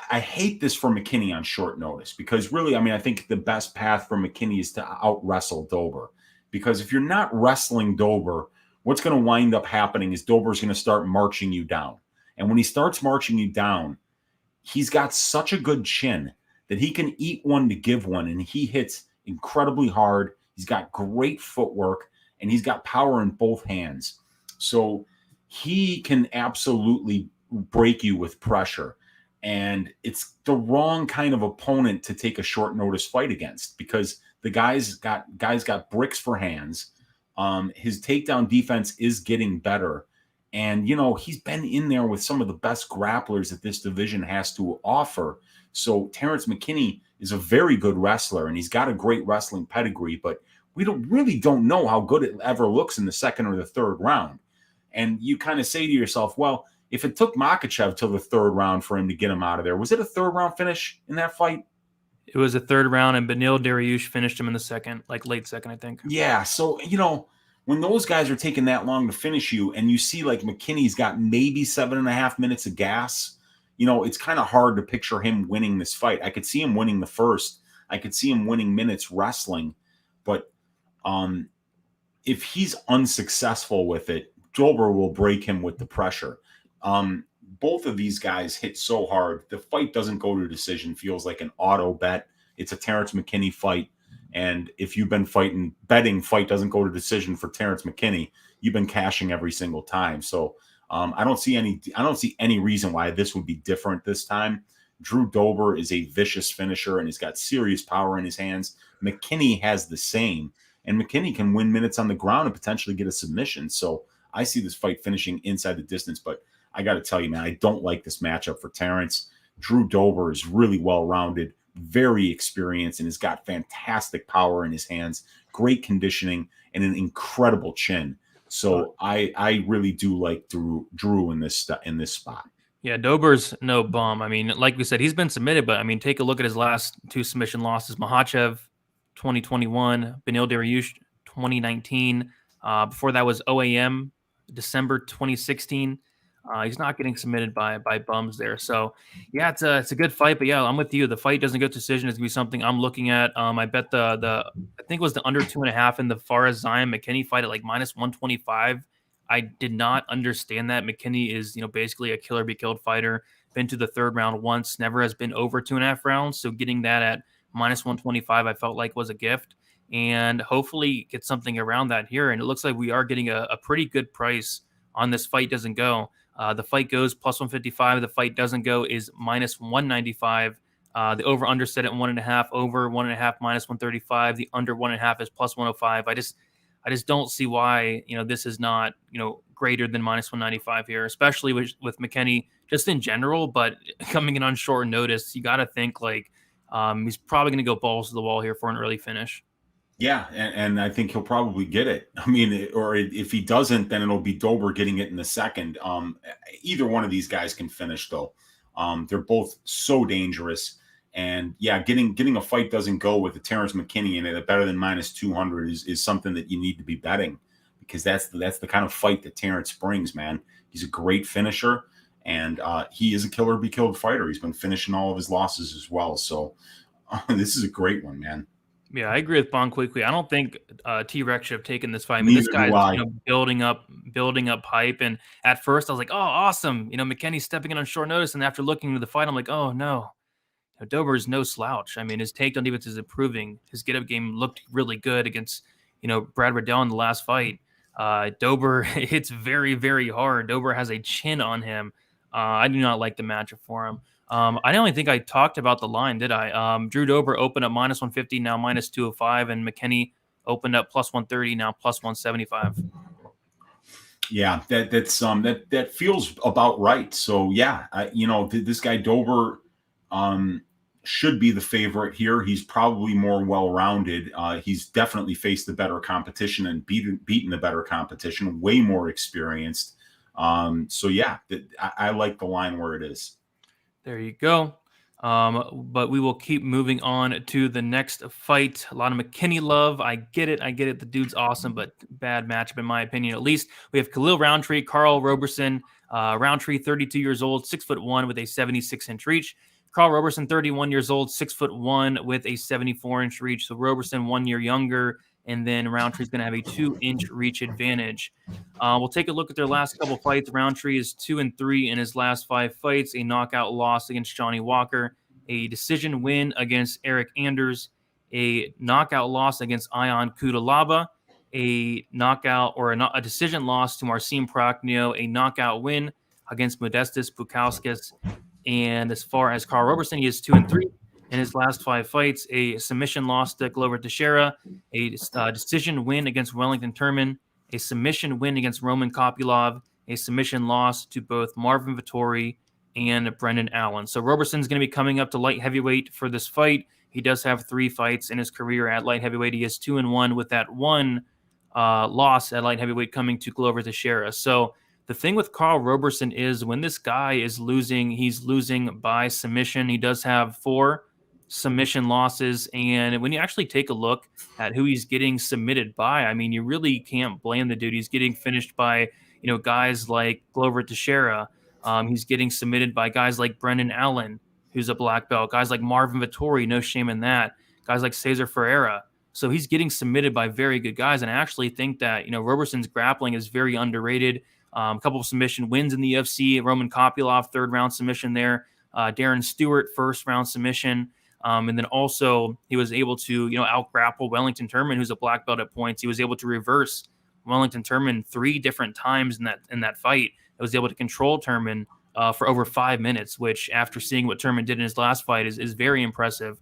I hate this for McKinney on short notice because really, I think the best path for McKinney is to out-wrestle Dober. Because if you're not wrestling Dober, what's going to wind up happening is Dober's going to start marching you down. And when he starts marching you down, he's got such a good chin that he can eat one to give one, and he hits incredibly hard. He's got great footwork, and he's got power in both hands. So he can absolutely break you with pressure. And it's the wrong kind of opponent to take a short notice fight against because the guy's got bricks for hands. His takedown defense is getting better. And, he's been in there with some of the best grapplers that this division has to offer. So Terrance McKinney is a very good wrestler, and he's got a great wrestling pedigree, but we really don't know how good it ever looks in the second or the third round. And you kind of say to yourself, well, if it took Makhachev till the third round for him to get him out of there, was it a third round finish in that fight? It was a third round, and Beneil Dariush finished him in the second, like late second, I think. Yeah, so, when those guys are taking that long to finish you and you see like McKinney's got maybe 7.5 minutes of gas, it's kind of hard to picture him winning this fight. I could see him winning the first. I could see him winning minutes wrestling. But if he's unsuccessful with it, Dober will break him with the pressure. Both of these guys hit so hard. The fight doesn't go to decision. Feels like an auto bet. It's a Terrance McKinney fight. And if you've been betting fight doesn't go to decision for Terrance McKinney, you've been cashing every single time. So I don't see any reason why this would be different this time. Drew Dober is a vicious finisher and he's got serious power in his hands. McKinney has the same, and McKinney can win minutes on the ground and potentially get a submission. So I see this fight finishing inside the distance, but I got to tell you, man, I don't like this matchup for Terrance. Drew Dober is really well-rounded, very experienced, and has got fantastic power in his hands, great conditioning, and an incredible chin. So I really do like Drew in this spot. Yeah, Dober's no bum. Like we said, he's been submitted, but take a look at his last 2 submission losses. Makhachev, 2021, Beneil Dariush, 2019. Before that was OAM, December 2016. He's not getting submitted by bums there. So, yeah, it's a good fight. But, yeah, I'm with you. The fight doesn't go to decision. It's going to be something I'm looking at. I bet I think it was the under 2.5 in the Faraz Ziam McKinney fight at like -125. I did not understand that. McKinney is, basically a killer be killed fighter. Been to the third round once, never has been over 2.5 rounds. So getting that at -125, I felt like was a gift. And hopefully get something around that here. And it looks like we are getting a pretty good price on this fight doesn't go. The fight goes +155. The fight doesn't go is -195. The over-under set at 1.5, over 1.5 -135. The under 1.5 is +105. I just don't see why, this is not, greater than minus 195 here, especially with McKinney just in general. But coming in on short notice, you got to think like he's probably going to go balls to the wall here for an early finish. Yeah, and I think he'll probably get it. I mean, or if he doesn't, then it'll be Dober getting it in the second. Either one of these guys can finish, though. They're both so dangerous. And yeah, getting a fight doesn't go with the Terrance McKinney in it better than minus 200 is something that you need to be betting, because that's the kind of fight that Terrance brings, man. He's a great finisher, and he is a killer be killed fighter. He's been finishing all of his losses as well. So this is a great one, man. Yeah, I agree with Bon quickly. I don't think T-Rex should have taken this fight. I mean, Neither this guy's do I. building up hype. And at first I was like, oh, awesome. McKinney's stepping in on short notice. And after looking into the fight, I'm like, oh, no. Dober is no slouch. I mean, his takedown defense is improving. His get-up game looked really good against, Brad Riddell in the last fight. Dober hits very, very hard. Dober has a chin on him. I do not like the matchup for him. I don't think I talked about the line, did I? Drew Dober opened up minus 150, now minus 205, and McKinney opened up plus 130, now plus 175. Yeah, that feels about right. So yeah, this guy Dober should be the favorite here. He's probably more well-rounded. He's definitely faced the better competition and beaten the better competition, way more experienced. So yeah, I like the line where it is. There you go. But we will keep moving on to the next fight. A lot of McKinney love. I get it. The dude's awesome, but bad matchup in my opinion. At least we have Khalil Rountree, Karl Roberson. Rountree, 32 years old, 6'1" with a 76-inch reach. Karl Roberson, 31 years old, 6'1" with a 74-inch reach. So Roberson 1 year younger, and then Rountree's going to have a 2-inch reach advantage. We'll take a look at their last couple fights. Rountree is 2-3 in his last 5 fights. A knockout loss against Johnny Walker, a decision win against Eric Anders, a knockout loss against Ion Kudalaba, a knockout or a decision loss to Marcin Prachnio, a knockout win against Modestas Bukauskas. And as far as Karl Roberson, he is 2-3 in his last 5 fights. A submission loss to Glover Teixeira, a decision win against Wellington Turman, a submission win against Roman Kopylov, a submission loss to both Marvin Vettori and Brendan Allen. So Roberson's going to be coming up to light heavyweight for this fight. He does have 3 fights in his career at light heavyweight. He is 2-1 with that one loss at light heavyweight coming to Glover Teixeira. So the thing with Karl Roberson is when this guy is losing, he's losing by submission. He does have 4 submission losses. And when you actually take a look at who he's getting submitted by, I mean, you really can't blame the dude. He's getting finished by, guys like Glover Teixeira. He's getting submitted by guys like Brendan Allen, who's a black belt. Guys like Marvin Vettori, no shame in that. Guys like Cesar Ferreira. So he's getting submitted by very good guys. And I actually think that, Roberson's grappling is very underrated. A couple of submission wins in the UFC. Roman Kopylov, 3rd round submission there. Darren Stewart, 1st round submission. And then also he was able to, out-grapple Wellington Turman, who's a black belt at points. He was able to reverse Wellington Turman 3 different times in that fight. He was able to control Turman for over 5 minutes, which after seeing what Turman did in his last fight is very impressive.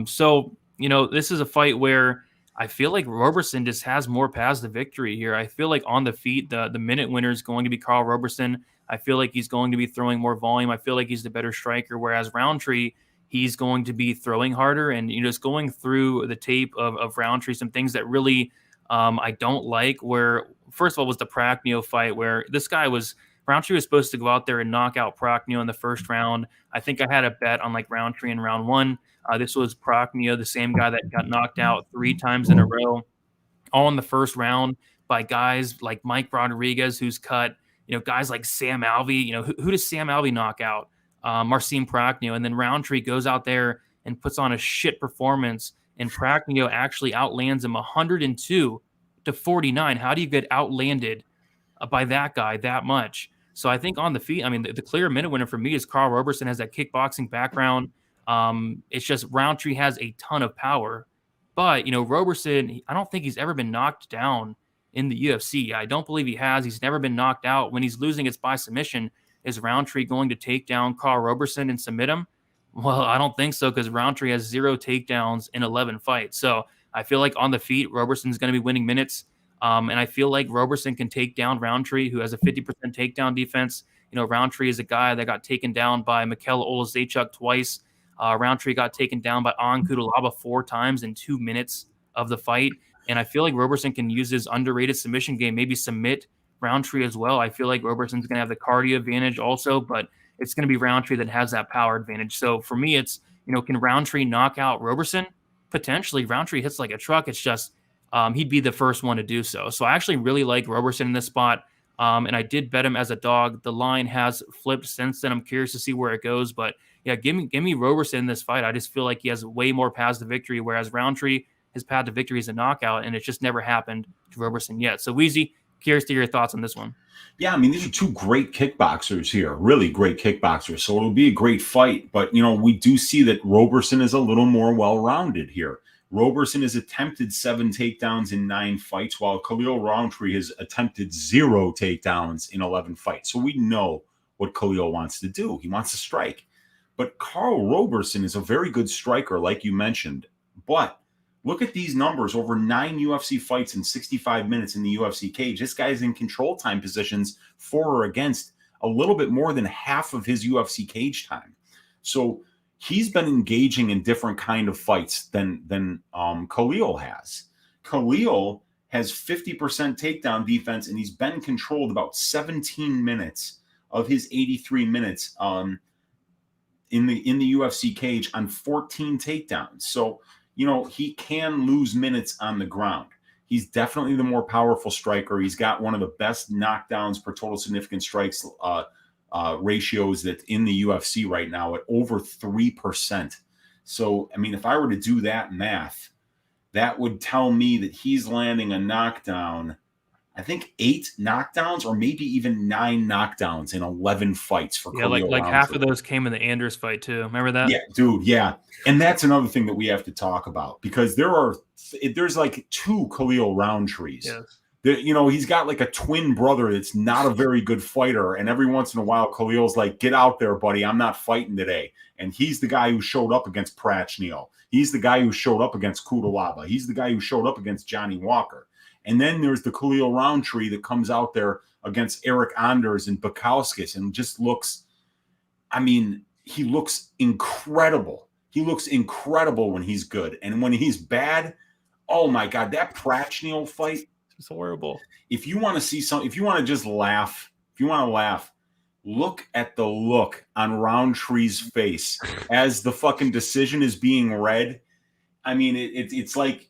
So, this is a fight where I feel like Roberson just has more paths to victory here. I feel like on the feet, the minute winner is going to be Karl Roberson. I feel like he's going to be throwing more volume. I feel like he's the better striker, whereas Rountree, he's going to be throwing harder. And, just going through the tape of Rountree, some things that really I don't like, where, first of all, was the Prachnio fight, where Rountree was supposed to go out there and knock out Prachnio in the first round. I think I had a bet on Rountree in round 1. This was Prachnio, the same guy that got knocked out 3 times in a row, all in the first round by guys like Mike Rodriguez, who's cut, guys like Sam Alvey. Who does Sam Alvey knock out? Marcin Prachnio. And then Rountree goes out there and puts on a shit performance, and Prachnio actually outlands him 102-49. How do you get outlanded by that guy that much? So I think on the feet, I mean, the clear minute winner for me is Karl Roberson. Has that kickboxing background. It's just Rountree has a ton of power, but Roberson, I don't think he's ever been knocked down in the UFC. I don't believe he has. He's never been knocked out. When he's losing, it's by submission. Is Rountree going to take down Karl Roberson and submit him? Well, I don't think so, because Rountree has 0 takedowns in 11 fights. So I feel like on the feet, Roberson's going to be winning minutes. And I feel like Roberson can take down Rountree, who has a 50% takedown defense. Rountree is a guy that got taken down by Mikel Olazechuk twice. Rountree got taken down by An Kudalaba 4 times in 2 minutes of the fight. And I feel like Roberson can use his underrated submission game, maybe submit Rountree as well. I feel like Roberson's going to have the cardio advantage also, but it's going to be Rountree that has that power advantage. So for me, it's, can Rountree knock out Roberson? Potentially. Rountree hits like a truck. It's just he'd be the first one to do so. So I actually really like Roberson in this spot. And I did bet him as a dog. The line has flipped since then. I'm curious to see where it goes. But yeah, give me Roberson in this fight. I just feel like he has way more paths to victory, whereas Rountree, his path to victory is a knockout, and it's just never happened to Roberson yet. So Weezy, curious to your thoughts on this one. Yeah, I mean, these are two great kickboxers here, really great kickboxers. So it'll be a great fight. But, we do see that Roberson is a little more well-rounded here. Roberson has attempted 7 takedowns in 9 fights, while Khalil Rountree has attempted 0 takedowns in 11 fights. So we know what Khalil wants to do. He wants to strike. But Karl Roberson is a very good striker, like you mentioned. But look at these numbers. Over 9 UFC fights in 65 minutes in the UFC cage. This guy's in control time positions for or against a little bit more than half of his UFC cage time. So he's been engaging in different kind of fights than Khalil has. Khalil has 50% takedown defense, and he's been controlled about 17 minutes of his 83 minutes in the UFC cage on 14 takedowns. So, he can lose minutes on the ground. He's definitely the more powerful striker. He's got one of the best knockdowns per total significant strikes ratios that's in the UFC right now at over 3%. So, I mean, if I were to do that math, that would tell me that he's landing a knockdown, I think 8 knockdowns or maybe even 9 knockdowns in 11 fights for Khalil like Rountree. half of those came in the Anders fight too. Remember that? Yeah, dude. Yeah. And that's another thing that we have to talk about, because there's like 2 Khalil Rountrees. Yes. He's got like a twin brother that's not a very good fighter. And every once in a while, Khalil's like, get out there, buddy. I'm not fighting today. And he's the guy who showed up against Prachnio. He's the guy who showed up against Kudalaba. He's the guy who showed up against Johnny Walker. And then there's the Khalil Rountree that comes out there against Eric Anders and Bukowskis and just looks, he looks incredible. He looks incredible when he's good. And when he's bad, oh my God, that Prachnio fight, it's horrible. If you want to see something, if you want to just laugh, look at the look on Rountree's face as the fucking decision is being read. I mean, it's like,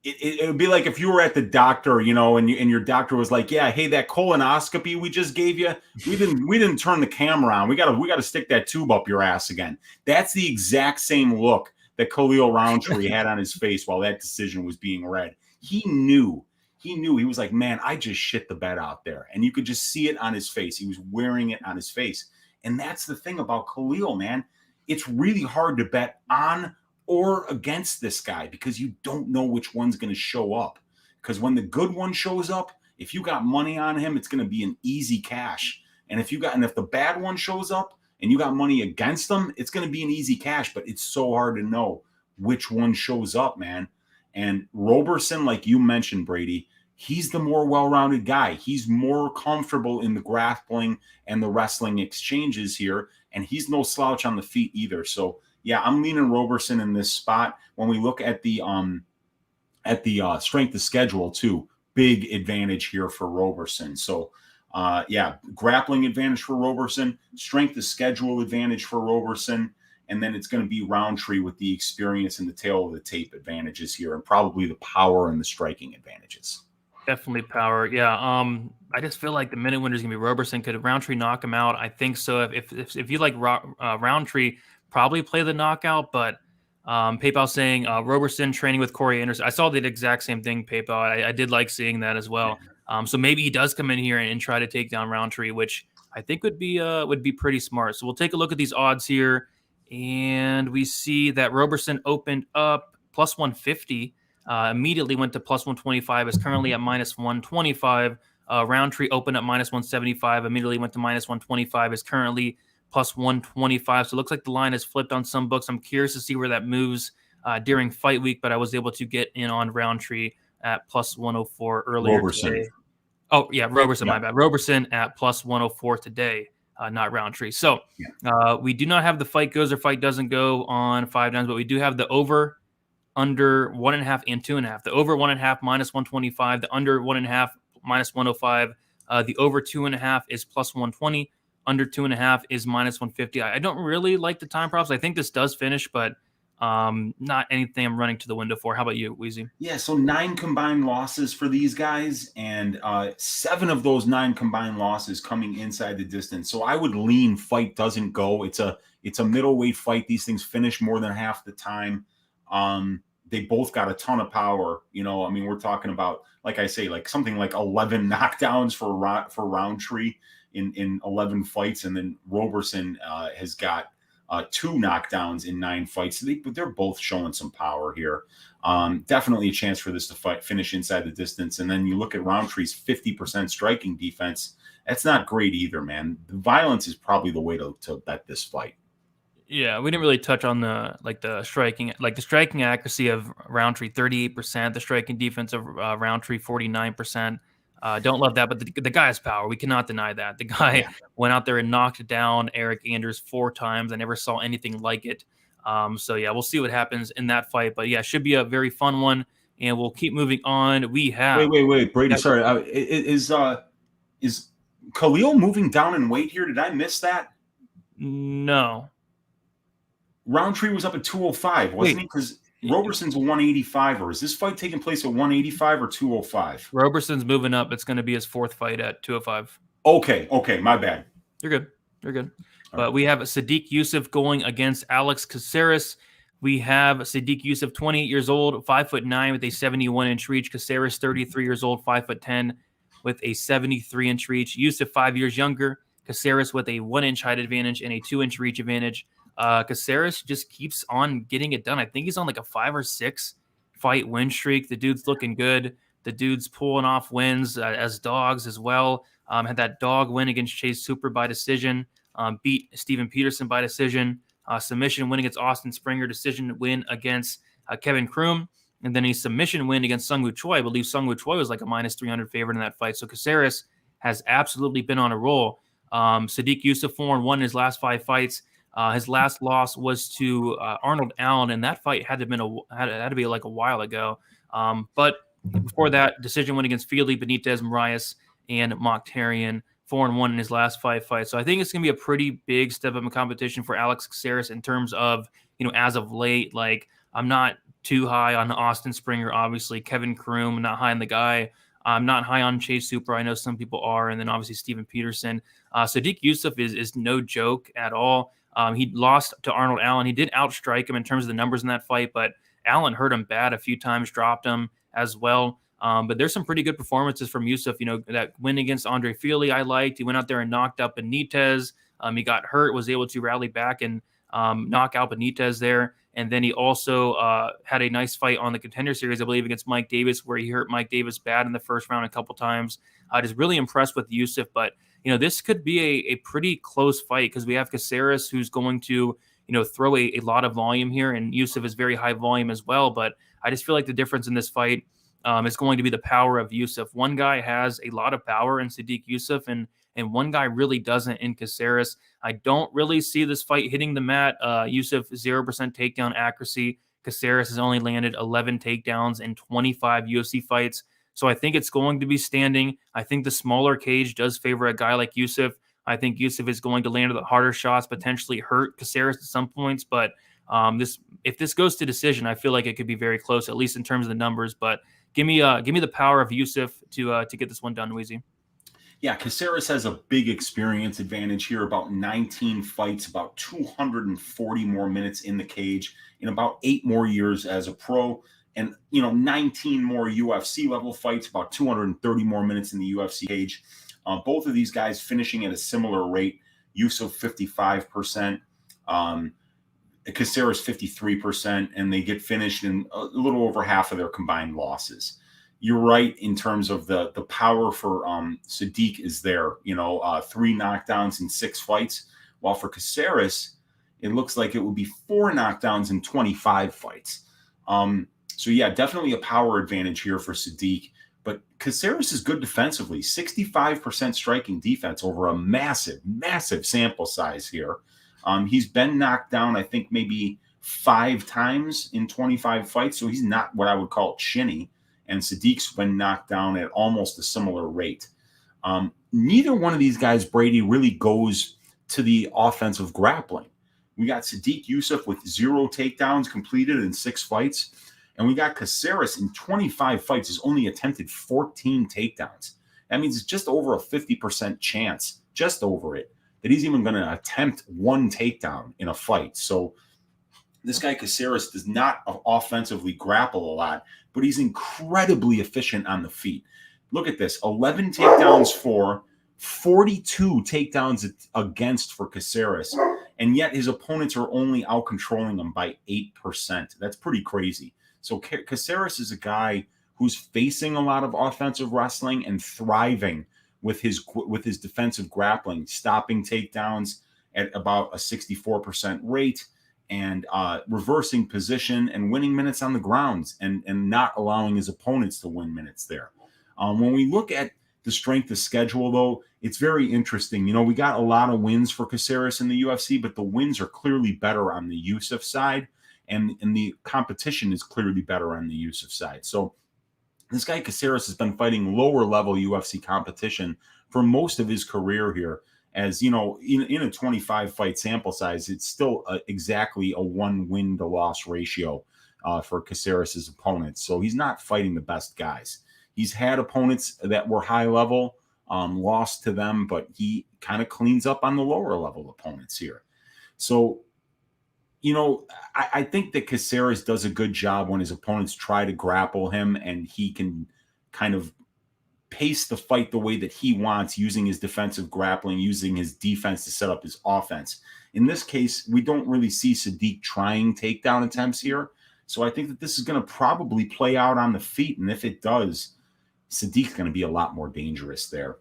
it would be like if you were at the doctor, and your doctor was like, yeah, hey, that colonoscopy we just gave you, we didn't turn the camera on. We gotta stick that tube up your ass again. That's the exact same look that Khalil Rountree had on his face while that decision was being read. He knew. He was like, man, I just shit the bed out there. And you could just see it on his face. He was wearing it on his face. And that's the thing about Khalil, man. It's really hard to bet on or against this guy because you don't know which one's going to show up. Because when the good one shows up, if you got money on him, it's going to be an easy cash. And if the bad one shows up and you got money against them, it's going to be an easy cash. But it's so hard to know which one shows up, man. And Roberson, like you mentioned, Brady, he's the more well-rounded guy. He's more comfortable in the grappling and the wrestling exchanges here, and he's no slouch on the feet either. So, yeah, I'm leaning Roberson in this spot. When we look at the strength of schedule too, big advantage here for Roberson. So, grappling advantage for Roberson, strength of schedule advantage for Roberson. And then it's going to be Rountree with the experience and the tail of the tape advantages here, and probably the power and the striking advantages. Definitely power. Yeah. I just feel like the minute winner is going to be Roberson. Could Rountree knock him out? I think so. If you like Rountree, probably play the knockout. But PayPal saying Roberson training with Corey Anderson. I saw the exact same thing. PayPal. I did like seeing that as well. So maybe he does come in here and try to take down Rountree, which I think would be pretty smart. So we'll take a look at these odds here. And we see that Roberson opened up plus 150, immediately went to plus 125, is currently at minus 125. Rountree opened up minus 175, immediately went to minus 125, is currently plus 125. So it looks like the line has flipped on some books. I'm curious to see where that moves during fight week, but I was able to get in on Rountree at plus 104 earlier Roberson. today. Oh, yeah, Roberson, Yeah. my bad. Roberson at plus 104 today, not Rountree. So we do not have the fight goes or fight doesn't go on 5 downs, but we do have the over, under 1.5 and 2.5. The over 1.5 minus 125. The under 1.5 minus 105. The over 2.5 is plus 120. Under 2.5 is minus 150. I don't really like the time props. I think this does finish, but not anything I'm running to the window for. How about you, Weezy? Yeah, so 9 combined losses for these guys, and 7 of those 9 combined losses coming inside the distance. So I would lean fight doesn't go. It's a middleweight fight. These things finish more than half the time. They both got a ton of power. I mean, we're talking about, like I say, like something like 11 knockdowns for Rountree in 11 fights, and then Roberson has got 2 knockdowns in 9 fights. But they're both showing some power here. Definitely a chance for this to finish inside the distance. And then you look at Rountree's 50% striking defense. That's not great either, man. The violence is probably the way to bet this fight. Yeah, we didn't really touch on the striking accuracy of Rountree, 38%, the striking defense of Rountree, 49%. Don't love that, but the guy has power. We cannot deny that. The guy went out there and knocked down Eric Anders 4 times. I never saw anything like it. So yeah, we'll see what happens in that fight. But yeah, should be a very fun one, and we'll keep moving on. We have wait, Brady. Sorry, is Khalil moving down in weight here? Did I miss that? No. Rountree was up at 205, wasn't he? Because Roberson's a 185, or is this fight taking place at 185 or 205? Roberson's moving up. It's going to be his 4th fight at 205. Okay, my bad. You're good. But we have Sodiq Yusuff going against Alex Caceres. We have Sodiq Yusuff, 28 years old, 5'9" with a 71-inch reach. Caceres, 33 years old, 5'10" with a 73-inch reach. Yusuff, 5 years younger. Caceres with a 1-inch height advantage and a 2-inch reach advantage. Caceres just keeps on getting it done. I think he's on like a 5 or 6 fight win streak. The dude's looking good. The dude's pulling off wins as dogs as well. Had that dog win against Chase Super by decision. Beat Steven Peterson by decision. Submission win against Austin Springer. Decision win against Kevin Kroom. And then a submission win against Sung Woo Choi. I believe Sung Woo Choi was like a minus 300 favorite in that fight. So Caceres has absolutely been on a roll. Sodiq Yusuff 4-1 in his last 5 fights. His last loss was to Arnold Allen, and that fight had to be like a while ago. But before that, decision win against Fili, Benitez, Moraes, and Mokhtarian, 4-1 in his last 5 fights. So I think it's going to be a pretty big step up in competition for Alex Caceres in terms of, as of late, like I'm not too high on Austin Springer, obviously. Kevin Kroom, not high on the guy. I'm not high on Chase Super. I know some people are. And then obviously Steven Peterson. Sodiq Yusuff is no joke at all. He lost to Arnold Allen. He did outstrike him in terms of the numbers in that fight, but Allen hurt him bad a few times, dropped him as well. But there's some pretty good performances from Yusuff. That win against Andre Fili I liked. He went out there and knocked out Benitez. He got hurt, was able to rally back and knock out Benitez there. And then he also had a nice fight on the Contender Series, I believe, against Mike Davis, where he hurt Mike Davis bad in the first round a couple times. Just really impressed with Yusuff, but this could be a pretty close fight because we have Caceres who's going to, throw a lot of volume here, and Yusuff is very high volume as well. But I just feel like the difference in this fight is going to be the power of Yusuff. One guy has a lot of power in Sodiq Yusuff, and one guy really doesn't in Caceres. I don't really see this fight hitting the mat. Yusuff, 0% takedown accuracy. Caceres has only landed 11 takedowns in 25 UFC fights. So I think it's going to be standing. I think the smaller cage does favor a guy like Yusuff. I think Yusuff is going to land the harder shots, potentially hurt Caceres at some points. But if this goes to decision, I feel like it could be very close, at least in terms of the numbers. But give me the power of Yusuff to get this one done, Weezy. Yeah, Caceres has a big experience advantage here, about 19 fights, about 240 more minutes in the cage, in about 8 more years as a pro. And, 19 more UFC level fights, about 230 more minutes in the UFC cage. Both of these guys finishing at a similar rate. Yusuff 55%, Caceres 53%, and they get finished in a little over half of their combined losses. You're right in terms of the power for Sodiq is there. 3 knockdowns in 6 fights, while for Caceres, it looks like it would be 4 knockdowns in 25 fights. So yeah, definitely a power advantage here for Sodiq. But Caceres is good defensively, 65% striking defense over a massive, massive sample size here. He's been knocked down, I think, maybe 5 times in 25 fights. So he's not what I would call chinny. And Sodiq's been knocked down at almost a similar rate. Neither one of these guys, Brady, really goes to the offensive grappling. We got Sodiq Yusuff with 0 takedowns completed in 6 fights. And we got Caceres in 25 fights has only attempted 14 takedowns. That means it's just over a 50% chance, just over it, that he's even going to attempt 1 takedown in a fight. So this guy Caceres does not offensively grapple a lot, but he's incredibly efficient on the feet. Look at this, 11 takedowns for, 42 takedowns against for Caceres, and yet his opponents are only out-controlling him by 8%. That's pretty crazy. So Caceres is a guy who's facing a lot of offensive wrestling and thriving with his defensive grappling, stopping takedowns at about a 64% rate, and reversing position and winning minutes on the grounds, and not allowing his opponents to win minutes there. When we look at the strength of schedule, though, it's very interesting. You know, we got a lot of wins for Caceres in the UFC, but the wins are clearly better on the Yusuff side. And the competition is clearly better on the Yusuff side. So this guy Caceres has been fighting lower level UFC competition for most of his career here. As you know, in a 25 fight sample size, it's still exactly a 1 win to loss ratio for Caceres' opponents. So he's not fighting the best guys. He's had opponents that were high level, lost to them, but he kind of cleans up on the lower level opponents here. So, you know, I think that Caceres does a good job when his opponents try to grapple him, and he can kind of pace the fight the way that he wants, using his defensive grappling, using his defense to set up his offense. In this case, we don't really see Sodiq trying takedown attempts here. So I think that this is going to probably play out on the feet. And if it does, Sodiq's going to be a lot more dangerous there.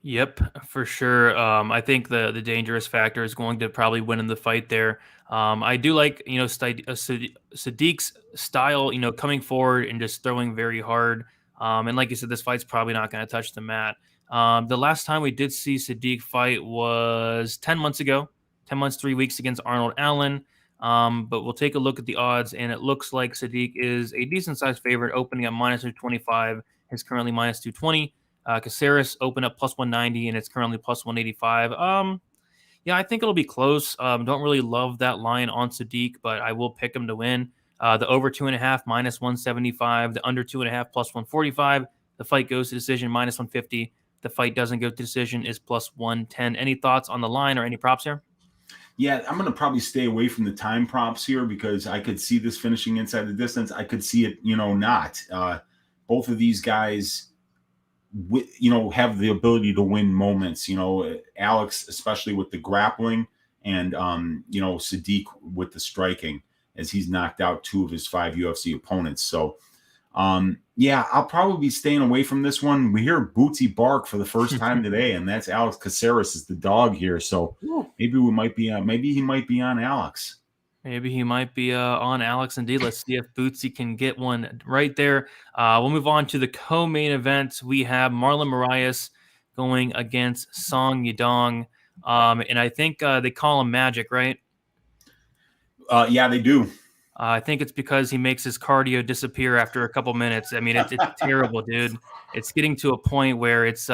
Yep, for sure. I think the dangerous factor is going to probably win in the fight there. I do like, you know, Sodiq's style, you know, coming forward and just throwing very hard. And like you said, this fight's probably not going to touch the mat. The last time we did see Sodiq fight was 10 months ago, 10 months, 3 weeks against Arnold Allen. But we'll take a look at the odds, and it looks like Sodiq is a decent-sized favorite, opening at minus 225. He's currently minus 220. Caceres opened up plus 190, and it's currently plus 185. Yeah, I think it'll be close. Don't really love that line on Sodiq, but I will pick him to win. The over 2.5 minus 175, the under 2.5 plus 145. The fight goes to decision minus 150. The fight doesn't go to decision is plus 110. Any thoughts on the line or any props here? Yeah, I'm going to probably stay away from the time props here because I could see this finishing inside the distance. I could see it, you know, not. Both of these guys, you know, have the ability to win moments. You know, Alex, especially with the grappling, and, you know, Sodiq with the striking, as he's knocked out 2 of his 5 UFC opponents. So, yeah, I'll probably be staying away from this one. We hear Bootsy bark for the first time today, and that's Alex Caceres is the dog here. So maybe we might be, maybe he might be on Alex. Maybe he might be on Alex indeed. Let's see if Bootsy can get one right there. We'll move on to the co-main event. We have Marlon Moraes going against Song Yadong. And I think they call him Magic, right? Yeah, they do. I think it's because he makes his cardio disappear after a couple minutes. I mean, it's terrible, dude. It's getting to a point where it's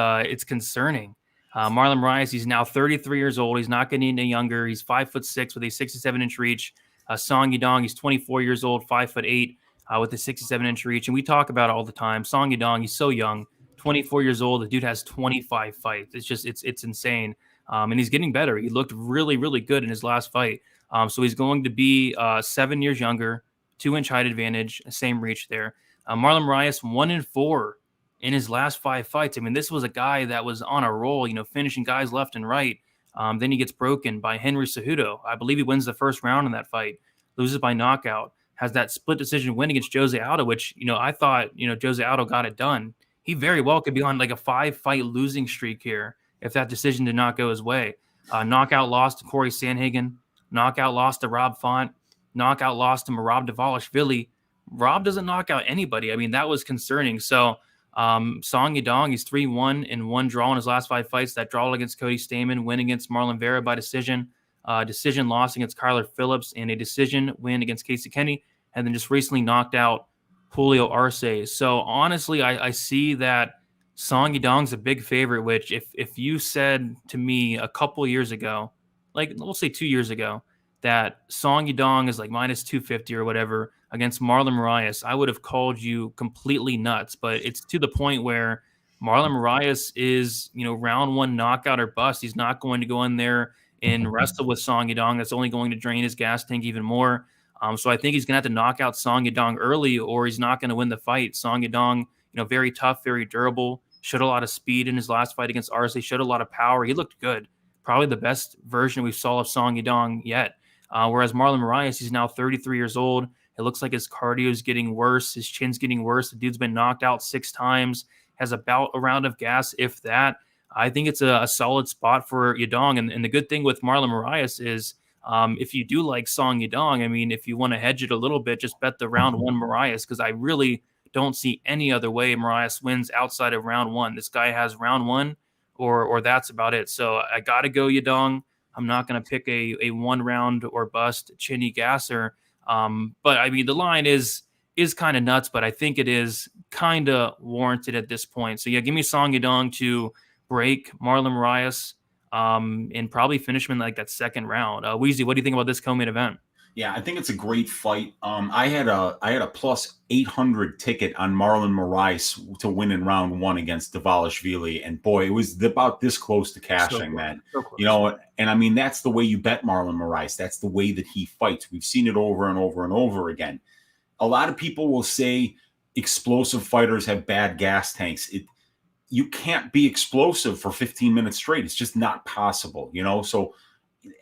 concerning. Marlon Moraes, he's now 33 years old. He's not getting any younger. He's 5'6" with a 67-inch reach. Song Yadong, he's 24 years old, 5'8", with a 67-inch reach. And we talk about it all the time. Song Yadong, he's so young, 24 years old. The dude has 25 fights. It's just it's insane. And he's getting better. He looked really, really good in his last fight. So he's going to be 7 years younger, 2-inch height advantage, same reach there. Marlon Moraes 1-4 in his last 5 fights. I mean, this was a guy that was on a roll, you know, finishing guys left and right. Then he gets broken by Henry Cejudo. I believe he wins the first round in that fight, loses by knockout, has that split decision win against Jose Aldo, which, you know, I thought, you know, Jose Aldo got it done. He very well could be on like a 5-fight losing streak here if that decision did not go his way. Knockout loss to Corey Sandhagen. Knockout loss to Rob Font. Knockout loss to Merab Dvalishvili. Rob doesn't knock out anybody. I mean, that was concerning. So Song Yadong, he's 3-1 in one draw in his last 5 fights. That draw against Cody Stamann, win against Marlon Vera by decision, decision loss against Kyler Phillips, and a decision win against Casey Kenny, and then just recently knocked out Julio Arce. So honestly, I see that Song Yadong's a big favorite, which if you said to me a couple years ago, like we'll say 2 years ago, that Song Yadong is like minus 250 or whatever against Marlon Moraes, I would have called you completely nuts. But it's to the point where Marlon Moraes is, round one knockout or bust. He's not going to go in there and wrestle with Song Yadong. That's only going to drain his gas tank even more. So I think he's going to have to knock out Song Yadong early, or he's not going to win the fight. Song Yadong, very tough, very durable, showed a lot of speed in his last fight against Arce, showed a lot of power. He looked good. Probably the best version we saw of Song Yadong yet. Whereas Marlon Moraes, he's now 33 years old. It looks like his cardio is getting worse. His chin's getting worse. The dude's been knocked out 6 times, has about a round of gas, if that. I think it's a solid spot for Yadong. And the good thing with Marlon Moraes is if you do like Song Yadong, I mean, if you want to hedge it a little bit, just bet the round one Moraes, because I really don't see any other way Moraes wins outside of round one. This guy has round one or that's about it. So I got to go Yadong. I'm not going to pick a 1 round or bust chinny gasser. But I mean, the line is kind of nuts, but I think it is kind of warranted at this point. So yeah, give me Song Yadong to break Marlon Moraes and probably finish him in like that second round. Weezy, what do you think about this co-main event? Yeah, I think it's a great fight. I had a plus 800 ticket on Marlon Moraes to win in round 1 against Dvalishvili, and boy, it was about this close to cashing that. So close. And I mean, that's the way you bet Marlon Moraes. That's the way that he fights. We've seen it over and over and over again. A lot of people will say explosive fighters have bad gas tanks. You can't be explosive for 15 minutes straight. It's just not possible, So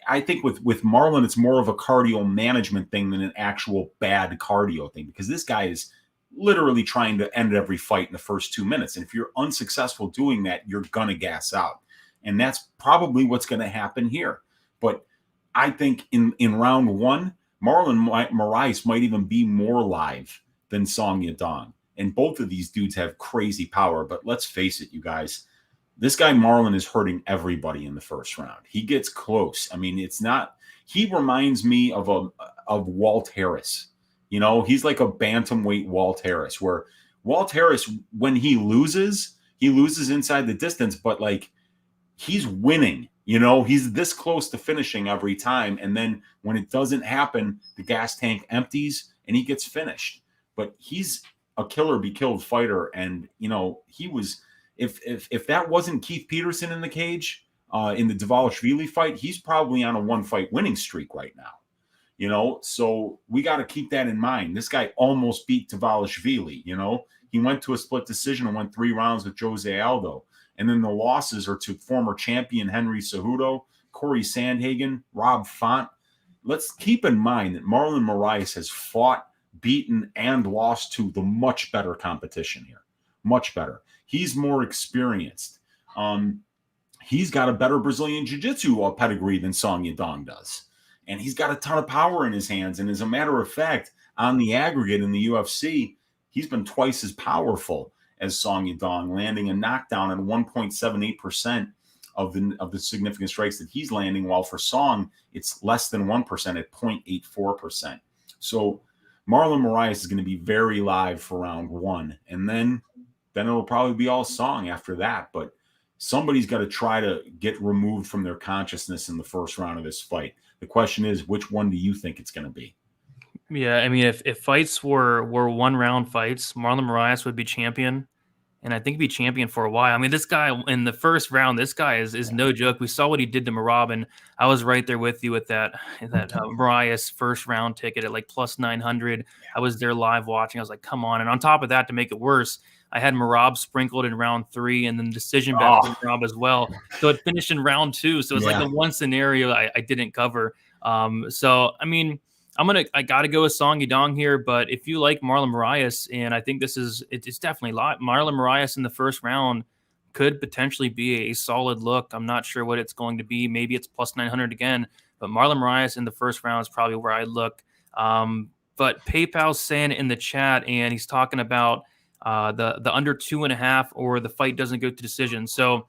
I think with Marlon, it's more of a cardio management thing than an actual bad cardio thing, because this guy is literally trying to end every fight in the first 2 minutes. And if you're unsuccessful doing that, you're going to gas out. And that's probably what's going to happen here. But I think in round 1, Marlon Moraes might even be more live than Song Yadong. And both of these dudes have crazy power. But let's face it, you guys, this guy Marlon is hurting everybody in the first round. He gets close. I mean, he reminds me of Walt Harris. He's like a bantamweight Walt Harris, where Walt Harris, when he loses inside the distance, but like he's winning. He's this close to finishing every time. And then when it doesn't happen, the gas tank empties and he gets finished. But he's a killer be killed fighter. And, he was, if that wasn't Keith Peterson in the cage in the Dvalishvili fight, he's probably on a 1-fight winning streak right now. So we got to keep that in mind. This guy almost beat Dvalishvili. He went to a split decision and went 3 rounds with Jose Aldo. And then the losses are to former champion Henry Cejudo, Corey Sandhagen, Rob Font. Let's keep in mind that Marlon Moraes has fought, beaten, and lost to the much better competition here. Much better. He's more experienced. He's got a better Brazilian Jiu-Jitsu pedigree than Song Yadong does. And he's got a ton of power in his hands. And as a matter of fact, on the aggregate in the UFC, he's been twice as powerful as Song Yadong, landing a knockdown at 1.78% of the significant strikes that he's landing, while for Song, it's less than 1% at 0.84%. So Marlon Moraes is going to be very live for round 1. And then it'll probably be all Song after that. But somebody's got to try to get removed from their consciousness in the first round of this fight. The question is, which one do you think it's going to be? Yeah, I mean, if fights were 1-round fights, Marlon Moraes would be champion, and I think he'd be champion for a while. I mean, this guy in the first round, this guy is no joke. We saw what he did to Merab, and I was right there with you with that Moraes first round ticket at like plus 900. I was there live watching. I was like, come on! And on top of that, to make it worse, I had Merab sprinkled in round 3, and then decision bet for Merab as well. So it finished in round 2. So it's like the one scenario I didn't cover. So I mean, I gotta go with Song Yadong here, but if you like Marlon Moraes, and I think it's definitely live. Marlon Moraes in the first round could potentially be a solid look. I'm not sure what it's going to be. Maybe it's plus 900 again, but Marlon Moraes in the first round is probably where I look. But PayPal's saying it in the chat, and he's talking about the under 2.5 or the fight doesn't go to decision. So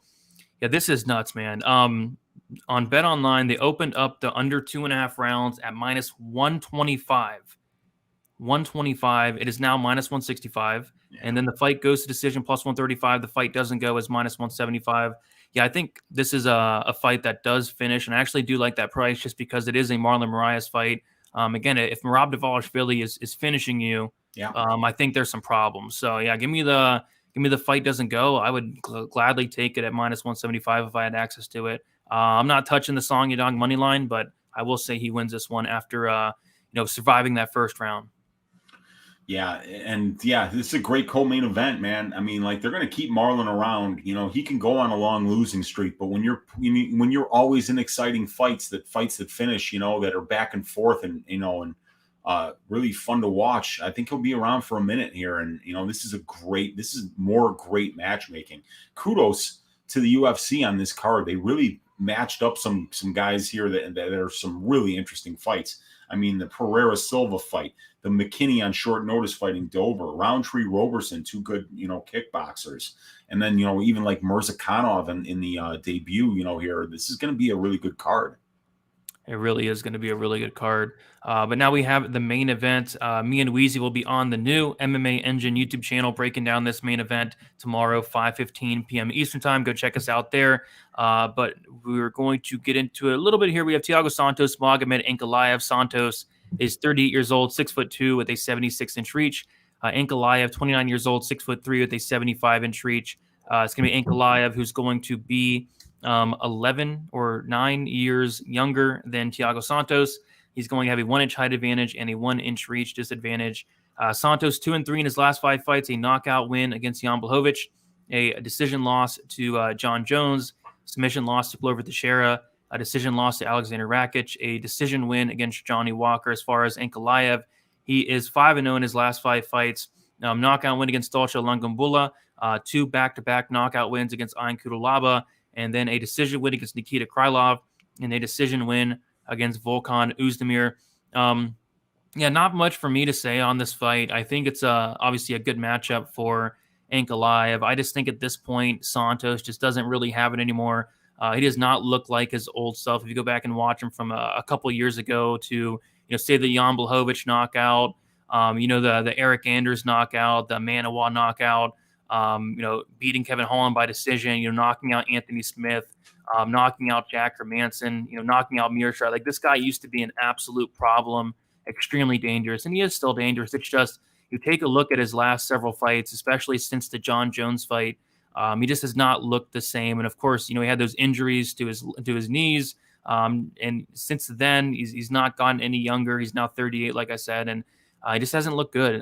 yeah, this is nuts, man. On Bet Online, they opened up the under 2.5 rounds at minus 125. 125. It is now minus 165. Yeah. And then the fight goes to decision plus 135. The fight doesn't go as minus 175. Yeah, I think this is a fight that does finish. And I actually do like that price just because it is a Marlon Moraes fight. Again, if Merab Dvalishvili is finishing you, I think there's some problems. So yeah, give me the fight doesn't go. I would gladly take it at minus 175 if I had access to it. I'm not touching the Song Yadong money line, but I will say he wins this one after surviving that first round. Yeah, and yeah, this is a great co-main event, man. I mean, like, they're going to keep Marlon around. You know, he can go on a long losing streak, but when you're always in exciting fights that finish, you know, that are back and forth, and really fun to watch, I think he'll be around for a minute here. And you know, this is more great matchmaking. Kudos to the UFC on this card. They really matched up some guys here that are some really interesting fights. I mean, the Pereira Silva fight, the McKinney on short notice fighting Dober, Rountree, Roberson, two good, kickboxers. And then, even like Mirzakhanov in the debut, here, this is going to be a really good card. It really is going to be a really good card. But now we have the main event. Me and Weezy will be on the new MMA Engine YouTube channel breaking down this main event tomorrow, 5:15 p.m. Eastern time. Go check us out there. But we're going to get into it a little bit here. We have Thiago Santos, Magomed Ankalaev. Santos is 38 years old, 6'2" with a 76-inch reach. Ankalaev, 29 years old, 6'3" with a 75-inch reach. It's going to be Ankalaev who's going to be 11 or 9 years younger than Thiago Santos. He's going to have a 1-inch height advantage and a 1-inch reach disadvantage. Santos 2-3 in his last 5 fights, a knockout win against Jan Blachowicz, a decision loss to John Jones, submission loss to Glover Teixeira, a decision loss to Alexander Rakic, a decision win against Johnny Walker. As far as Ankalaev, he is 5-0 in his last 5 fights. Knockout win against Dolce Lungumbula, 2 back-to-back knockout wins against Ian Kudalaba, and then a decision win against Nikita Krylov, and a decision win against Volkan Oezdemir. Not much for me to say on this fight. I think it's obviously a good matchup for Ankalaev. I just think at this point, Santos just doesn't really have it anymore. He does not look like his old self. If you go back and watch him from a couple years ago to, say the Jan Blachowicz knockout, the Eric Anders knockout, the Manawa knockout, beating Kevin Holland by decision, knocking out Anthony Smith, knocking out Jack Hermanson, knocking out Mearshart. Like, this guy used to be an absolute problem, extremely dangerous, and he is still dangerous. It's just, you take a look at his last several fights, especially since the John Jones fight, he just has not looked the same. And of course, he had those injuries to his knees. And since then, he's not gotten any younger. He's now 38, like I said, and he just hasn't looked good.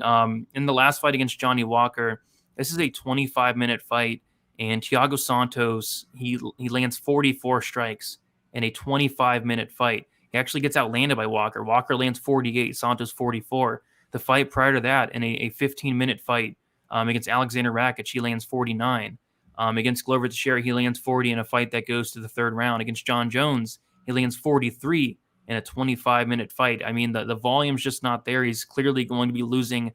In the last fight against Johnny Walker, this is a 25-minute fight, and Thiago Santos, he lands 44 strikes in a 25-minute fight. He actually gets outlanded by Walker. Walker lands 48, Santos 44. The fight prior to that, in a 15-minute fight against Alexander Rakic, he lands 49. Against Glover Teixeira, he lands 40 in a fight that goes to the third round. Against John Jones, he lands 43 in a 25-minute fight. I mean, the volume's just not there. He's clearly going to be losing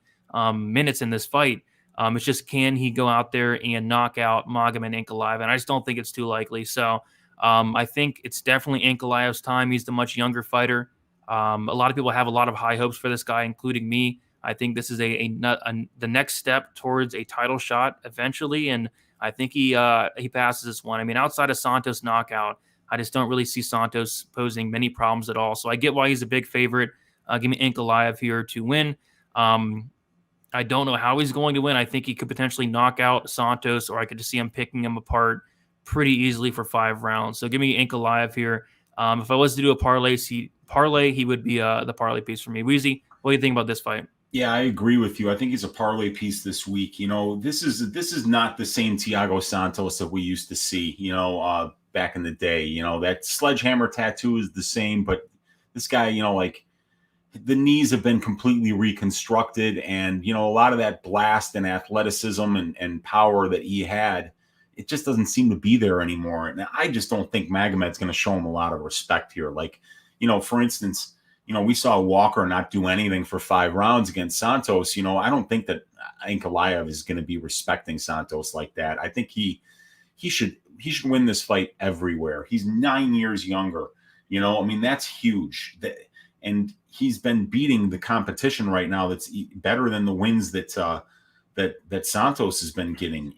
minutes in this fight. It's just, can he go out there and knock out Magomed Ankalaev? And I just don't think it's too likely. So I think it's definitely Ankalaev's time. He's the much younger fighter. A lot of people have a lot of high hopes for this guy, including me. I think this is the next step towards a title shot eventually, and I think he passes this one. I mean, outside of Santos' knockout, I just don't really see Santos posing many problems at all. So I get why he's a big favorite. Give me Ankalaev here to win. I don't know how he's going to win. I think he could potentially knock out Santos, or I could just see him picking him apart pretty easily for 5 rounds. So give me Ankalaev here. If I was to do a parlay, he would be the parlay piece for me. Weezy, what do you think about this fight? Yeah, I agree with you. I think he's a parlay piece this week. This is not the same Thiago Santos that we used to see, back in the day. That sledgehammer tattoo is the same, but this guy, the knees have been completely reconstructed, and, a lot of that blast and athleticism and power that he had, it just doesn't seem to be there anymore. And I just don't think Magomed's going to show him a lot of respect here. Like, for instance, we saw Walker not do anything for 5 rounds against Santos. I don't think that Ankalaev is going to be respecting Santos like that. I think he should win this fight everywhere. He's 9 years younger. That's huge. And he's been beating the competition right now that's better than the wins that Santos has been getting.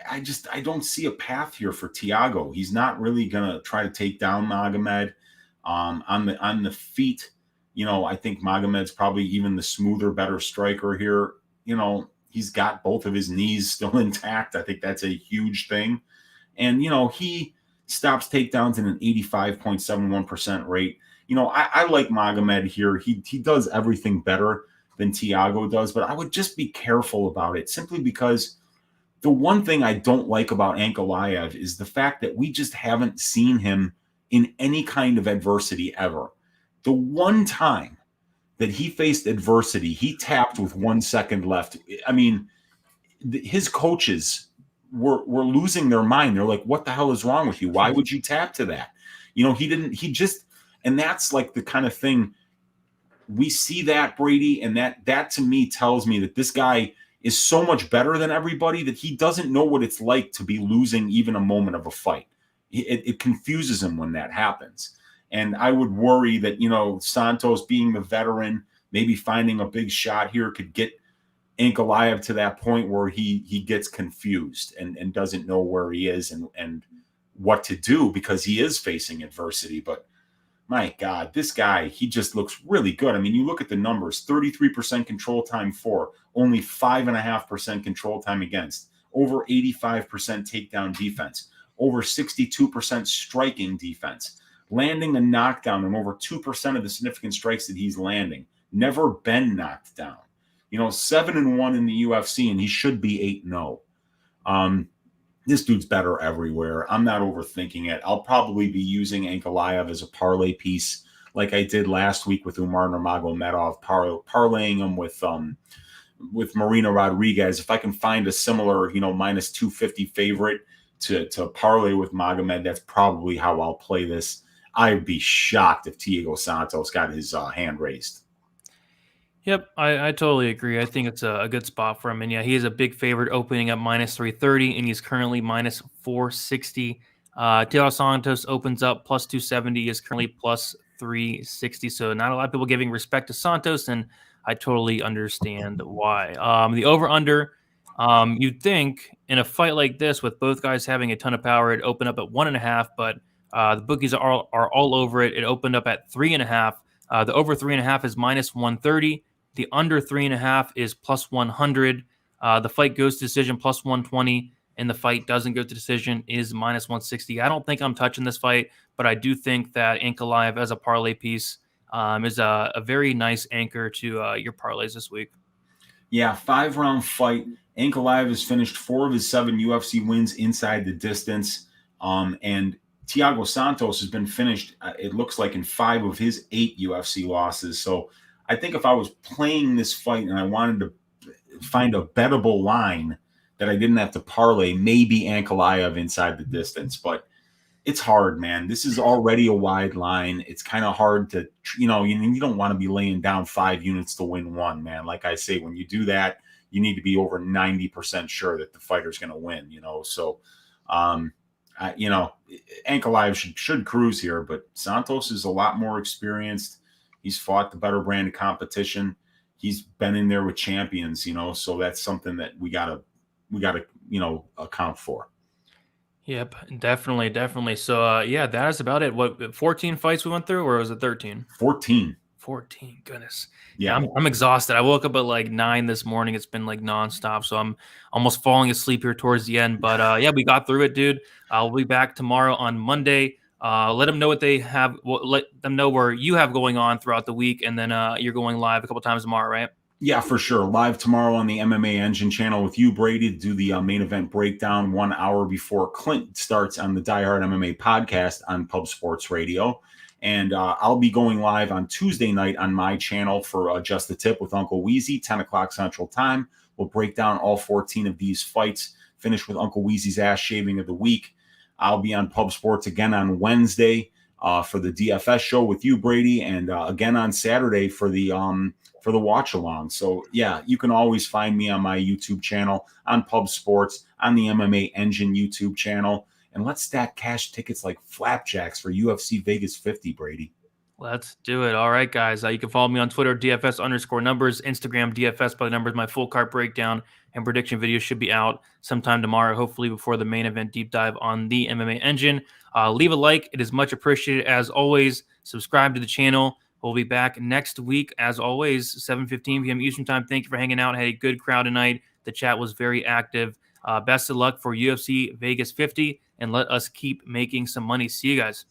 I don't see a path here for Thiago. He's not really gonna try to take down Magomed. On the feet, I think Magomed's probably even the smoother, better striker here. He's got both of his knees still intact. I think that's a huge thing. And he stops takedowns in an 85.71% rate. I like Magomed here. He does everything better than Thiago does, but I would just be careful about it, simply because the one thing I don't like about Ankalaev is the fact that we just haven't seen him in any kind of adversity ever. The one time that he faced adversity, he tapped with 1 second left. I mean, his coaches were losing their mind. They're like, what the hell is wrong with you? Why would you tap to that? And that's like the kind of thing we see that, Brady, and that to me tells me that this guy is so much better than everybody that he doesn't know what it's like to be losing even a moment of a fight. It confuses him when that happens. And I would worry that, Santos being the veteran, maybe finding a big shot here could get Ankalaev to that point where he gets confused and doesn't know where he is and what to do, because he is facing adversity. But my God, this guy, he just looks really good. I mean, you look at the numbers: 33% control time for, only 5.5% control time against, over 85% takedown defense, over 62% striking defense, landing a knockdown in over 2% of the significant strikes that he's landing, never been knocked down. 7-1 in the UFC, and he should be 8-0. This dude's better everywhere. I'm not overthinking it. I'll probably be using Ankalaev as a parlay piece, like I did last week with Umar Nurmagomedov, parlaying him with Marina Rodriguez. If I can find a similar, minus 250 favorite to parlay with Magomed, that's probably how I'll play this. I'd be shocked if Thiago Santos got his hand raised. Yep, I totally agree. I think it's a good spot for him. And yeah, he is a big favorite, opening up minus 330, and he's currently minus 460. Thiago Santos opens up plus 270, is currently plus 360. So not a lot of people giving respect to Santos, and I totally understand why. The over-under, you'd think in a fight like this, with both guys having a ton of power, it'd open up at 1.5, but the bookies are all over it. It opened up at 3.5. The over 3.5 is minus 130. The under 3.5 is plus 100. The fight goes to decision plus 120, and the fight doesn't go to decision is minus 160. I don't think I'm touching this fight, but I do think that Ankalaev as a parlay piece is a very nice anchor to your parlays this week. Yeah, 5-round fight. Ankalaev has finished 4 of his 7 UFC wins inside the distance. And Thiago Santos has been finished, it looks like, in 5 of his 8 UFC losses. So I think if I was playing this fight and I wanted to find a bettable line that I didn't have to parlay, maybe Ankalaev inside the distance. But it's hard, man. This is already a wide line. It's kind of hard to, you don't want to be laying down 5 units to win 1, man. Like I say, when you do that, you need to be over 90% sure that the fighter's going to win, So, Ankalaev should cruise here, but Santos is a lot more experienced. He's fought the better brand of competition. He's been in there with champions, so that's something that we gotta account for. Yep, definitely. So, that is about it. What, 14 fights we went through, or was it 13? 14. 14, goodness. Yeah, I'm exhausted. I woke up at like 9 this morning. It's been like nonstop, so I'm almost falling asleep here towards the end. But we got through it, dude. I'll be back tomorrow on Monday. Let them know what they have. Let them know where you have going on throughout the week, and then you're going live a couple times tomorrow, right? Yeah, for sure. Live tomorrow on the MMA Engine channel with you, Brady, to do the main event breakdown 1 hour before Clint starts on the Die Hard MMA podcast on Pub Sports Radio. And I'll be going live on Tuesday night on my channel for Just the Tip with Uncle Weezy, 10 o'clock Central Time. We'll break down all 14 of these fights, finish with Uncle Weezy's ass shaving of the week. I'll be on Pub Sports again on Wednesday for the DFS show with you, Brady, and again on Saturday for the watch along. So yeah, you can always find me on my YouTube channel, on Pub Sports, on the MMA Engine YouTube channel, and let's stack cash tickets like flapjacks for UFC Vegas 50, Brady. Let's do it. All right, guys. You can follow me on Twitter, DFS_numbers, Instagram, DFS by the numbers. My full card breakdown and prediction video should be out sometime tomorrow, hopefully before the main event deep dive on the MMA Engine. Leave a like. It is much appreciated. As always, subscribe to the channel. We'll be back next week, as always, 7:15 p.m. Eastern Time. Thank you for hanging out. Had a good crowd tonight. The chat was very active. Best of luck for UFC Vegas 50, and let us keep making some money. See you guys.